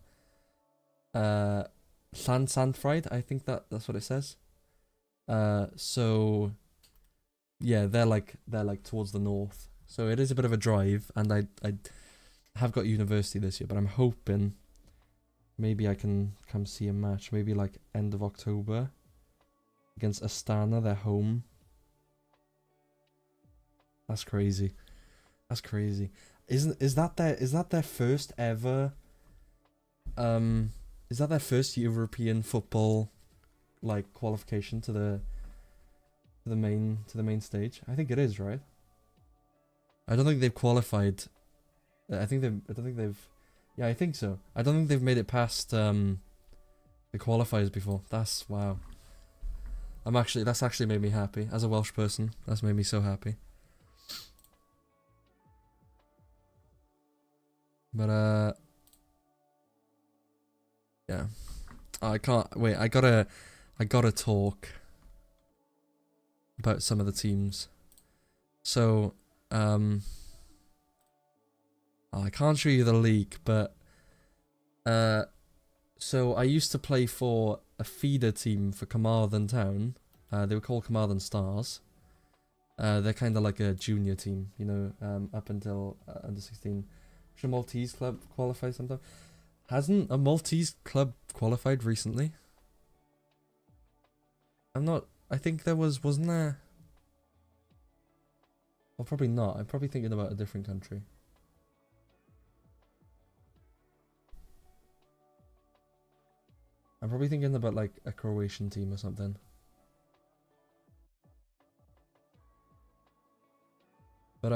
Sandfried, I think that's what it says. So yeah, they're like towards the north. So it is a bit of a drive, and I have got university this year, but I'm hoping maybe I can come see a match, maybe like end of October against Astana, their home. That's crazy. That's crazy. Is that their first ever is that their first European football like qualification to the main stage? I think it is, right? I don't think they've qualified. I don't think they've. Yeah, I think so. I don't think they've made it past the qualifiers before. That's wow. That's actually made me happy as a Welsh person. That's made me so happy. But yeah. Oh, I can't wait. I gotta talk about some of the teams. So I can't show you the league, but so I used to play for a feeder team for Carmarthen Town. They were called Carmarthen Stars. They're kind of like a junior team, you know, up until under 16. Should a Maltese club qualify sometime? Hasn't a Maltese club qualified recently? I think there wasn't there? Well, probably not. I'm probably thinking about a different country. I'm probably thinking about like a Croatian team or something. But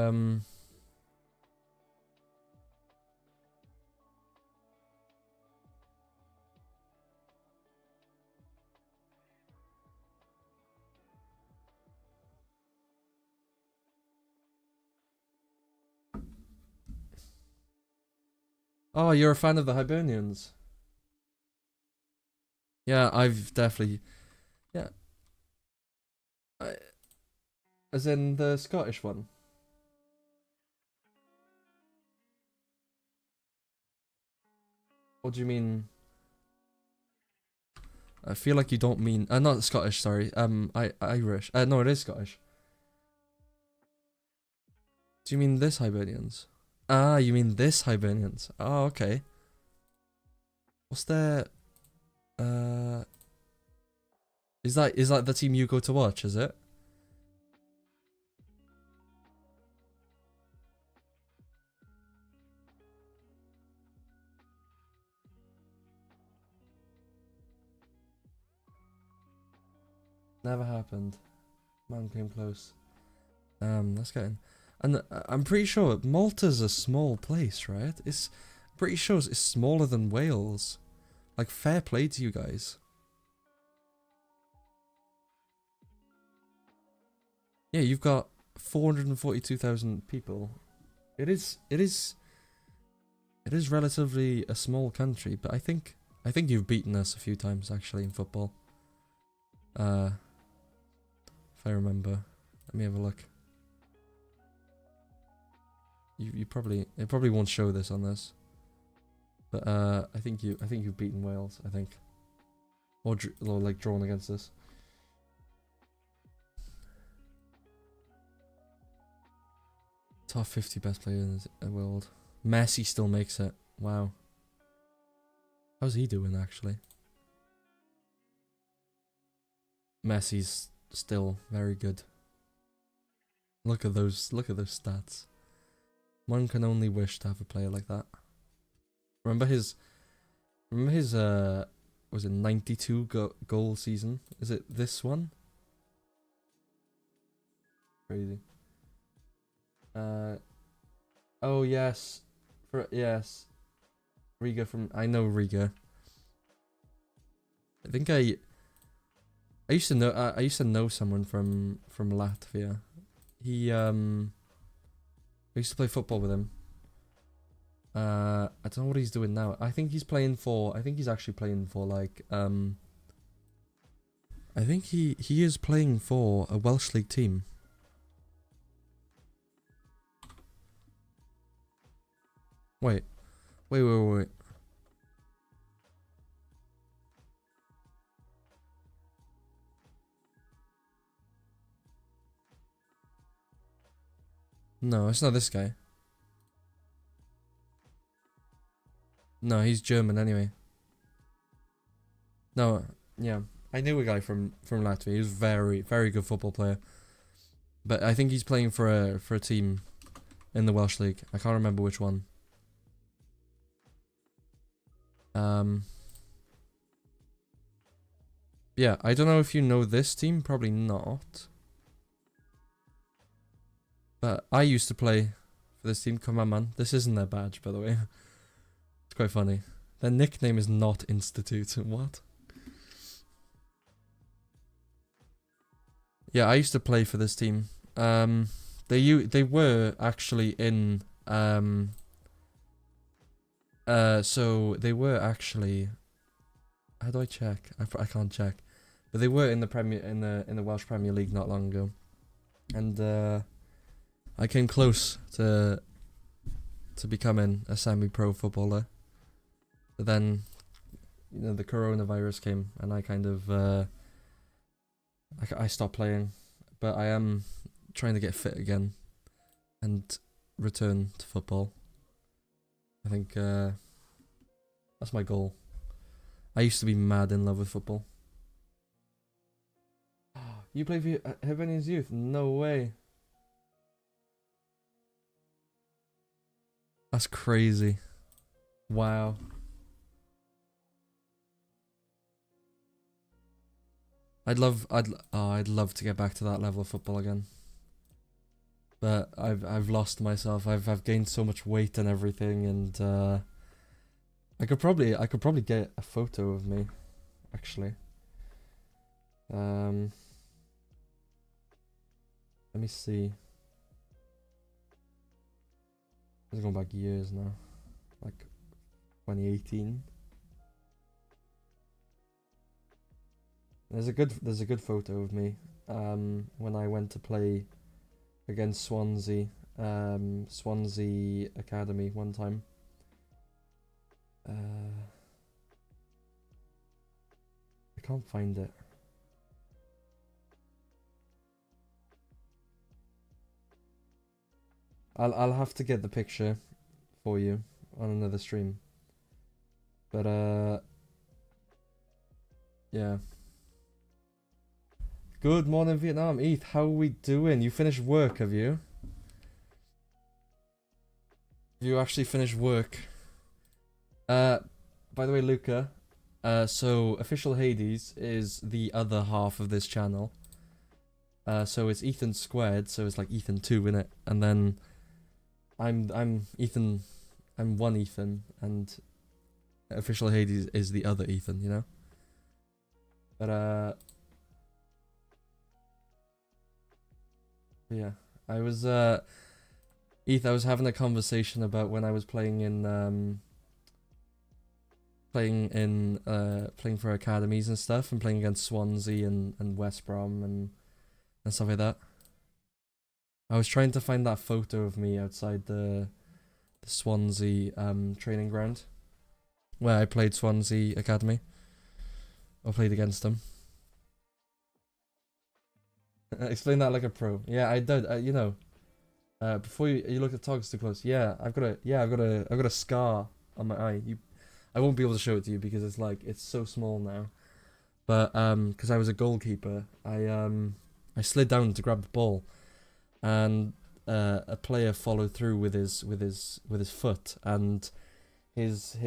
oh, you're a fan of the Hibernians? Yeah, I've definitely. Yeah, I, as in the Scottish one. What do you mean? I feel like you don't mean. Not Scottish. Sorry. Irish. No, it is Scottish. Do you mean this Hibernians? Ah, you mean this Hibernians? Oh, okay. What's their? Uh, is that the team you go to watch? Is it? Never happened. Man came close. That's getting. And I'm pretty sure Malta's a small place, right? It's pretty sure it's smaller than Wales. Like, fair play to you guys. Yeah, you've got 442,000 people. It is relatively a small country, but I think you've beaten us a few times actually in football. If I remember. Let me have a look. It probably won't show this on this. But I think you've beaten Wales, I think. Or like drawn against us. Top 50 best players in the world. Messi still makes it. Wow. How's he doing actually? Messi's still very good. Look at those stats. One can only wish to have a player like that. Remember his was it 92 goal season? Is it this one? Crazy. Oh yes. Yes. Riga from... I know Riga. I think I used to know... I used to know someone from Latvia. He, I used to play football with him. I don't know what he's doing now. I think he's playing for... I think he's actually playing for, like, I think he is playing for a Welsh League team. Wait. Wait. No, it's not this guy. No, he's German anyway. No, yeah. I knew a guy from Latvia. He was very good football player. But I think he's playing for a team in the Welsh League. I can't remember which one. Yeah, I don't know if you know this team, probably not. But I used to play for this team. Come on, man. This isn't their badge, by the way. It's quite funny. Their nickname is not Institute. What? Yeah, I used to play for this team. They were actually in so they were actually, how do I check? I can't check. But they were in the Welsh Premier League not long ago. And I came close to becoming a semi-pro footballer. But then, you know, the coronavirus came and I kind of I stopped playing, but I am trying to get fit again and return to football. I think that's my goal. I used to be mad in love with football. You play for Hibernian's Youth? No way. That's crazy. Wow. I'd love to get back to that level of football again. But I've lost myself. I've gained so much weight and everything, and I could probably get a photo of me, actually. Let me see. This is going back years now, like 2018. There's a good photo of me when I went to play against Swansea Academy one time. I can't find it. I'll have to get the picture for you on another stream. But yeah. Good morning, Vietnam. Eth, how are we doing? You finished work, have you? Have you actually finished work? By the way, Luca, so Official Hades is the other half of this channel. So it's Ethan squared, so it's like Ethan 2 in it, and then I'm Ethan, I'm one Ethan, and Official Hades is the other Ethan, you know? But yeah, I was Eth, I was having a conversation about when I was playing for academies and stuff, and playing against Swansea and West Brom and stuff like that. I was trying to find that photo of me outside the Swansea training ground where I played Swansea Academy. I played against them. Explain that like a pro. Yeah, I did. You know, before you look at Togs too close. Yeah, I've got a scar on my eye. I won't be able to show it to you because it's so small now. But because I was a goalkeeper, I slid down to grab the ball, and a player followed through with his foot, and his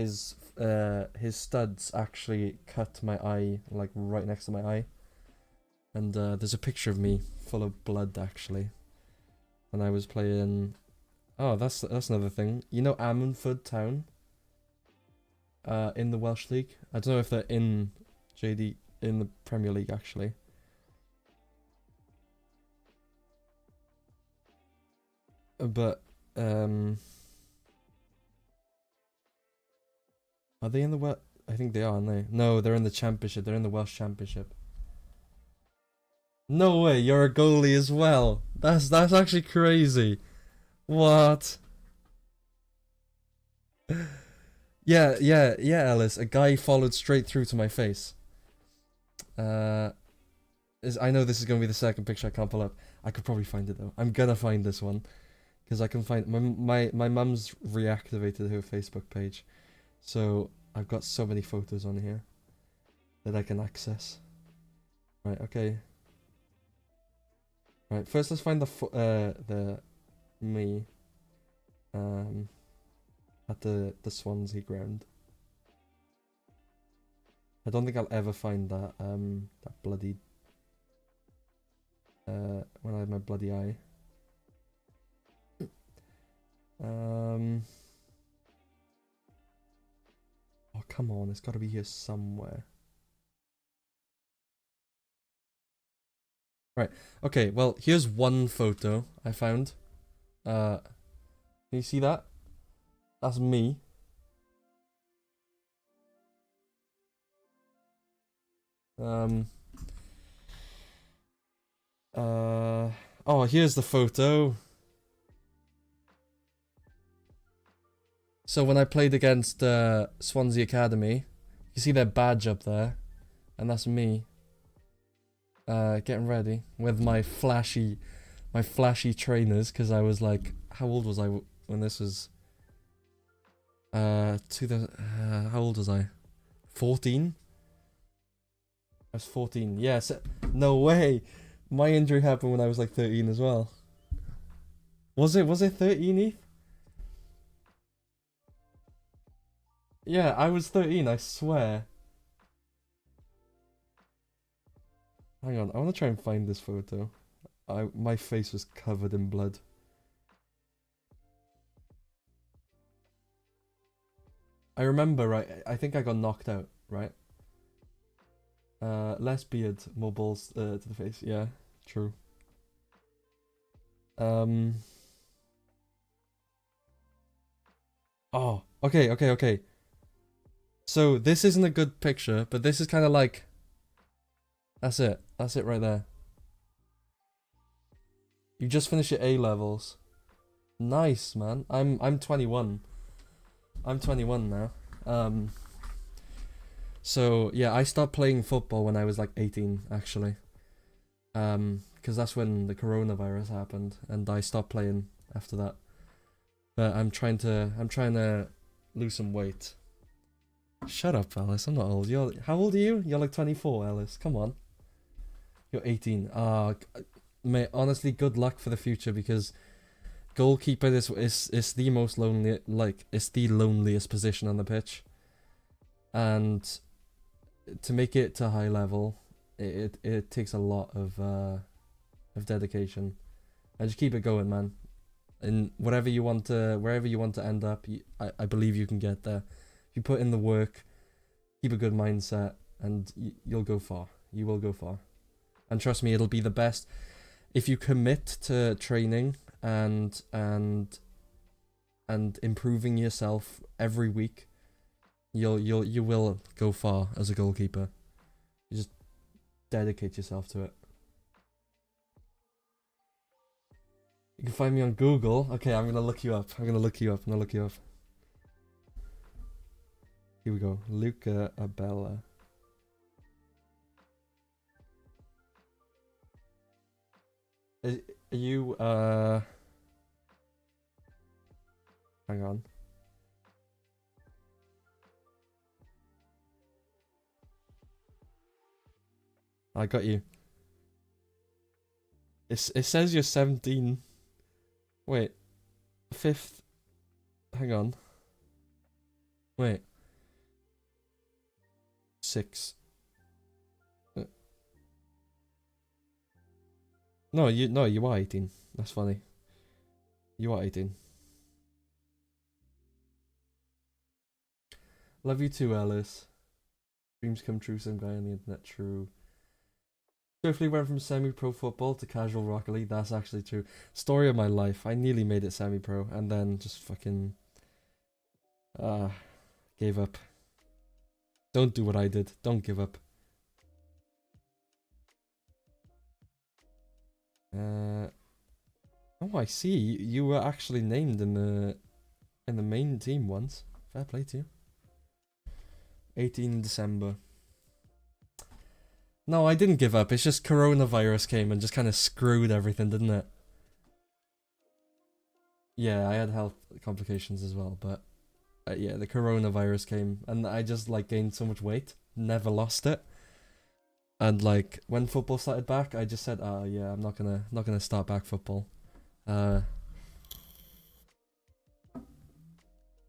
studs actually cut my eye, like right next to my eye. And there's a picture of me full of blood actually, and I was playing. Oh, that's another thing. You know Ammanford Town? in the Welsh League. I don't know if they're in JD in the Premier League actually. But are they in the Welsh? I think they are, aren't they? No, they're in the Championship. They're in the Welsh Championship. No way, you're a goalie as well. That's actually crazy. What? Yeah, Ellis. A guy followed straight through to my face. I know this is gonna be the second picture I can't pull up. I could probably find it though. I'm gonna find this one because I can find my mum's reactivated her Facebook page, so I've got so many photos on here that I can access. Right. Okay. Right. First, let's find the me at the Swansea ground. I don't think I'll ever find that that bloody when I had my bloody eye. Oh come on, it's got to be here somewhere. Right. Okay. Well, here's one photo I found. Can you see that? That's me. Oh, here's the photo. So when I played against Swansea Academy, you see their badge up there, and that's me. Getting ready with my flashy trainers, because I was like, how old was I when this was? 2000. How old was I? 14. I was 14. Yes. No way. My injury happened when I was like 13 as well. Was it 13, Eth? Yeah, I was 13, I swear. Hang on, I want to try and find this photo. My face was covered in blood. I remember, right? I think I got knocked out, right? Less beard, more balls to the face. Yeah, true. Oh, okay. So this isn't a good picture, but this is kind of like. That's it right there. You just finished your A levels. Nice, man. I'm 21. I'm 21 now. So yeah, I stopped playing football when I was like 18, actually. Because that's when the coronavirus happened, and I stopped playing after that. But I'm trying to lose some weight. Shut up, Alice. I'm not old. How old are you? You're like 24, Alice. Come on. You're 18. Mate, honestly, good luck for the future, because goalkeeper is the most lonely, like, it's the loneliest position on the pitch. And to make it to high level, it takes a lot of dedication. And just keep it going, man. And wherever you want to end up, I believe you can get there. If you put in the work, keep a good mindset, and you'll go far. You will go far. And trust me, it'll be the best. If you commit to training and improving yourself every week, you will go far as a goalkeeper. You just dedicate yourself to it. You can find me on Google. Okay, I'm gonna look you up. Here we go. Luca Abella. Are you hang on. I got you. It says you're 17. Wait. 5th. Hang on. Wait. 6. No, you are 18. That's funny. You are 18. Love you too, Alice. Dreams come true, some guy on the internet, true. Swiftly went from semi-pro football to casual Rocket League. That's actually true. Story of my life. I nearly made it semi-pro and then just fucking uh gave up. Don't do what I did. Don't give up. Oh, I see. You were actually named in the main team once. Fair play to you. 18 December. No, I didn't give up. It's just coronavirus came and just kind of screwed everything, didn't it? Yeah, I had health complications as well, but yeah, the coronavirus came and I just like gained so much weight, never lost it. And like when football started back, I just said, "Oh yeah, I'm not gonna start back football." Uh,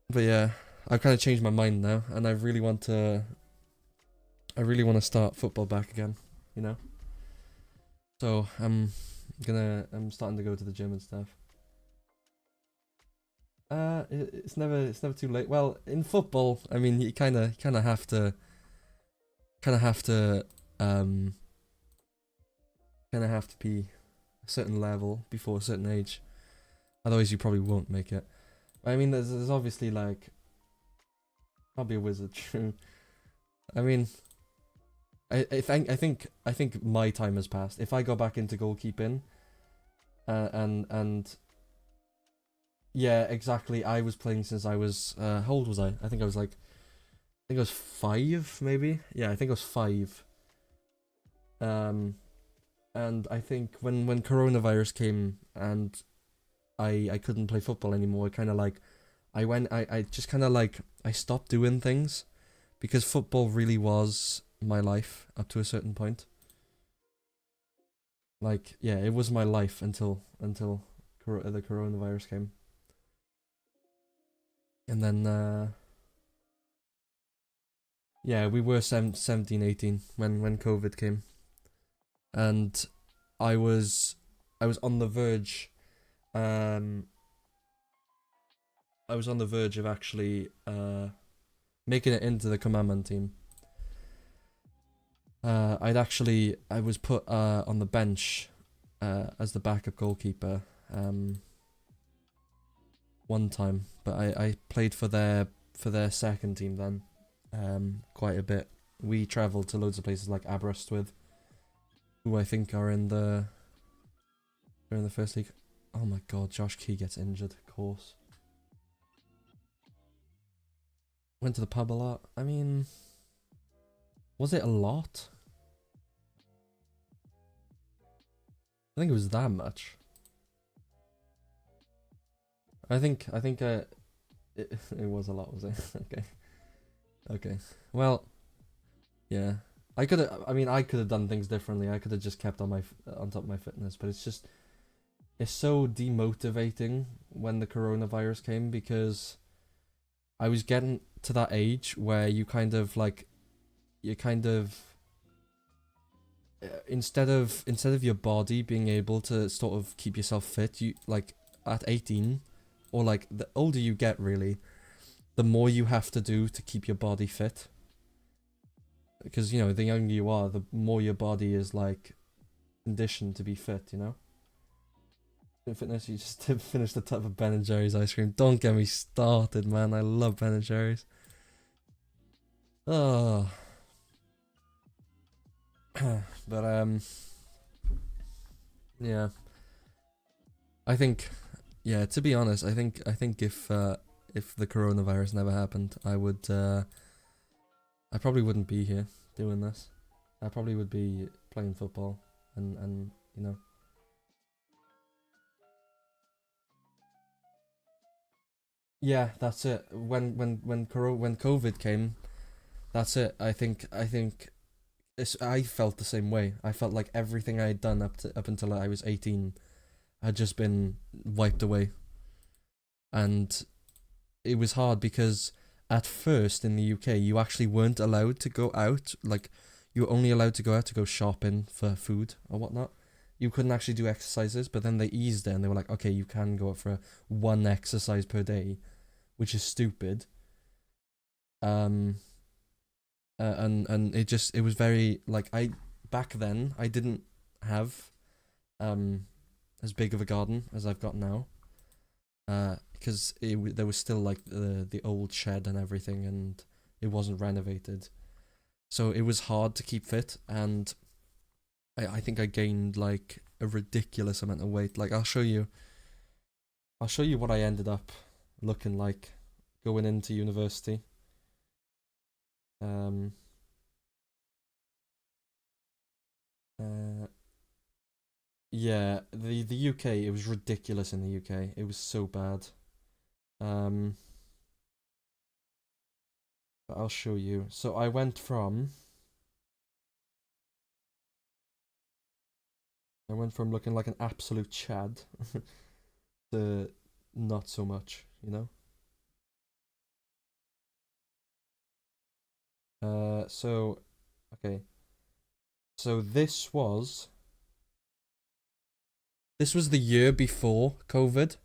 but yeah, I've kind of changed my mind now, and I really want to start football back again, you know. So I'm starting to go to the gym and stuff. It's never too late. Well, in football, I mean, you kind of have to um kind of have to be a certain level before a certain age. Otherwise, you probably won't make it. I mean, there's obviously like, I'll be a wizard. True. I mean, I think my time has passed. If I go back into goalkeeping, and yeah, exactly. I was playing since I was how old was I? I think I was like, I think I was 5 maybe. Yeah, I think I was 5. Um, and I think when coronavirus came and I couldn't play football anymore, kind of like I just kind of like I stopped doing things because football really was my life up to a certain point. Like yeah, it was my life until the coronavirus came, and then yeah, we were 17, 18 when COVID came, and I was I was on the verge, um, I was on the verge of actually making it into the commandment team. I was put on the bench as the backup goalkeeper one time, but I played for their second team then quite a bit. We travelled to loads of places like Aberystwyth, who I think are in the first league. Oh my god, Josh Key gets injured, of course. Went to the pub a lot. I mean, was it a lot? I think it was that much. I think it was a lot, was it? Okay. Okay. Well, yeah. I could have done things differently. I could have just kept on on top of my fitness, but it's so demotivating when the coronavirus came because I was getting to that age where you kind of instead of your body being able to sort of keep yourself fit, you like at 18 or like the older you get really, the more you have to do to keep your body fit. Because you know, the younger you are, the more your body is like conditioned to be fit, you know? Fitness, you just finished the tub of Ben and Jerry's ice cream. Don't get me started, man. I love Ben and Jerry's. Oh. But yeah. I think yeah, to be honest, I think if the coronavirus never happened, I probably wouldn't be here doing this. I probably would be playing football and you know. Yeah, that's it. When COVID came, that's it. I think I felt the same way. I felt like everything I had done up until I was 18 had just been wiped away. And it was hard because at first in the UK you actually weren't allowed to go out. Like you were only allowed to go out to go shopping for food or whatnot. You couldn't actually do exercises, but then they eased it and they were like, okay, you can go out for one exercise per day, which is stupid. Um, and it was very like back then I didn't have as big of a garden as I've got now. Because there was still like the old shed and everything, and it wasn't renovated, so it was hard to keep fit. And I think I gained like a ridiculous amount of weight. Like I'll show you what I ended up looking like going into university. Um. Yeah, the UK, it was ridiculous in the UK. It was so bad. Um, but I'll show you. So I went from looking like an absolute chad to not so much, you know? So okay. So this was the year before COVID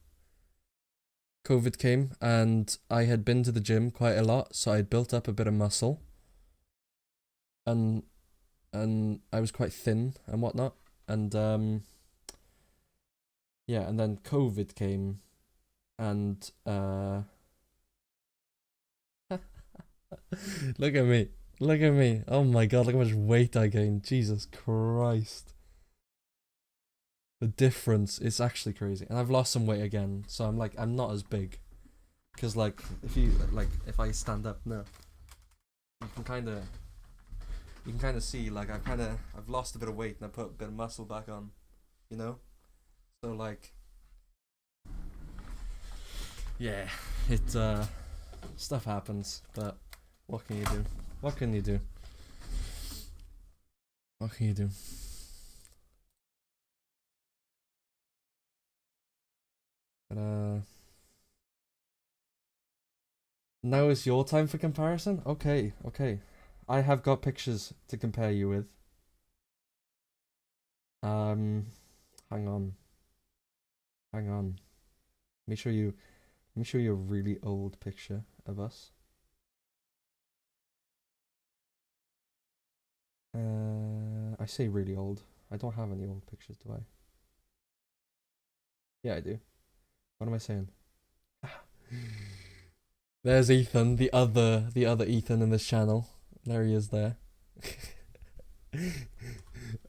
came, and I had been to the gym quite a lot, so I'd built up a bit of muscle, and I was quite thin and whatnot. And yeah, and then COVID came, and look at me. Look at me. Oh my god, look how much weight I gained. Jesus Christ. The difference is actually crazy. And I've lost some weight again, so I'm not as big. Cause like if I stand up now, you can kinda see like I've lost a bit of weight and I put a bit of muscle back on, you know? So like yeah, it stuff happens, but what can you do? What can you do? What can you do? But now is your time for comparison? Okay, okay. I have got pictures to compare you with. Um hang on. Hang on. Let me show you a really old picture of us. I say really old. I don't have any old pictures, do I? Yeah, I do. What am I saying? There's Ethan, the other Ethan in this channel. There he is there.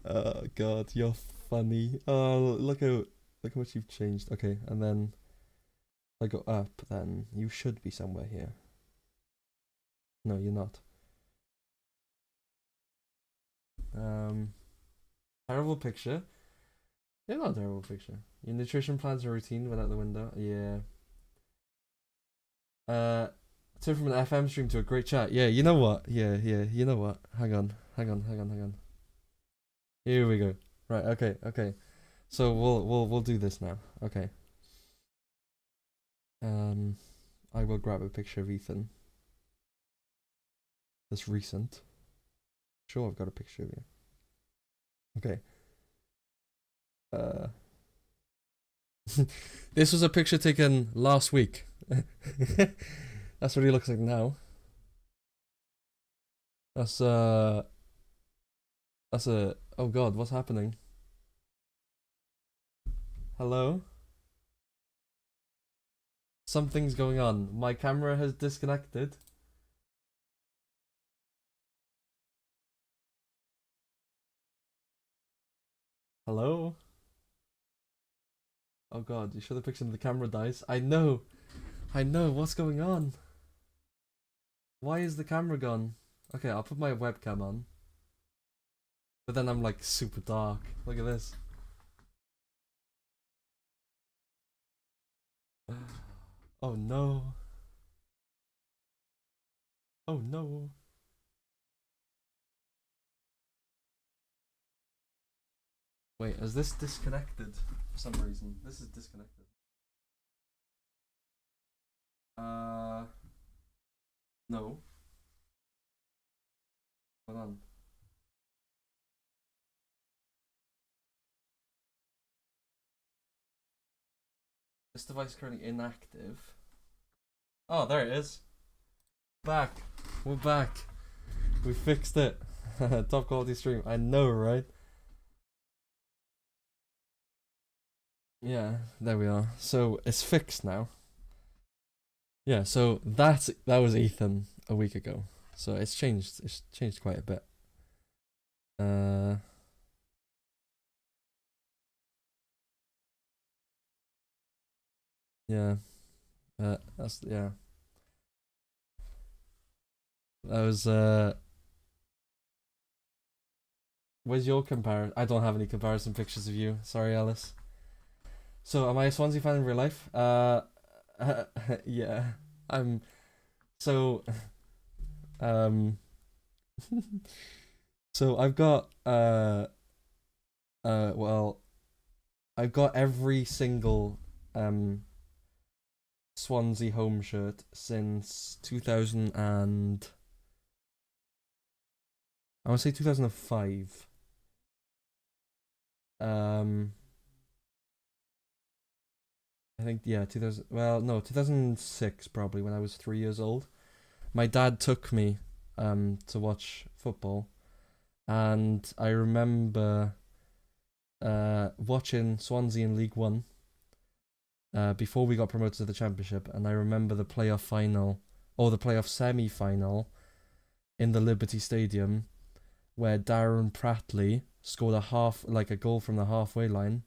Oh god, you're funny. Oh, look how much you've changed. Okay, and then if I go up, then you should be somewhere here. No, you're not. Um, Terrible picture. Yeah, not a terrible picture. Your nutrition plans and routine went out the window. Yeah. Uh, Turn from an FM stream to a great chat. Yeah, you know what? Yeah, yeah, you know what? Hang on. Here we go. Right, okay, okay. So we'll do this now. Okay. Um, I will grab a picture of Ethan. That's recent. Sure, I've got a picture of you. Okay. Uh, this was a picture taken last week. That's what he looks like now. That's that's a oh god, what's happening? Hello? Something's going on. My camera has disconnected. Hello? Oh god, you show the picture and the camera dies. I know. I know. What's going on? Why is the camera gone? Okay, I'll put my webcam on. But then I'm like super dark. Look at this. Oh no. Oh no. Wait, is this disconnected for some reason? This is disconnected. Uh, no. Hold on. This device is currently inactive. Oh, there it is. back. We're back. We fixed it. Top quality stream. I know, right? Yeah, there we are. So it's fixed now. Yeah, so that was Ethan a week ago. So it's changed. It's changed quite a bit. Yeah. That's yeah. That was Where's your comparison? I don't have any comparison pictures of you. Sorry, Alice. So, am I a Swansea fan in real life? Yeah. I'm. So, um. So I've got well, I've got every single Swansea home shirt since 2000 and I want to say 2005. I think yeah, 2000. Well, no, 2006 probably when I was 3 years old. My dad took me to watch football, and I remember watching Swansea in League One before we got promoted to the Championship, and I remember the playoff final or the playoff semi-final in the Liberty Stadium where Darren Pratley scored a goal from the halfway line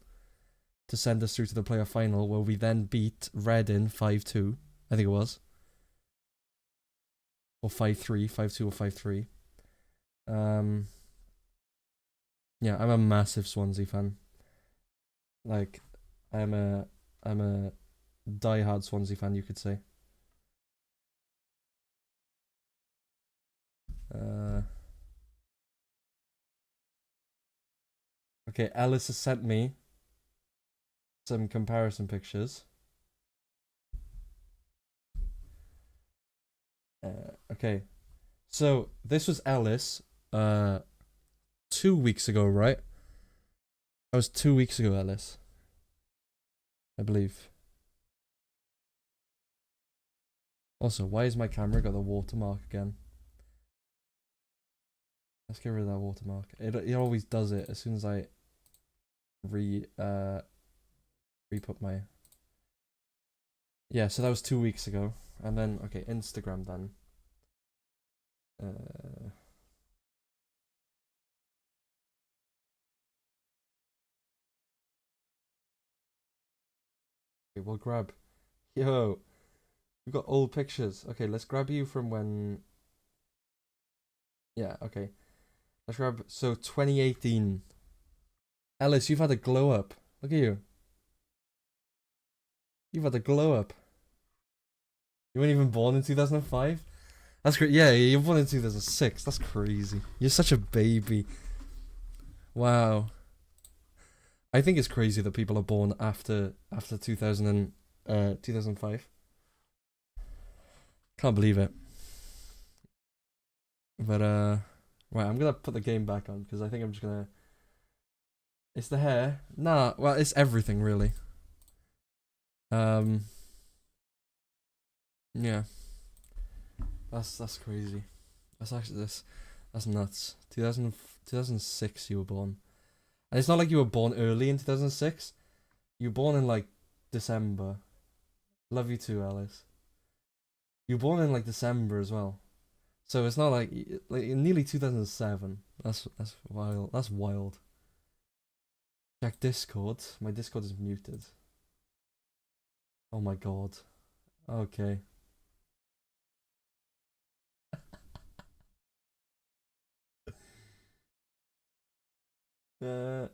to send us through to the playoff final, where we then beat Reading 5-2, I think it was, or 5-3, 5-2 or 5-3. Yeah, I'm a massive Swansea fan. Like, I'm a diehard Swansea fan, you could say. Okay, Alice has sent me some comparison pictures. Okay, so this was Alice 2 weeks ago, right? That was 2 weeks ago, Alice, I believe. Also, why has my camera got the watermark again? Let's get rid of that watermark. It always does it as soon as I re-put my... Yeah, so that was 2 weeks ago. And then, okay, Instagram then. Okay, we'll grab... Yo! We've got old pictures. Okay, let's grab you from when... Yeah, okay. Let's grab... So, 2018. Alice, you've had a glow up. Look at you. You've had a glow up. You weren't even born in 2005? That's great. Yeah, you were born in 2006. That's crazy. You're such a baby. Wow. I think it's crazy that people are born after 2005. Can't believe it. But right, I'm gonna put the game back on because I think I'm just gonna... It's the hair. Nah, well, it's everything really. Yeah. That's crazy. That's nuts. 2006 you were born. And it's not like you were born early in 2006. You were born in like December. Love you too, Alice. You were born in like December as well. So it's not like nearly 2007. That's wild. That's wild. Check Discord. My Discord is muted. Oh my god. Okay. Okay.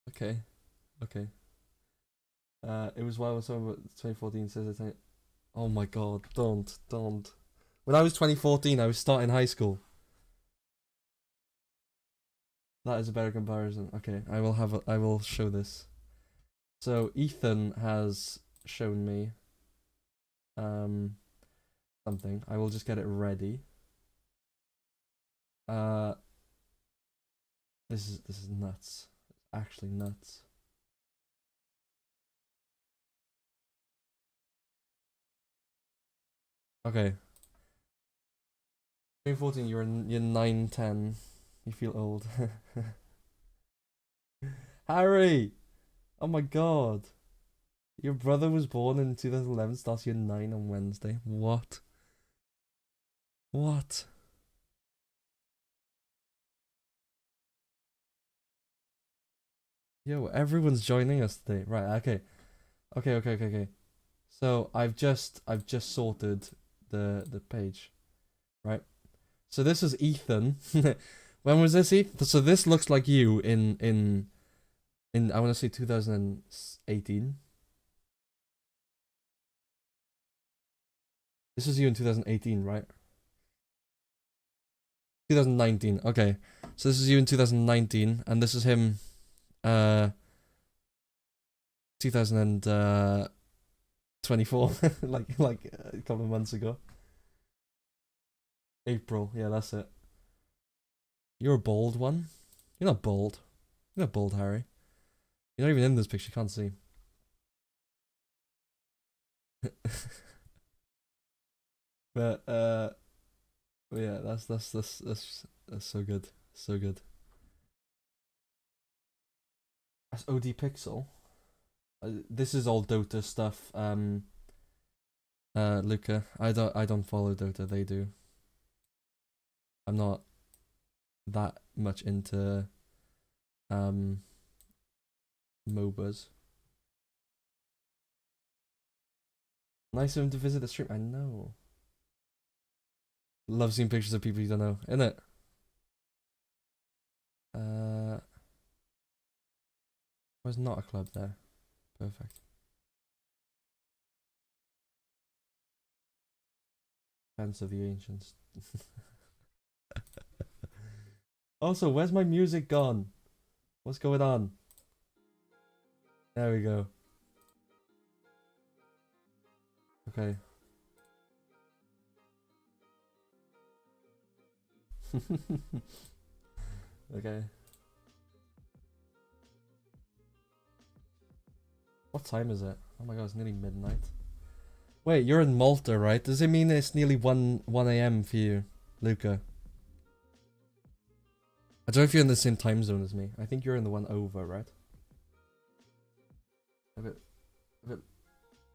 Okay. Okay. It was while I was talking about 2014 says it. Oh my god, don't. When I was 2014, I was starting high school. That is a better comparison. Okay, I will show this. So Ethan has shown me something. I will just get it ready. This is nuts. It's actually nuts. Okay. 2014, you're 9, 10. You feel old. Harry! Oh my god. Your brother was born in 2011, starts year 9 on Wednesday. What? What? Yo, everyone's joining us today. Right, okay. Okay. So I've just sorted the page. Right? So this is Ethan. When was this, Ethan? So this looks like you in I wanna say 2018. This is you in 2018, right? 2019. Okay. So this is you in 2019, and this is him 2024 like a couple of months ago. April. Yeah, that's it. You're a bald one. You're not bald. You're not bald, Harry. You're not even in this picture, you can't see. But yeah, that's so good. So good. That's OD Pixel. This is all Dota stuff. Luca, I don't follow Dota. They do. I'm not that much into MOBAs. Nice of him to visit the stream. I know. Love seeing pictures of people you don't know, innit? There's not a club there. Perfect. Fans of the Ancients. Also, where's my music gone? What's going on? There we go. Okay. Okay. What time is it? Oh my god, it's nearly midnight. Wait, you're in Malta, right? Does it mean it's nearly 1 a.m. for you, Luca? I don't know if you're in the same time zone as me. I think you're in the one over, right? A bit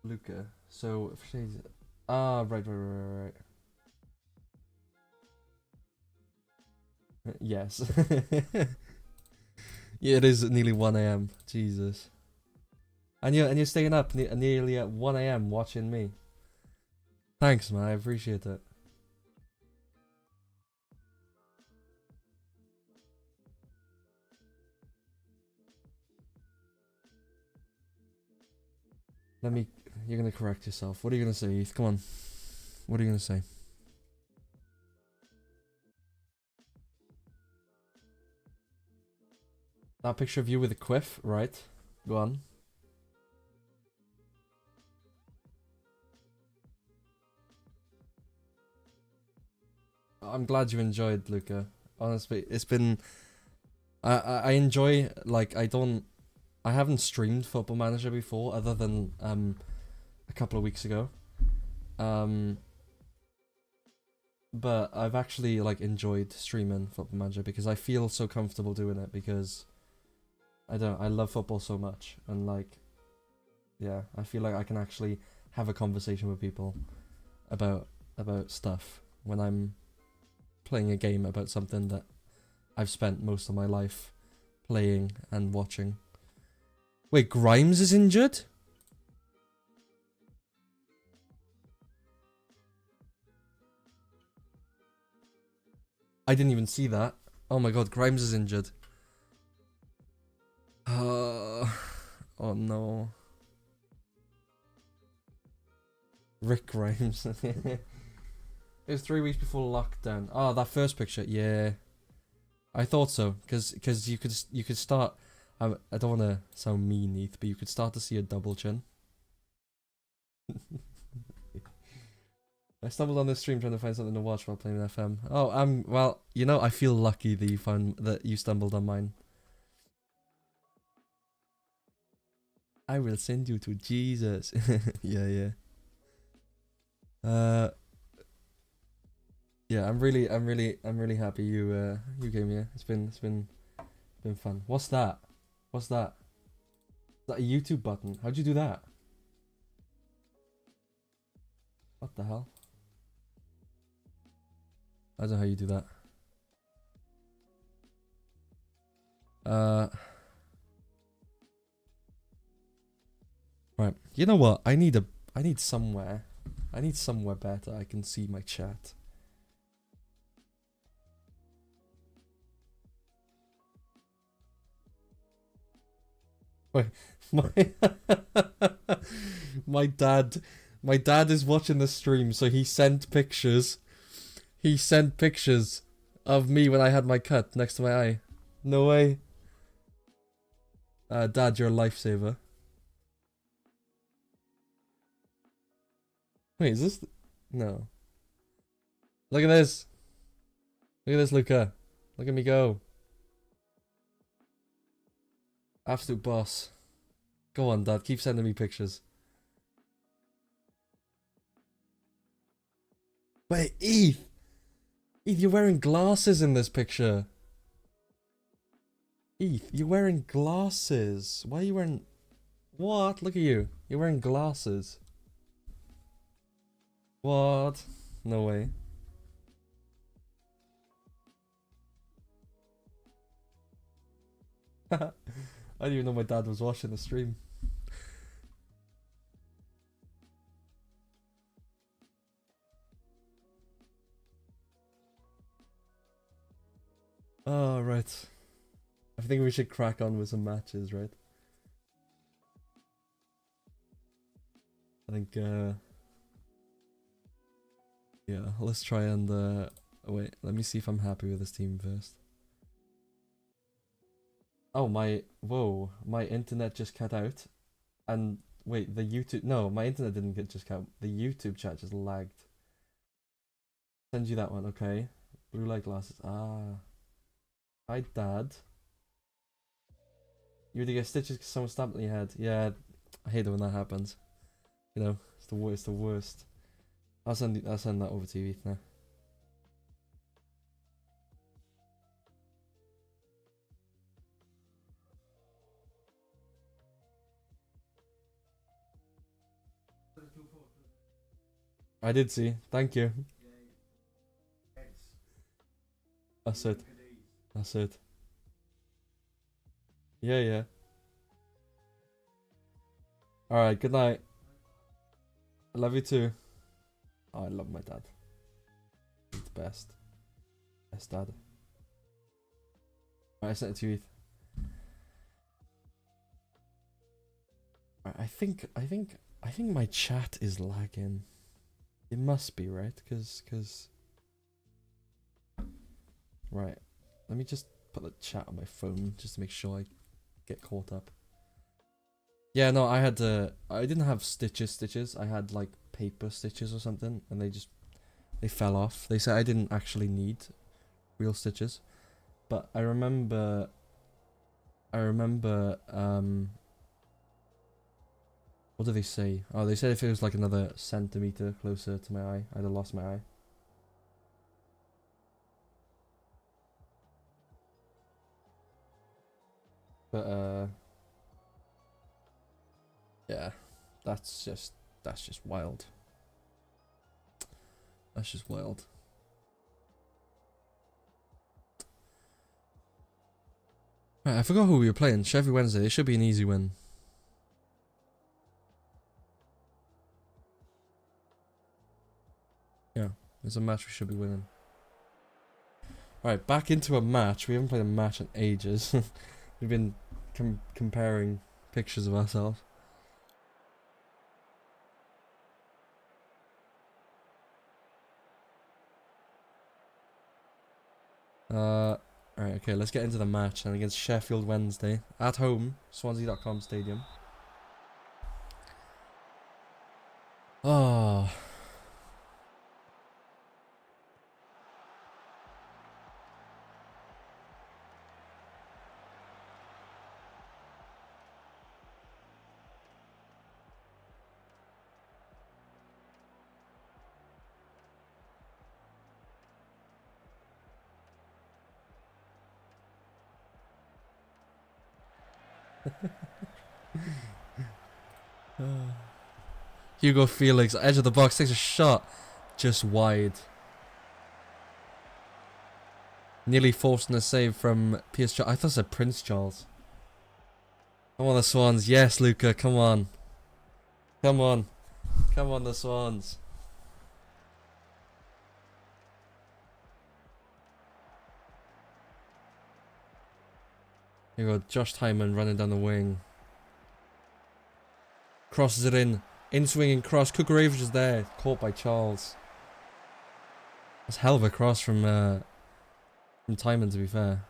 Luca. So if she's right. Yes. Yeah, it is nearly 1 a.m. Jesus. And you're staying up nearly at 1 a.m. watching me. Thanks, man. I appreciate it. You're gonna correct yourself. What are you gonna say, Heath? Come on. What are you gonna say? That picture of you with a quiff, right? Go on. I'm glad you enjoyed, Luca. Honestly, it's been. I enjoy, like, I haven't streamed Football Manager before, other than a couple of weeks ago. But I've actually like enjoyed streaming Football Manager because I feel so comfortable doing it because I love football so much, and like, yeah, I feel like I can actually have a conversation with people about stuff when I'm playing a game about something that I've spent most of my life playing and watching. Wait, Grimes is injured? I didn't even see that. Oh my god, Grimes is injured. Oh no. Rick Grimes. It was 3 weeks before lockdown. Oh, that first picture, yeah. I thought so, because you could start. I don't want to sound mean, Heath, but you could start to see a double chin. I stumbled on this stream trying to find something to watch while playing FM. Oh, well, I feel lucky that you stumbled on mine. I will send you to Jesus. Yeah. Yeah, I'm really happy you came here. It's been fun. What's that? What's that? Is that a YouTube button? How'd you do that? What the hell? I don't know how you do that. Right. You know what? I need somewhere. I need somewhere better I can see my chat. Wait, my my dad my dad is watching the stream, so he sent pictures. He sent pictures of me when I had my cut next to my eye. No way. Dad, you're a lifesaver. Wait, is this? No. Look at this. Look at this, Luca. Look at me go. Absolute boss. Go on, Dad. Keep sending me pictures. Wait, Eve. Eve, you're wearing glasses in this picture. Eve, you're wearing glasses. Why are you wearing... What? Look at you. You're wearing glasses. What? No way. I didn't even know my dad was watching the stream. Oh, right. I think we should crack on with some matches, right? I think, yeah, let's try and, wait, let me see if I'm happy with this team first. Oh, whoa, my internet just cut out. And, wait, the YouTube, no, my internet didn't just cut, the YouTube chat just lagged. Send you that one, okay. Blue light glasses, ah. Hi, Dad. You would get stitches because someone stamped on your head. Yeah, I hate it when that happens. You know, it's the worst, the worst. I'll send that over to you, Ethan. I did see. Thank you. That's it. That's it. Yeah, yeah. Alright, good night. I love you too. Oh, I love my dad. He's the best. Best dad. Alright, I sent it to you, Ethan. Alright, I think my chat is lagging. It must be, right? Cause right. Let me just put the chat on my phone just to make sure I get caught up. Yeah, no, I didn't have stitches. I had like paper stitches or something, and they fell off. They said I didn't actually need real stitches, but I remember, what did they say? Oh, they said if it was like another centimeter closer to my eye, I'd have lost my eye. But yeah, that's just wild. That's just wild. Right, I forgot who we were playing. Sheffield Wednesday. It should be an easy win. Yeah, it's a match we should be winning. Right, back into a match. We haven't played a match in ages. We've been comparing pictures of ourselves. Alright, okay, let's get into the match. And against Sheffield Wednesday. At home, Swansea.com Stadium. Oh. Hugo Felix, edge of the box, takes a shot. Just wide. Nearly forcing a save from Pierce Charles. I thought it said Prince Charles. Come on, the Swans. Yes, Luca, come on. Come on. Come on, the Swans. Here we go, Josh Tyman running down the wing. Crosses it in. In-swinging cross. Kukurevich is there. Caught by Charles. That's a hell of a cross from Tyman, to be fair.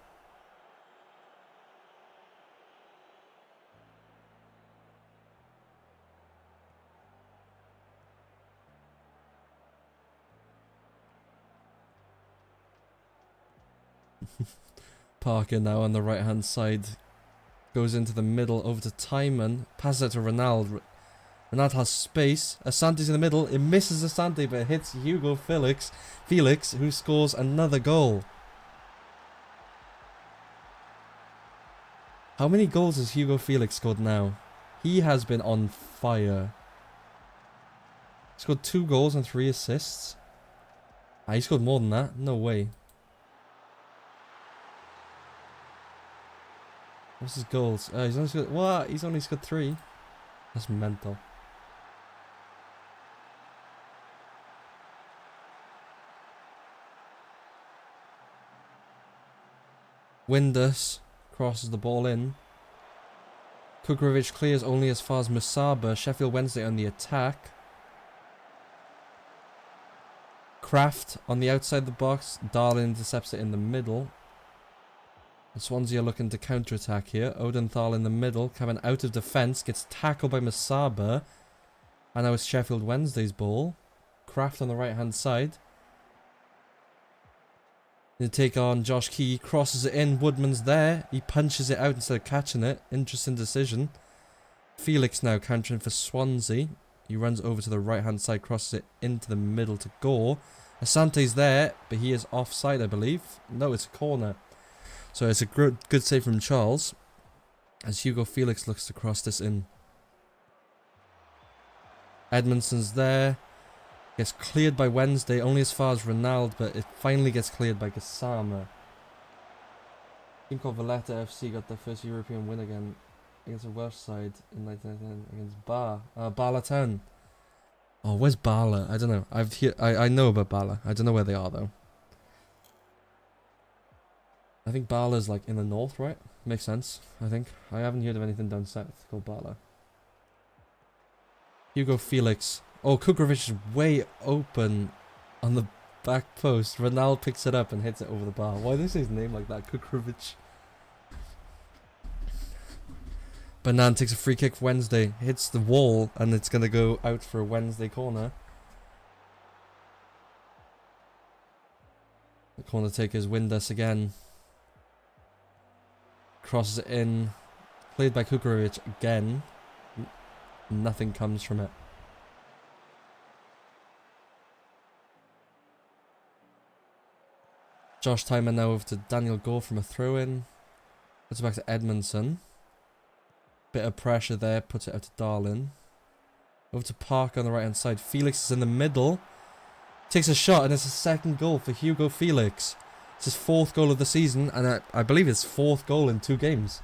Parker now on the right hand side. Goes into the middle over to Tyman. Passes it to Ronaldo. Ronaldo has space. Asante's in the middle. It misses Asante, but it hits Hugo Felix, who scores another goal. How many goals has Hugo Felix scored now? He has been on fire. He scored 2 goals and 3 assists. Ah, he scored more than that. No way. What's his goals? He's only scored... What? He's only scored 3? That's mental. Windus crosses the ball in. Kukurevich clears only as far as Musaba. Sheffield Wednesday on the attack. Kraft on the outside of the box. Darlin intercepts it in the middle. And Swansea are looking to counter-attack here. Odenthal in the middle, coming out of defence, gets tackled by Musaba. And now it's Sheffield Wednesday's ball. Kraft on the right-hand side. They take on Josh Key, crosses it in, Woodman's there. He punches it out instead of catching it. Interesting decision. Felix now countering for Swansea. He runs over to the right-hand side, crosses it into the middle to Gore. Asante's there, but he is offside, I believe. No, it's a corner. So it's a good save from Charles, as Hugo Felix looks to cross this in. Edmondson's there. Gets cleared by Wednesday, only as far as Ronaldo, but it finally gets cleared by Gassama. A team called Valletta FC got their first European win again against a Welsh side in 1999 against Bala Town. Oh, where's Bala? I don't know. I know about Bala. I don't know where they are though. I think Bala's like in the north, right? Makes sense, I think. I haven't heard of anything down south called Bala. Hugo Felix. Oh, Kukurevich is way open on the back post. Ronaldo picks it up and hits it over the bar. Why do they say his name like that? Kukurevich. Banan takes a free kick for Wednesday. Hits the wall and it's going to go out for a Wednesday corner. The corner taker is Windus again. Crosses it in. Played by Kukurevich again. Nothing comes from it. Josh Tyman now over to Daniel Gore from a throw-in. Puts it back to Edmondson. Bit of pressure there. Puts it out to Darlin. Over to Parker on the right-hand side. Felix is in the middle. Takes a shot and it's a second goal for Hugo Felix. It's his 4th goal of the season, and I believe his 4th goal in 2 games.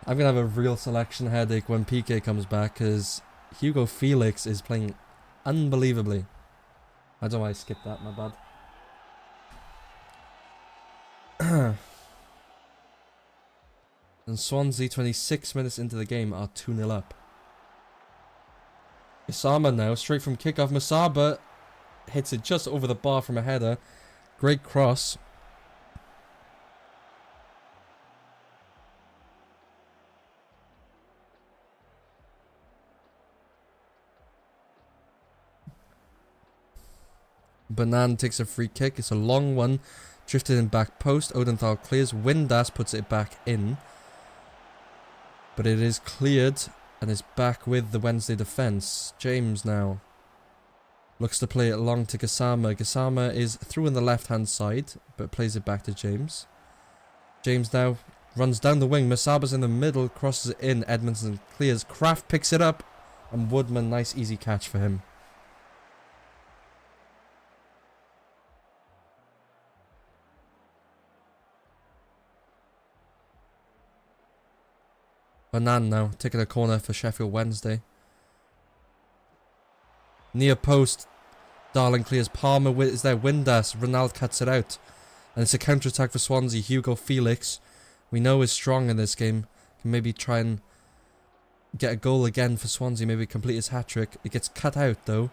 I'm going to have a real selection headache when PK comes back, because Hugo Felix is playing unbelievably. I don't know why I skipped that, my bad. And Swansea, 26 minutes into the game, are 2-0 up. Isama now, straight from kickoff. Musaba hits it just over the bar from a header. Great cross. Banan takes a free kick. It's a long one. Drifted in back post. Odenthal clears. Windass puts it back in. But it is cleared and is back with the Wednesday defence. James now looks to play it along to Gassama. Gassama is through on the left-hand side, but plays it back to James. James now Runs down the wing. Masaba's in the middle. Crosses it in. Edmondson clears. Kraft picks it up. And Woodman, nice easy catch for him. Banan now, taking a corner for Sheffield Wednesday. Near post, Darling clears. Palmer is there. Windass. Ronaldo cuts it out. And it's a counter-attack for Swansea. Hugo Felix, we know is strong in this game. Can maybe try and get a goal again for Swansea. Maybe complete his hat-trick. It gets cut out though.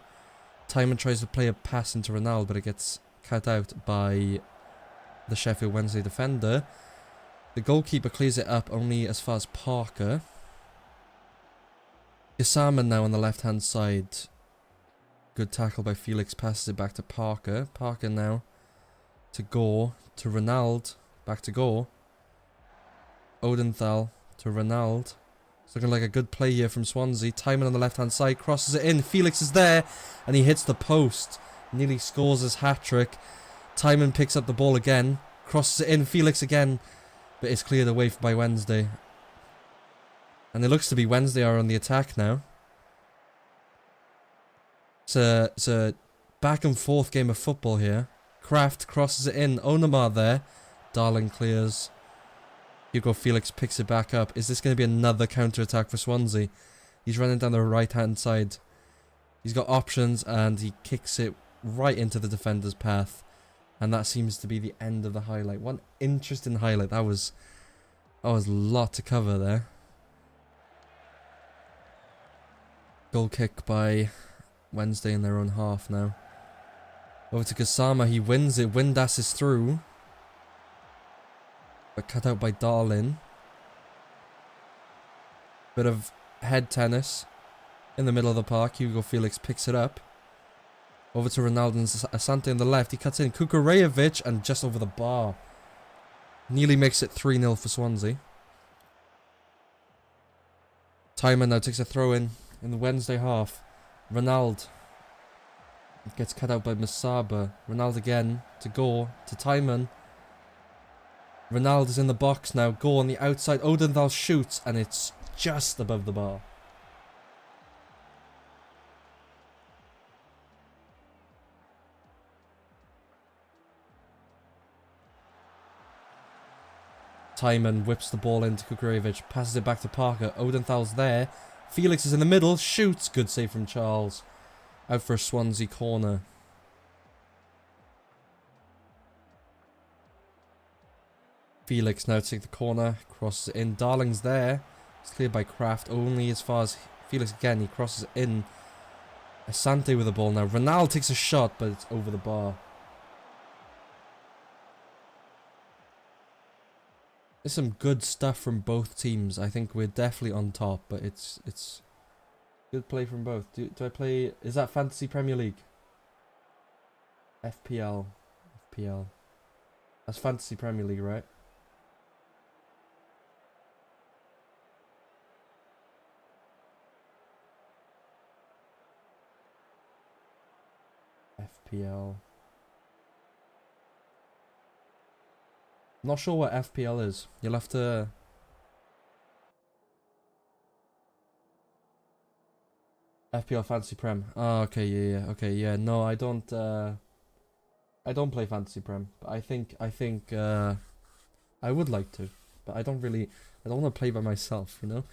Timon tries to play a pass into Ronaldo, but it gets cut out by the Sheffield Wednesday defender. The goalkeeper clears it up only as far as Parker. Isama now on the left-hand side. Good tackle by Felix. Passes it back to Parker. Parker now to Gore. To Ronaldo. Back to Gore. Odenthal to Ronaldo. It's looking like a good play here from Swansea. Timon on the left-hand side. Crosses it in. Felix is there. And he hits the post. Nearly scores his hat-trick. Timon picks up the ball again. Crosses it in. Felix again. But it's cleared away by Wednesday. And it looks to be Wednesday are on the attack now. It's a back and forth game of football here. Kraft crosses it in. Onamar there. Darling clears. Hugo Felix picks it back up. Is this going to be another counter-attack for Swansea? He's running down the right-hand side. He's got options and he kicks it right into the defender's path. And that seems to be the end of the highlight. One interesting highlight. That was a lot to cover there. Goal kick by Wednesday in their own half now. Over to Gassama. He wins it. Windass is through. But cut out by Darlin. Bit of head tennis in the middle of the park. Hugo Felix picks it up. Over to Ronaldo and Asante on the left. He cuts in. Kukurejevic and just over the bar. Nearly makes it 3-0 for Swansea. Timon now takes a throw in the Wednesday half. Ronaldo gets cut out by Masaba. Ronaldo again to Gore. To Timon. Ronaldo is in the box now. Gore on the outside. Odenthal shoots and it's just above the bar. Timon whips the ball into Kukurejevic, passes it back to Parker. Odenthal's there. Felix is in the middle, shoots. Good save from Charles. Out for a Swansea corner. Felix now takes the corner, crosses it in. Darling's there. It's cleared by Kraft, only as far as Felix again. He crosses it in. Asante with the ball now. Ronaldo takes a shot, but it's over the bar. There's some good stuff from both teams. I think we're definitely on top, but it's good play from both. Do I play? Is that Fantasy Premier League? FPL. That's Fantasy Premier League, right? FPL. Not sure what FPL is. You'll have to... FPL Fantasy Prem. Oh, okay, yeah. Okay, yeah. No, I don't play Fantasy Prem. But I think I would like to. But I don't want to play by myself, you know?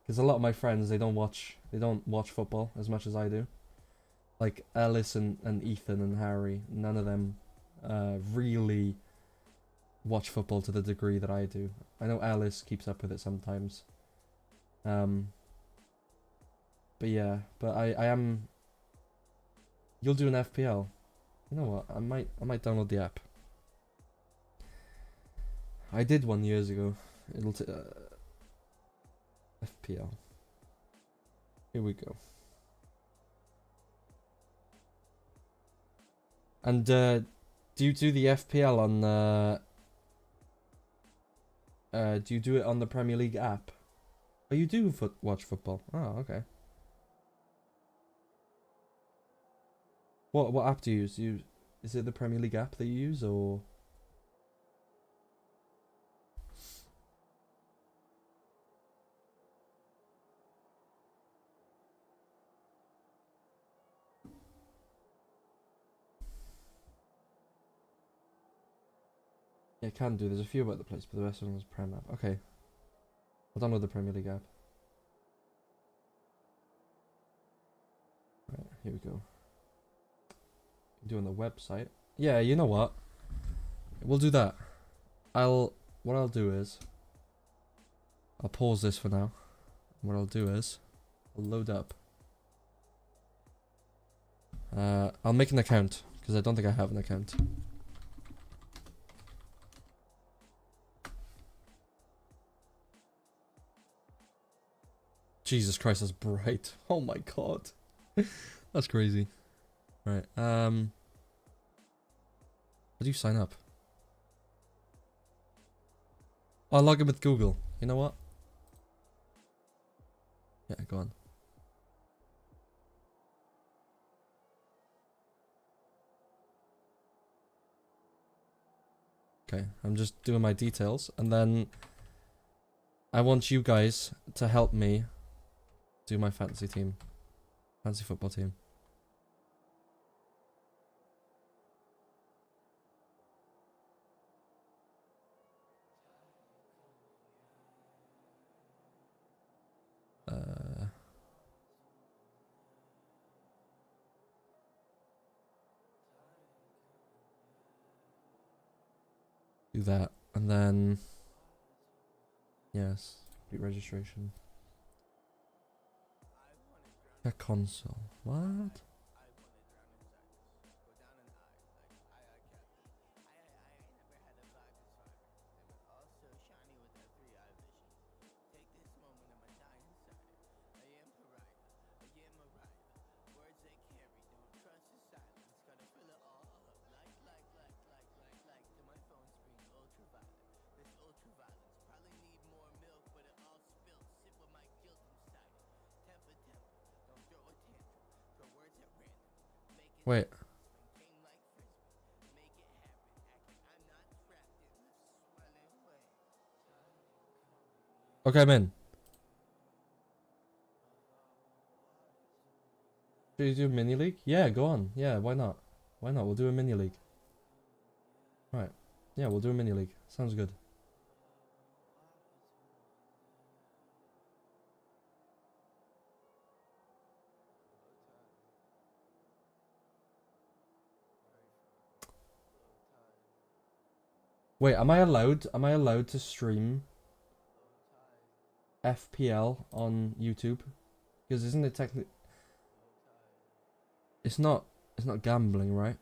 Because a lot of my friends, they don't watch football as much as I do. Like Ellis and Ethan and Harry, none of them really watch football to the degree that I do. I know Alice keeps up with it sometimes. But yeah, but I am... You'll do an FPL. You know what? I might download the app. I did one years ago. It'll FPL. Here we go. And do you do the FPL on do you do it on the Premier League app? Oh, you do watch football. Oh, okay. What app do you use? Is it the Premier League app that you use, or? Yeah, can do. There's a few about the place, but the rest of them is Prem app. Okay. We'll download the Premier League app. Right, here we go. Doing the website. Yeah, you know what? We'll do that. What I'll do is I'll pause this for now. What I'll do is I'll load up. I'll make an account because I don't think I have an account. Jesus Christ, that's bright. Oh my god. That's crazy. Right, how do you sign up? Oh, I'll log in with Google. You know what? Yeah, go on. Okay, I'm just doing my details, and then I want you guys to help me do my fantasy team. Fantasy football team. Do that, and then yes, complete registration. A console. What? Wait. Okay, I'm in. Should you do a mini league? Yeah, go on. Yeah, why not? Why not? We'll do a mini league. Right. Yeah, we'll do a mini league. Sounds good. Wait, am I allowed to stream FPL on YouTube? Because isn't it technically... It's not gambling, right?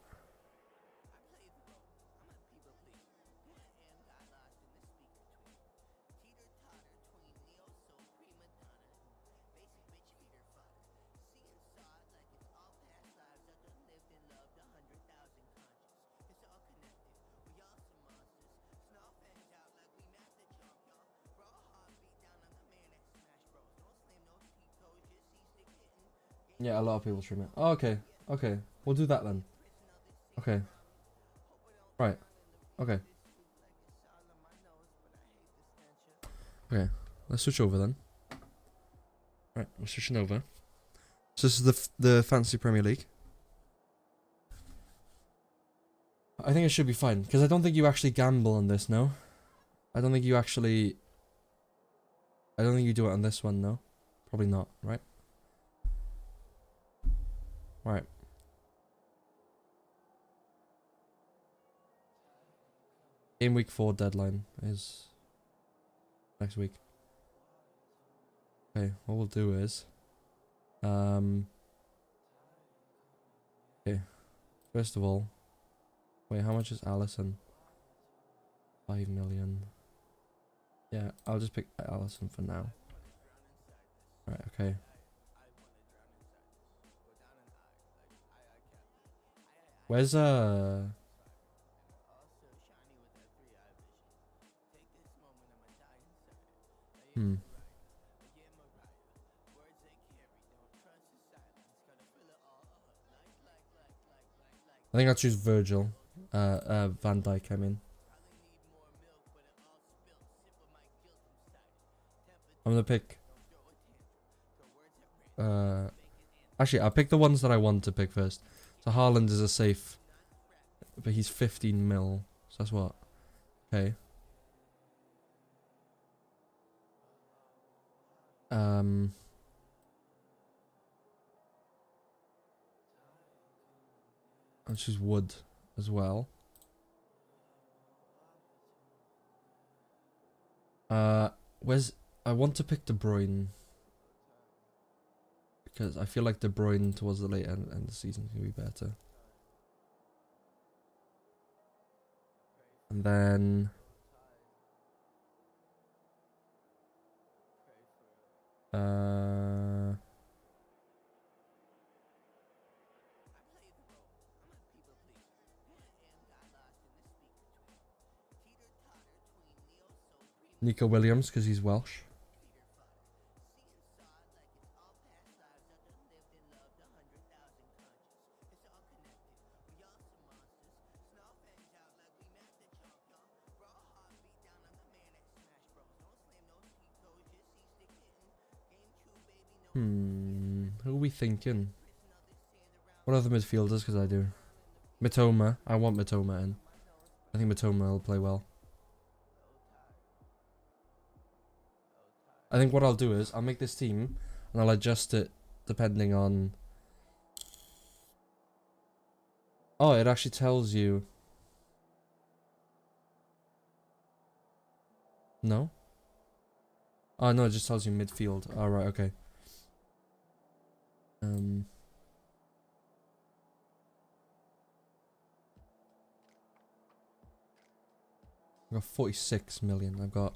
Yeah, a lot of people stream it. Oh, okay. Okay. We'll do that then. Okay. Right. Okay. Okay. Let's switch over then. Right, we're switching over. So this is the Fantasy Premier League. I think it should be fine, because I don't think you actually gamble on this, no? I don't think you do it on this one, no? Probably not, right? Right. Game week 4 deadline is next week. Okay, what we'll do is okay. First of all, wait, how much is Allison? 5 million. Yeah, I'll just pick Allison for now. Right, okay. Where's I think I'll choose Virgil. Van Dijk, I mean. I'm gonna pick... actually, I'll pick the ones that I want to pick first. So Haaland is a safe... But he's 15 mil. So that's what? Okay. I'll choose wood as well. Where's... I want to pick De Bruyne. Because I feel like De Bruyne towards the late end of the season can be better. And then... Nico Williams, because he's Welsh. Who are we thinking? What other midfielders? Because I do. Mitoma. I want Mitoma in. I think Mitoma will play well. I think what I'll do is I'll make this team and I'll adjust it depending on... Oh, it actually tells you... No? Oh, no, it just tells you midfield. Alright, okay. I've got 46 million. I've got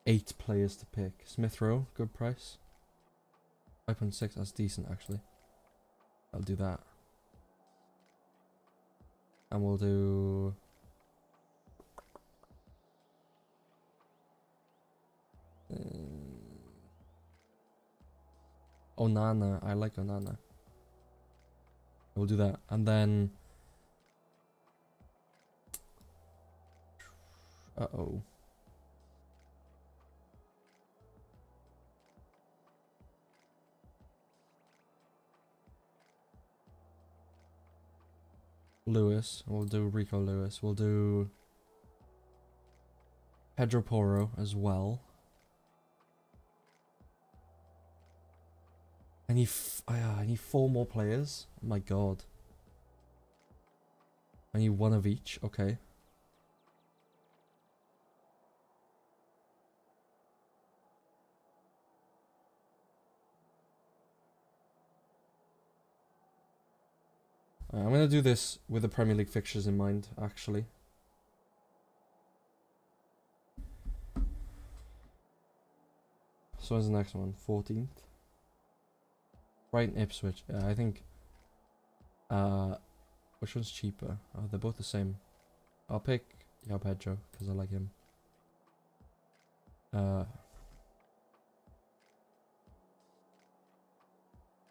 8 players to pick. Smith Rowe, good price. 5.6, that's decent actually. I'll do that. And we'll do... Onana. I like Onana. We'll do that. And then... Uh-oh. Lewis. We'll do Rico Lewis. We'll do... Pedro Porro as well. I need 4 more players. Oh my god. I need 1 of each. Okay. I'm gonna do this with the Premier League fixtures in mind, actually. So when's the next one? 14th? Brighton Ipswich. Yeah, I think... which one's cheaper? Oh, they're both the same. I'll pick João Pedro, because I like him.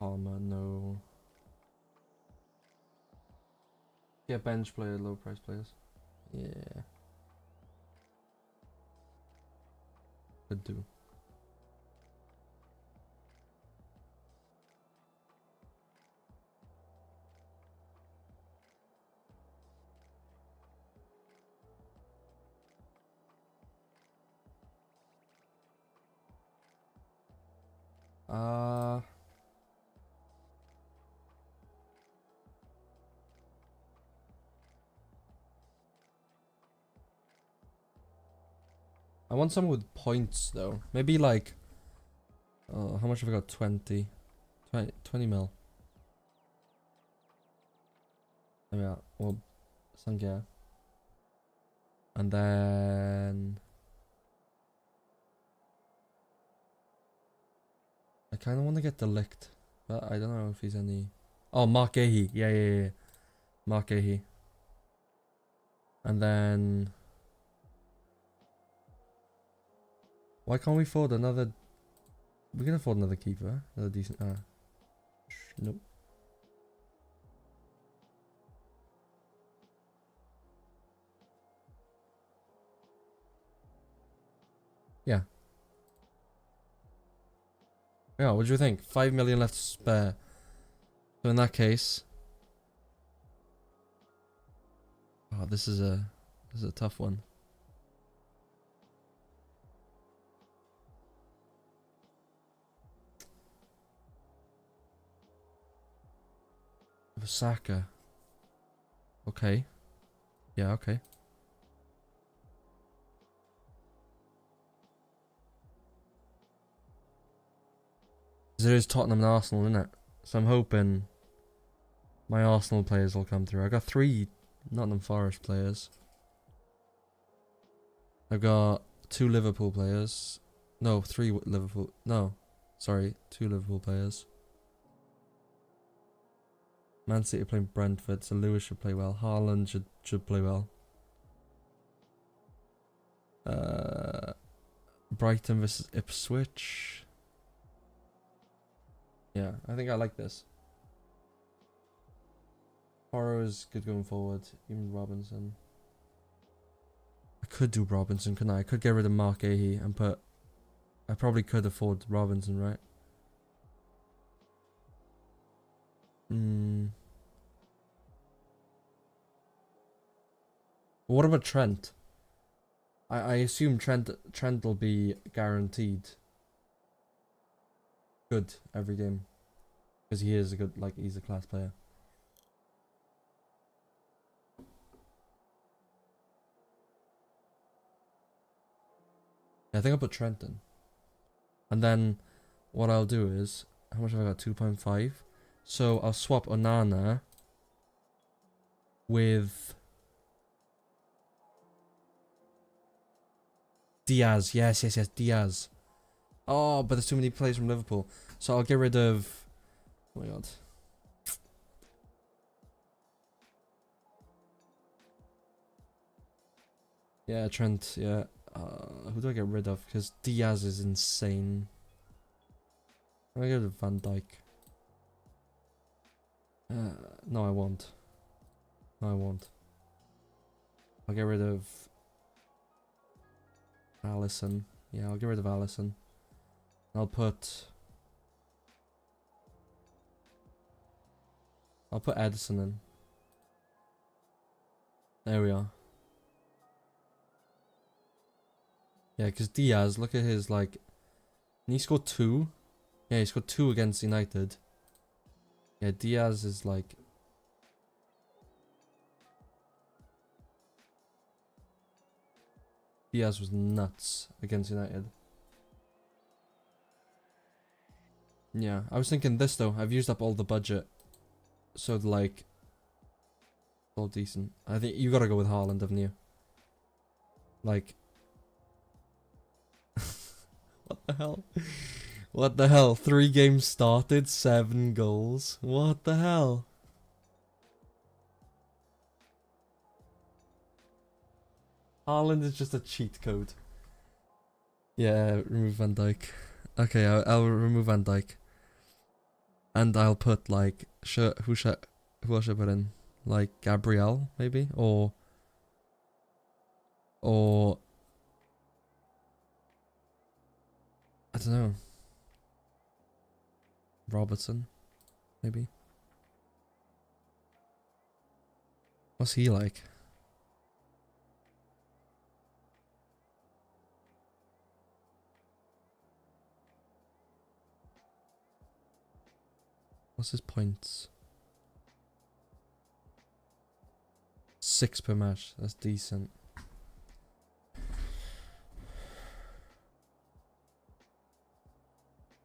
Palmer, no. Yeah, bench player, low price players. Yeah. Could do. I want someone with points though. Maybe like, how much have I got? 20 mil. There we are. Well, Sangia. And then I kind of want to get the Ligt, but I don't know if he's any. Oh, Mark Gahey. Yeah. Mark Gahey. And then why can't we afford another? We can afford another keeper. Another decent. Nope. Yeah. Yeah, what do you think? 5 million left to spare. So in that case, oh, this is a tough one. Saka. Okay. Yeah, okay. There is Tottenham and Arsenal, isn't it? So I'm hoping my Arsenal players will come through. I got 3 Nottingham Forest players. I've got 2 Liverpool players. No, 3 Liverpool. No, sorry, 2 Liverpool players. Man City playing Brentford, so Lewis should play well. Haaland should play well. Brighton versus Ipswich. Yeah, I think I like this. Porro is good going forward. Even Robinson. I could do Robinson, couldn't I? I could get rid of Mark Ahey and put... I probably could afford Robinson, right? What about Trent? I assume Trent will be guaranteed good every game. Because he is a good, like, he's a class player. Yeah, I think I'll put Trent in. And then what I'll do is, how much have I got? 2.5. So I'll swap Onana with Diaz. Yes, Diaz. Oh, but there's too many players from Liverpool. So I'll get rid of... Oh my god. Yeah, Trent, yeah. Who do I get rid of? Because Diaz is insane. I'm gonna get rid of Van Dijk. No, I won't. No, I won't. I'll get rid of Allison. Yeah, I'll get rid of Allison. I'll put Edison in. There we are. Yeah, because Diaz, look at his, like... And he scored 2. Yeah, he scored 2 against United. Yeah, Diaz is, like... Diaz was nuts against United. Yeah, I was thinking this, though. I've used up all the budget. So, like... all decent. I think you gotta go with Haaland, haven't you? Like... What the hell? What the hell? 3 games started, 7 goals. What the hell? Haaland is just a cheat code. Yeah, remove Van Dijk. Okay, I'll remove Van Dijk. And I'll put, like, who else should I put in? Like, Gabriel, maybe? Or... I don't know. Robertson, maybe? What's he like? What's his points? 6 per match. That's decent.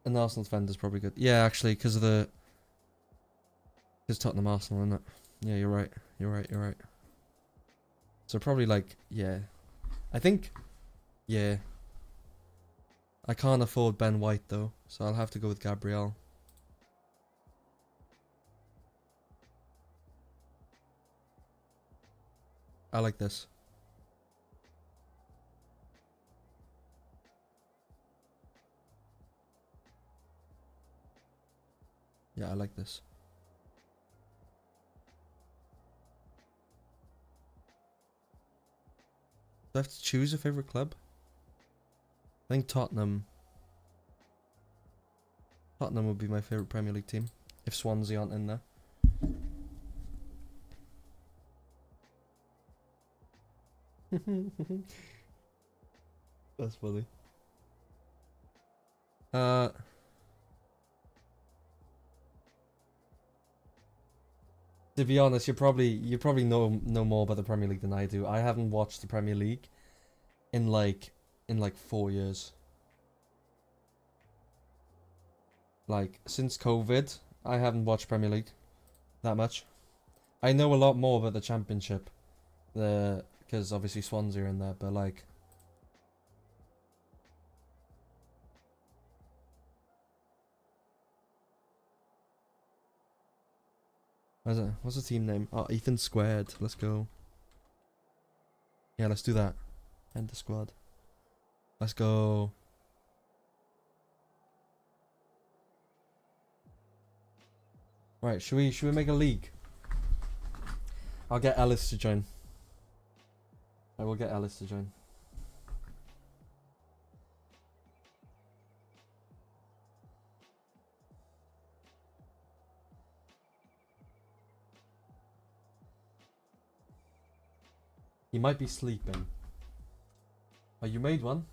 An Arsenal defender's probably good. Yeah, actually, because of the... Because Tottenham Arsenal, isn't it? Yeah, you're right. You're right. So probably, like, yeah. I think... Yeah. I can't afford Ben White, though. So I'll have to go with Gabriel. I like this. Yeah, I like this. Do I have to choose a favourite club? I think Tottenham. Tottenham would be my favourite Premier League team. If Swansea aren't in there. That's funny. To be honest, you probably know more about the Premier League than I do. I haven't watched the Premier League in like 4 years. Like since COVID, I haven't watched Premier League that much. I know a lot more about the Championship, the because obviously Swansea are in there, but like. What's the team name? Oh, Ethan Squared. Let's go. Yeah, let's do that. Enter squad. Let's go. Right, should we make a league? I'll get Ellis to join. I will get Ellis to join. He might be sleeping. Oh, you made one?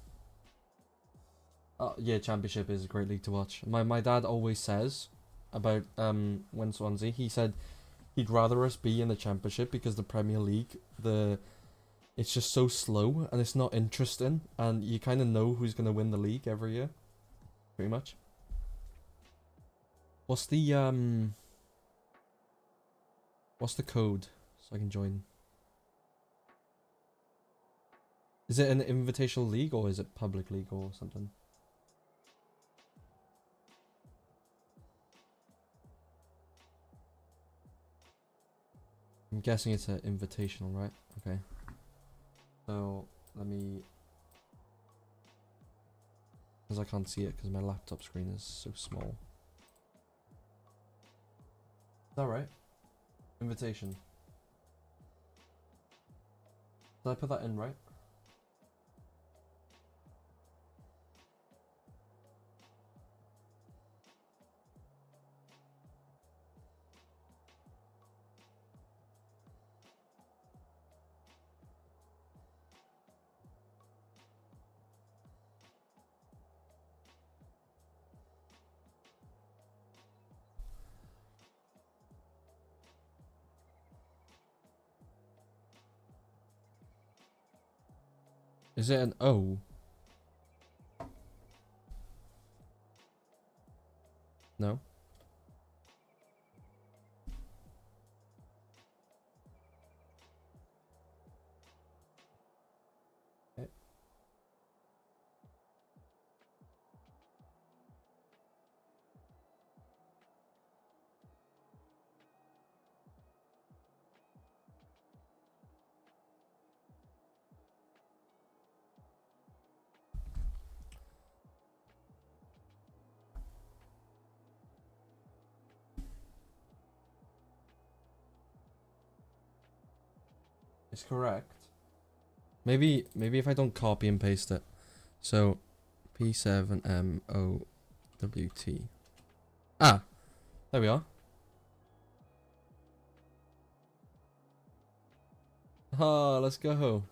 Oh, yeah, Championship is a great league to watch. My dad always says about when Swansea, he said he'd rather us be in the Championship because the Premier League, it's just so slow and it's not interesting, and you kind of know who's going to win the league every year. Pretty much. What's the code so I can join? Is it an invitational league or is it public league or something? I'm guessing it's an invitational, right? Okay. So let me, because I can't see it because my laptop screen is so small. Is that right? Invitation. Did I put that in right? Is it an O? No. Okay. It's correct. Maybe if I don't copy and paste it. So P7MOWT. Ah, there we are. Ah, let's go.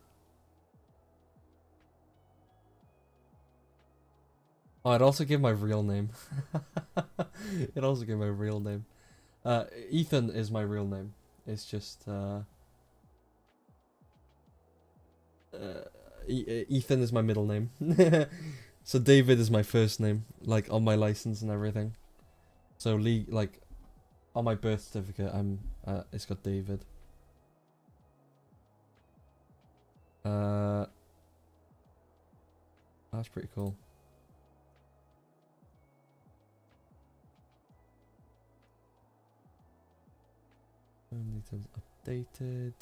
Oh, it also gave my real name. It also gave my real name. Ethan is my real name. It's just Ethan is my middle name. So David is my first name, like on my license and everything. So like on my birth certificate, it's got David. That's pretty cool. Details updated.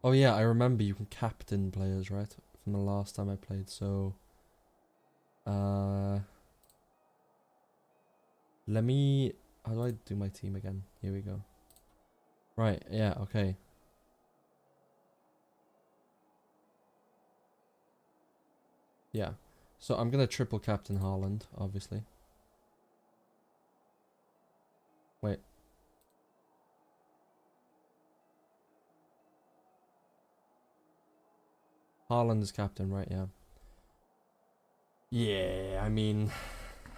Oh yeah, I remember you can captain players, right? From the last time I played, so let me, how do I do my team again? Here we go. Right, yeah, okay. Yeah. So I'm gonna triple captain Haaland, obviously. Wait. Haaland is captain, right? Yeah. Yeah, I mean,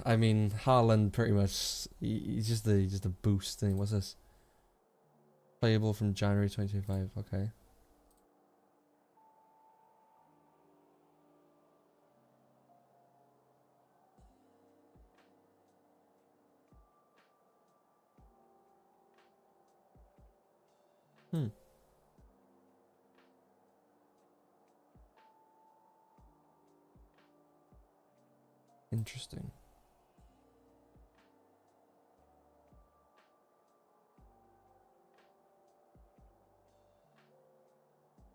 Haaland pretty much. He's just a boost thing. What's this? Playable from January 2025. Okay. Hmm. Interesting.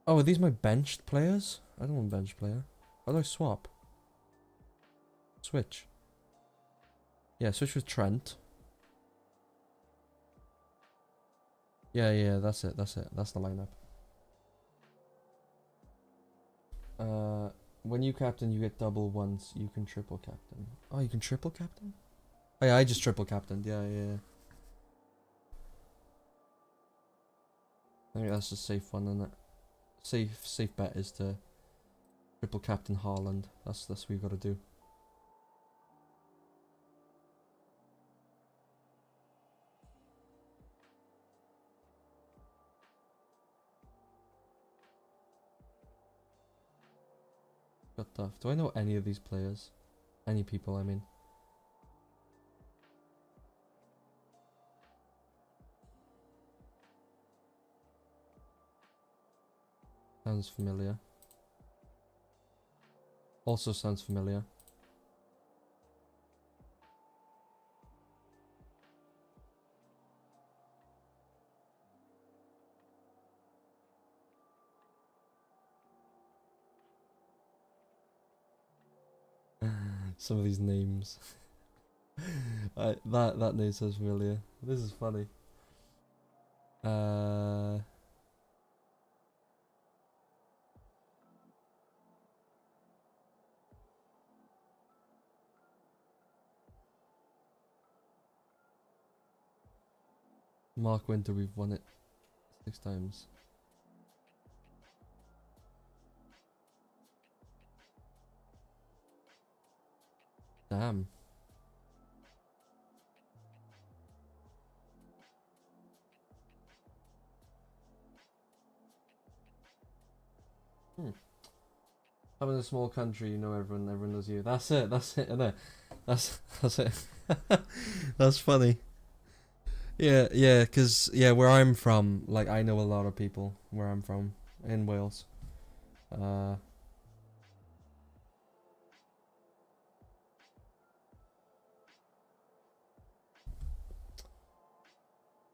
Oh, are these my benched players? I don't want bench player. How do I swap? Switch. Yeah, switch with Trent. Yeah, that's it. That's the lineup. When you captain, you get double once. You can triple captain. Oh, you can triple captain? Oh yeah, I just triple captained. Yeah. I think that's a safe one, isn't it? Safe bet is to triple captain Haaland. That's what we've got to do. Got tough. Do I know any of these players? Any people, I mean. Sounds familiar. Also sounds familiar. Some of these names. That name sounds familiar. This is funny. Mark Winter, we've won it 6 times. Damn. I'm in a small country, you know everyone knows you. That's it, innit? That's it. That's funny. Yeah, cause where I'm from, like I know a lot of people where I'm from in Wales.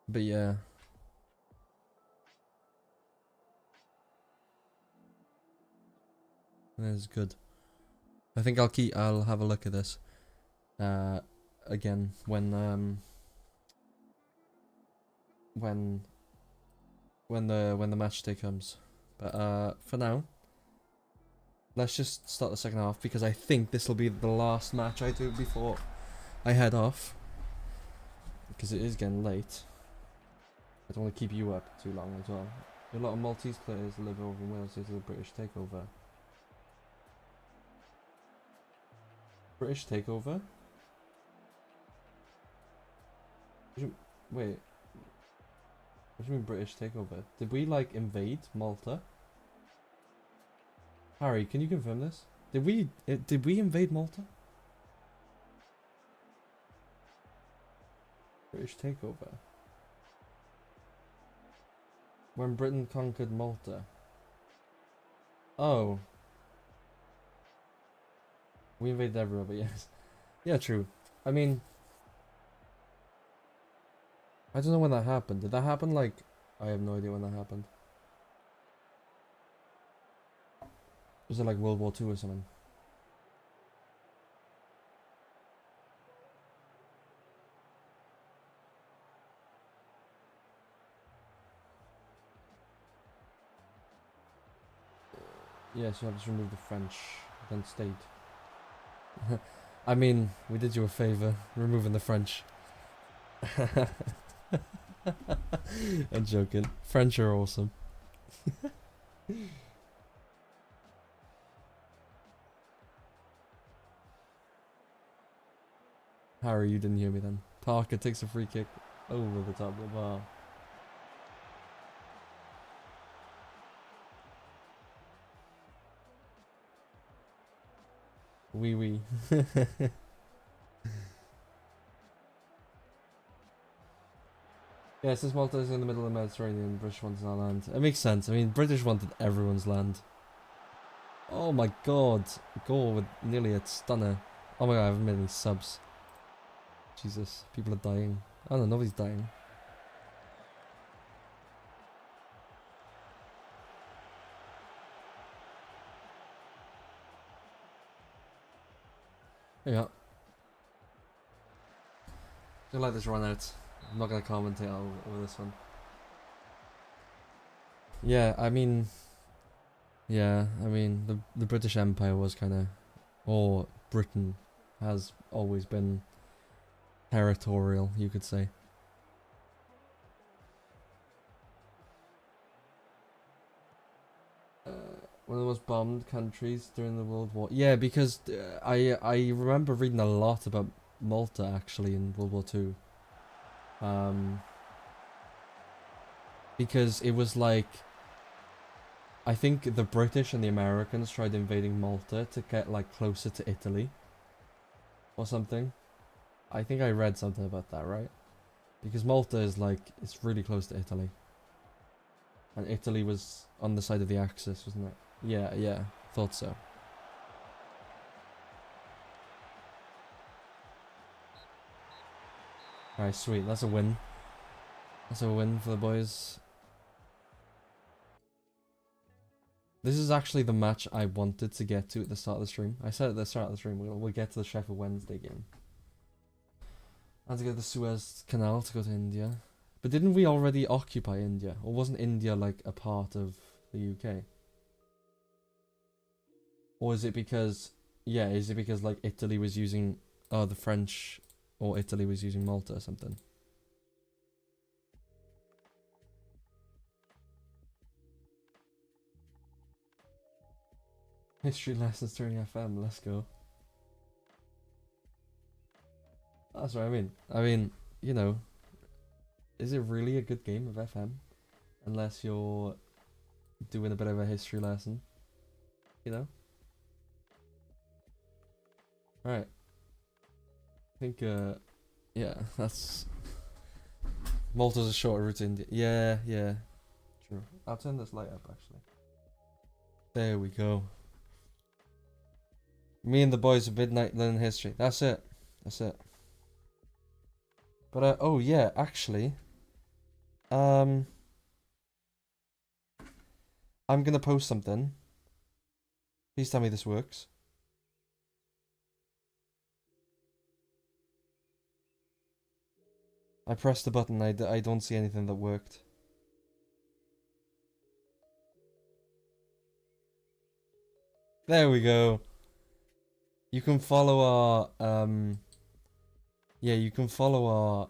But yeah. That's good. I think I'll have a look at this. Again when the match day comes. But for now, let's just start the second half because I think this will be the last match I do before I head off. Because it is getting late. I don't want to keep you up too long as well. A lot of Maltese players live over in Wales due to the British takeover. British takeover? Wait. What do you mean British takeover? Did we like invade Malta? Harry, can you confirm this? Did we invade Malta? British takeover. When Britain conquered Malta. Oh. We invaded everywhere, but yes. Yeah, true. I mean, I don't know when that happened. Did that happen like... I have no idea when that happened. Was it like World War II or something? Yes, you have to remove the French, then state. I mean, we did you a favour, removing the French. I'm joking. French are awesome. Harry, you didn't hear me then. Parker takes a free kick over the top of the bar. Wee wee. Yeah, since Malta is in the middle of the Mediterranean, British wants our land. It makes sense. I mean, British wanted everyone's land. Oh my god. Goal with nearly a stunner. Oh my god, I haven't made any subs. Jesus, people are dying. Oh no, nobody's dying. Yeah. Gonna let this run out. I'm not gonna commentate over this one. Yeah, I mean, the British Empire was kind of, or Britain has always been territorial, you could say. One of the most bombed countries during the World War. Yeah, because I remember reading a lot about Malta actually in World War Two. Because it was like, I think the British and the Americans tried invading Malta to get like closer to Italy or something. I think I read something about that, right? Because Malta is like, it's really close to Italy. And Italy was on the side of the Axis, wasn't it? Yeah, yeah, thought so. Alright, sweet, that's a win. That's a win for the boys. This is actually the match I wanted to get to at the start of the stream. I said at the start of the stream, we'll get to the Sheffield Wednesday game. And to get the Suez Canal to go to India. But didn't we already occupy India? Or wasn't India like a part of the UK? Or is it because, yeah, is it because like Italy was using, the French, or Italy was using Malta or something? History lessons during FM, let's go. That's what I mean. I mean, you know, is it really a good game of FM? Unless you're doing a bit of a history lesson, you know? Right. I think, yeah, that's... Malta's a shorter route to India. Yeah, yeah. True. I'll turn this light up, actually. There we go. Me and the boys of Midnight Learning History. That's it. That's it. But, oh yeah, actually... I'm gonna post something. Please tell me this works. I pressed the button, I don't see anything that worked. There we go. You can follow our, yeah, you can follow our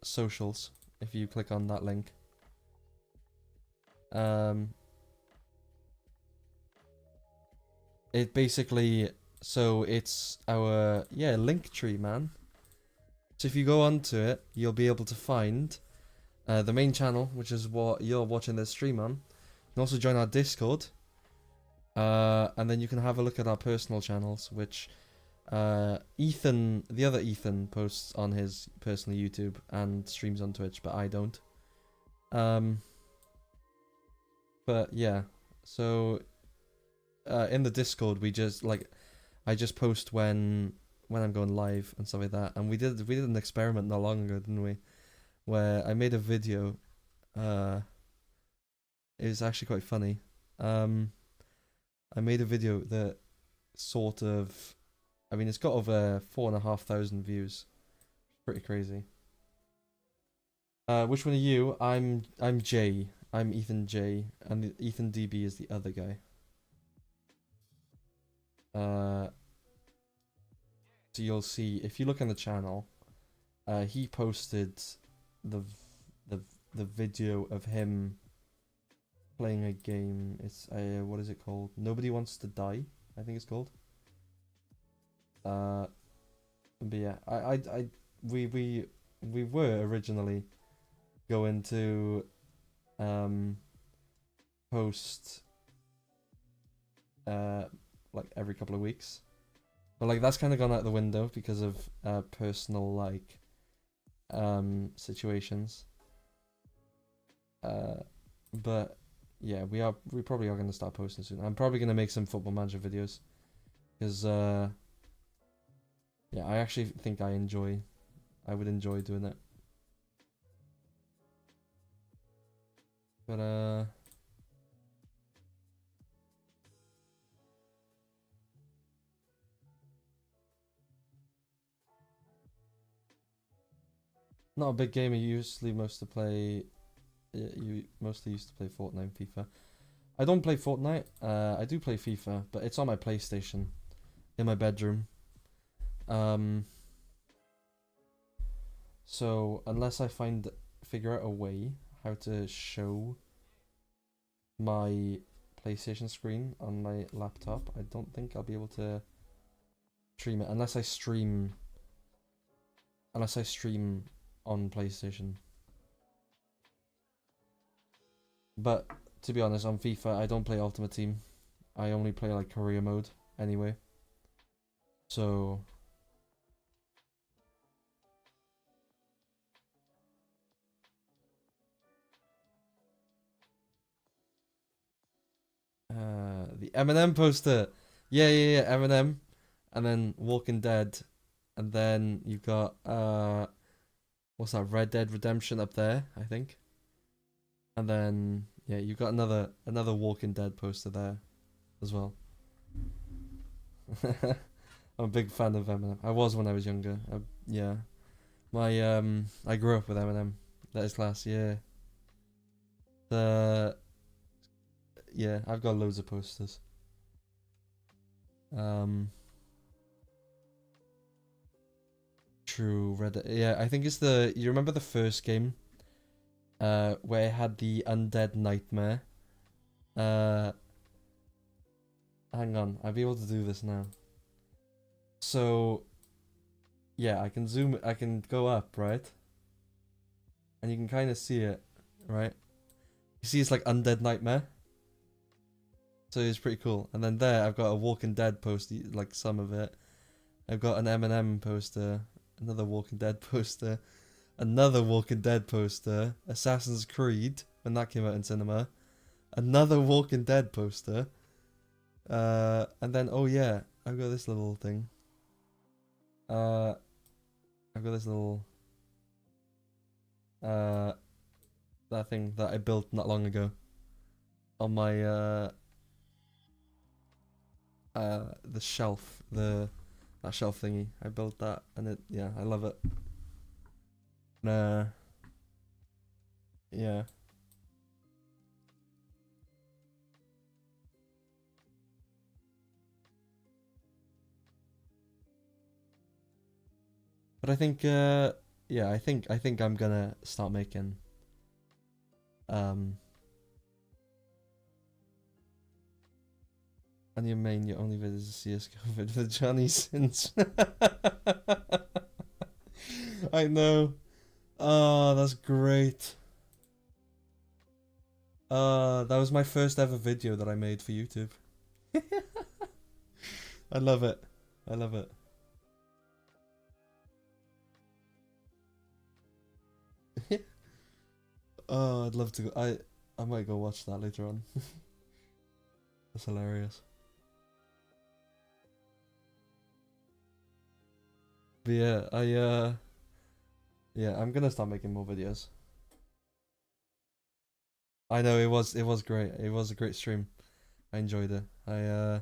socials if you click on that link. It basically, so it's our, yeah, link tree, man. So if you go onto it, you'll be able to find the main channel, which is what you're watching this stream on. You can also join our Discord. And then you can have a look at our personal channels, which Ethan, the other Ethan, posts on his personal YouTube and streams on Twitch, but I don't. But yeah, so in the Discord we just like, I just post when I'm going live and stuff like that. And we did an experiment not long ago, didn't we? Where I made a video. It was actually quite funny. I made a video that sort of, I mean, it's got over 4,500 views. Pretty crazy. Which one are you? I'm Jay. I'm Ethan J, and Ethan DB is the other guy. So you'll see if you look on the channel, he posted the video of him playing a game. It's what is it called? Nobody Wants to Die, I think it's called. But yeah, we were originally going to post like every couple of weeks, but like that's kind of gone out the window because of personal like situations. But yeah, we probably are gonna start posting soon. I'm probably gonna make some Football Manager videos because yeah, I actually think I would enjoy doing it. But not a big gamer. You mostly used to play Fortnite and FIFA. I don't play Fortnite. I do play FIFA, but it's on my PlayStation in my bedroom. So unless I figure out a way how to show my PlayStation screen on my laptop, I don't think I'll be able to stream it unless I stream on PlayStation. But to be honest, on FIFA I don't play Ultimate Team. I only play like career mode anyway. So the Eminem poster. Yeah, Eminem. And then Walking Dead. And then you've got what's that? Red Dead Redemption up there, I think. And then yeah, you've got another Walking Dead poster there as well. I'm a big fan of Eminem. I was when I was younger. Yeah. I grew up with Eminem. That is class, yeah. Yeah, I've got loads of posters. True, Reddit. Yeah, I think it's you remember the first game? Where it had the undead nightmare. Hang on, I'll be able to do this now. So yeah, I can go up, right? And you can kind of see it, right? You see it's like undead nightmare. So it's pretty cool. And then there I've got a Walking Dead poster, like some of it. I've got an Eminem poster, another Walking Dead poster, another Walking Dead poster, Assassin's Creed when that came out in cinema, another Walking Dead poster, and then oh yeah, I've got this little thing. I've got this little that thing that I built not long ago on my the shelf, that shelf thingy. I built that and yeah, I love it. Yeah. But I think yeah, I think I'm gonna start making on your main, your only vid is a CSGO vid with Johnny Sins. I know. Oh, that's great. That was my first ever video that I made for YouTube. I love it. I love it. Oh, I'd love to go. I might go watch that later on. That's hilarious. But yeah, yeah, I'm gonna start making more videos. I know it was great. It was a great stream. I enjoyed it. I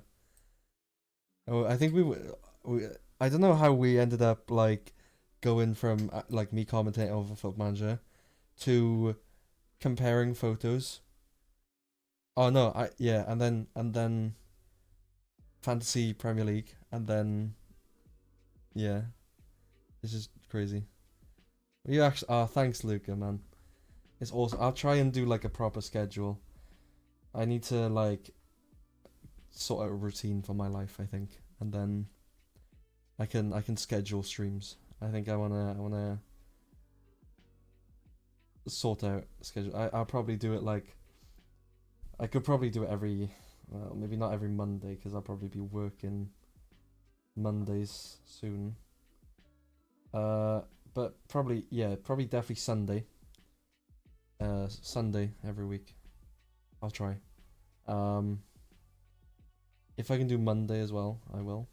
think we I don't know how we ended up like going from like me commentating over Football Manager to comparing photos. Oh no, yeah, and then Fantasy Premier League, and then yeah, this is crazy. You actually, thanks, Luca, man. It's awesome. I'll try and do like a proper schedule. I need to like sort out a routine for my life, I think, and then I can schedule streams. I think I wanna sort out schedule. I'll probably do it like, I could probably do it every, well, maybe not every Monday because I'll probably be working Mondays soon. But probably, yeah, probably definitely Sunday. Sunday every week. I'll try. If I can do Monday as well, I will.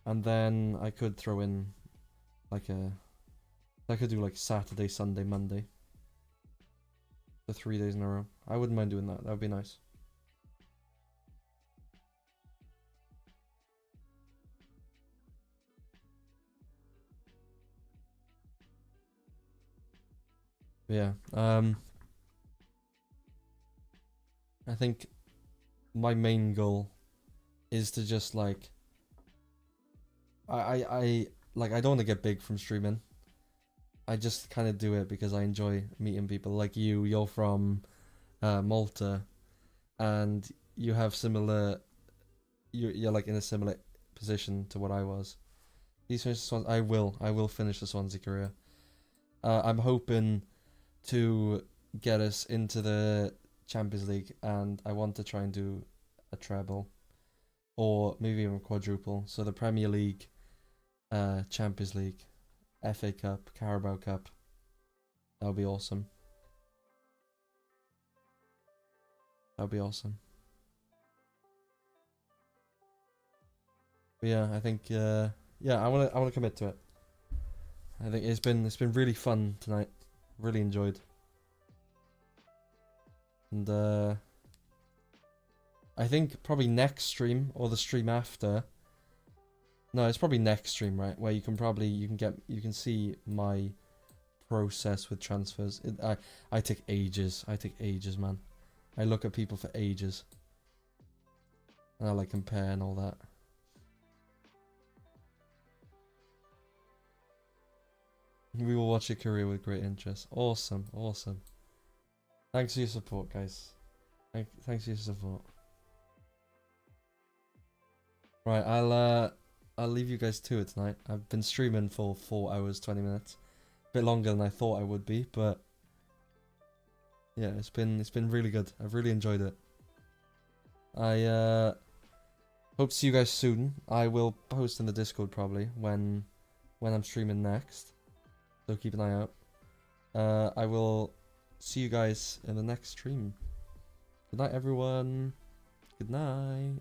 And then I could throw in like I could do like Saturday, Sunday, Monday. The 3 days in a row. I wouldn't mind doing that. That would be nice. Yeah. I think my main goal is to just like I like I don't want to get big from streaming. I just kind of do it because I enjoy meeting people like you. You're from Malta, and you have similar. You're like in a similar position to what I was. I will finish the Swansea career. I'm hoping to get us into the Champions League, and I want to try and do a treble, or maybe even quadruple. So the Premier League, Champions League, FA Cup, Carabao Cup. That would be awesome. That would be awesome. But yeah, I think yeah, I wanna commit to it. I think it's been really fun tonight. Really enjoyed. And I think probably next stream or the stream after. No, it's probably next stream, right? Where you can see my process with transfers. I take ages. I take ages, man. I look at people for ages. And I like compare and all that. We will watch your career with great interest. Awesome, awesome. Thanks for your support, guys. Thanks for your support. Right, I'll leave you guys to it tonight. I've been streaming for 4 hours, 20 minutes. A bit longer than I thought I would be, but yeah, it's been really good. I've really enjoyed it. I hope to see you guys soon. I will post in the Discord probably when I'm streaming next. So keep an eye out. I will see you guys in the next stream. Good night, everyone. Good night.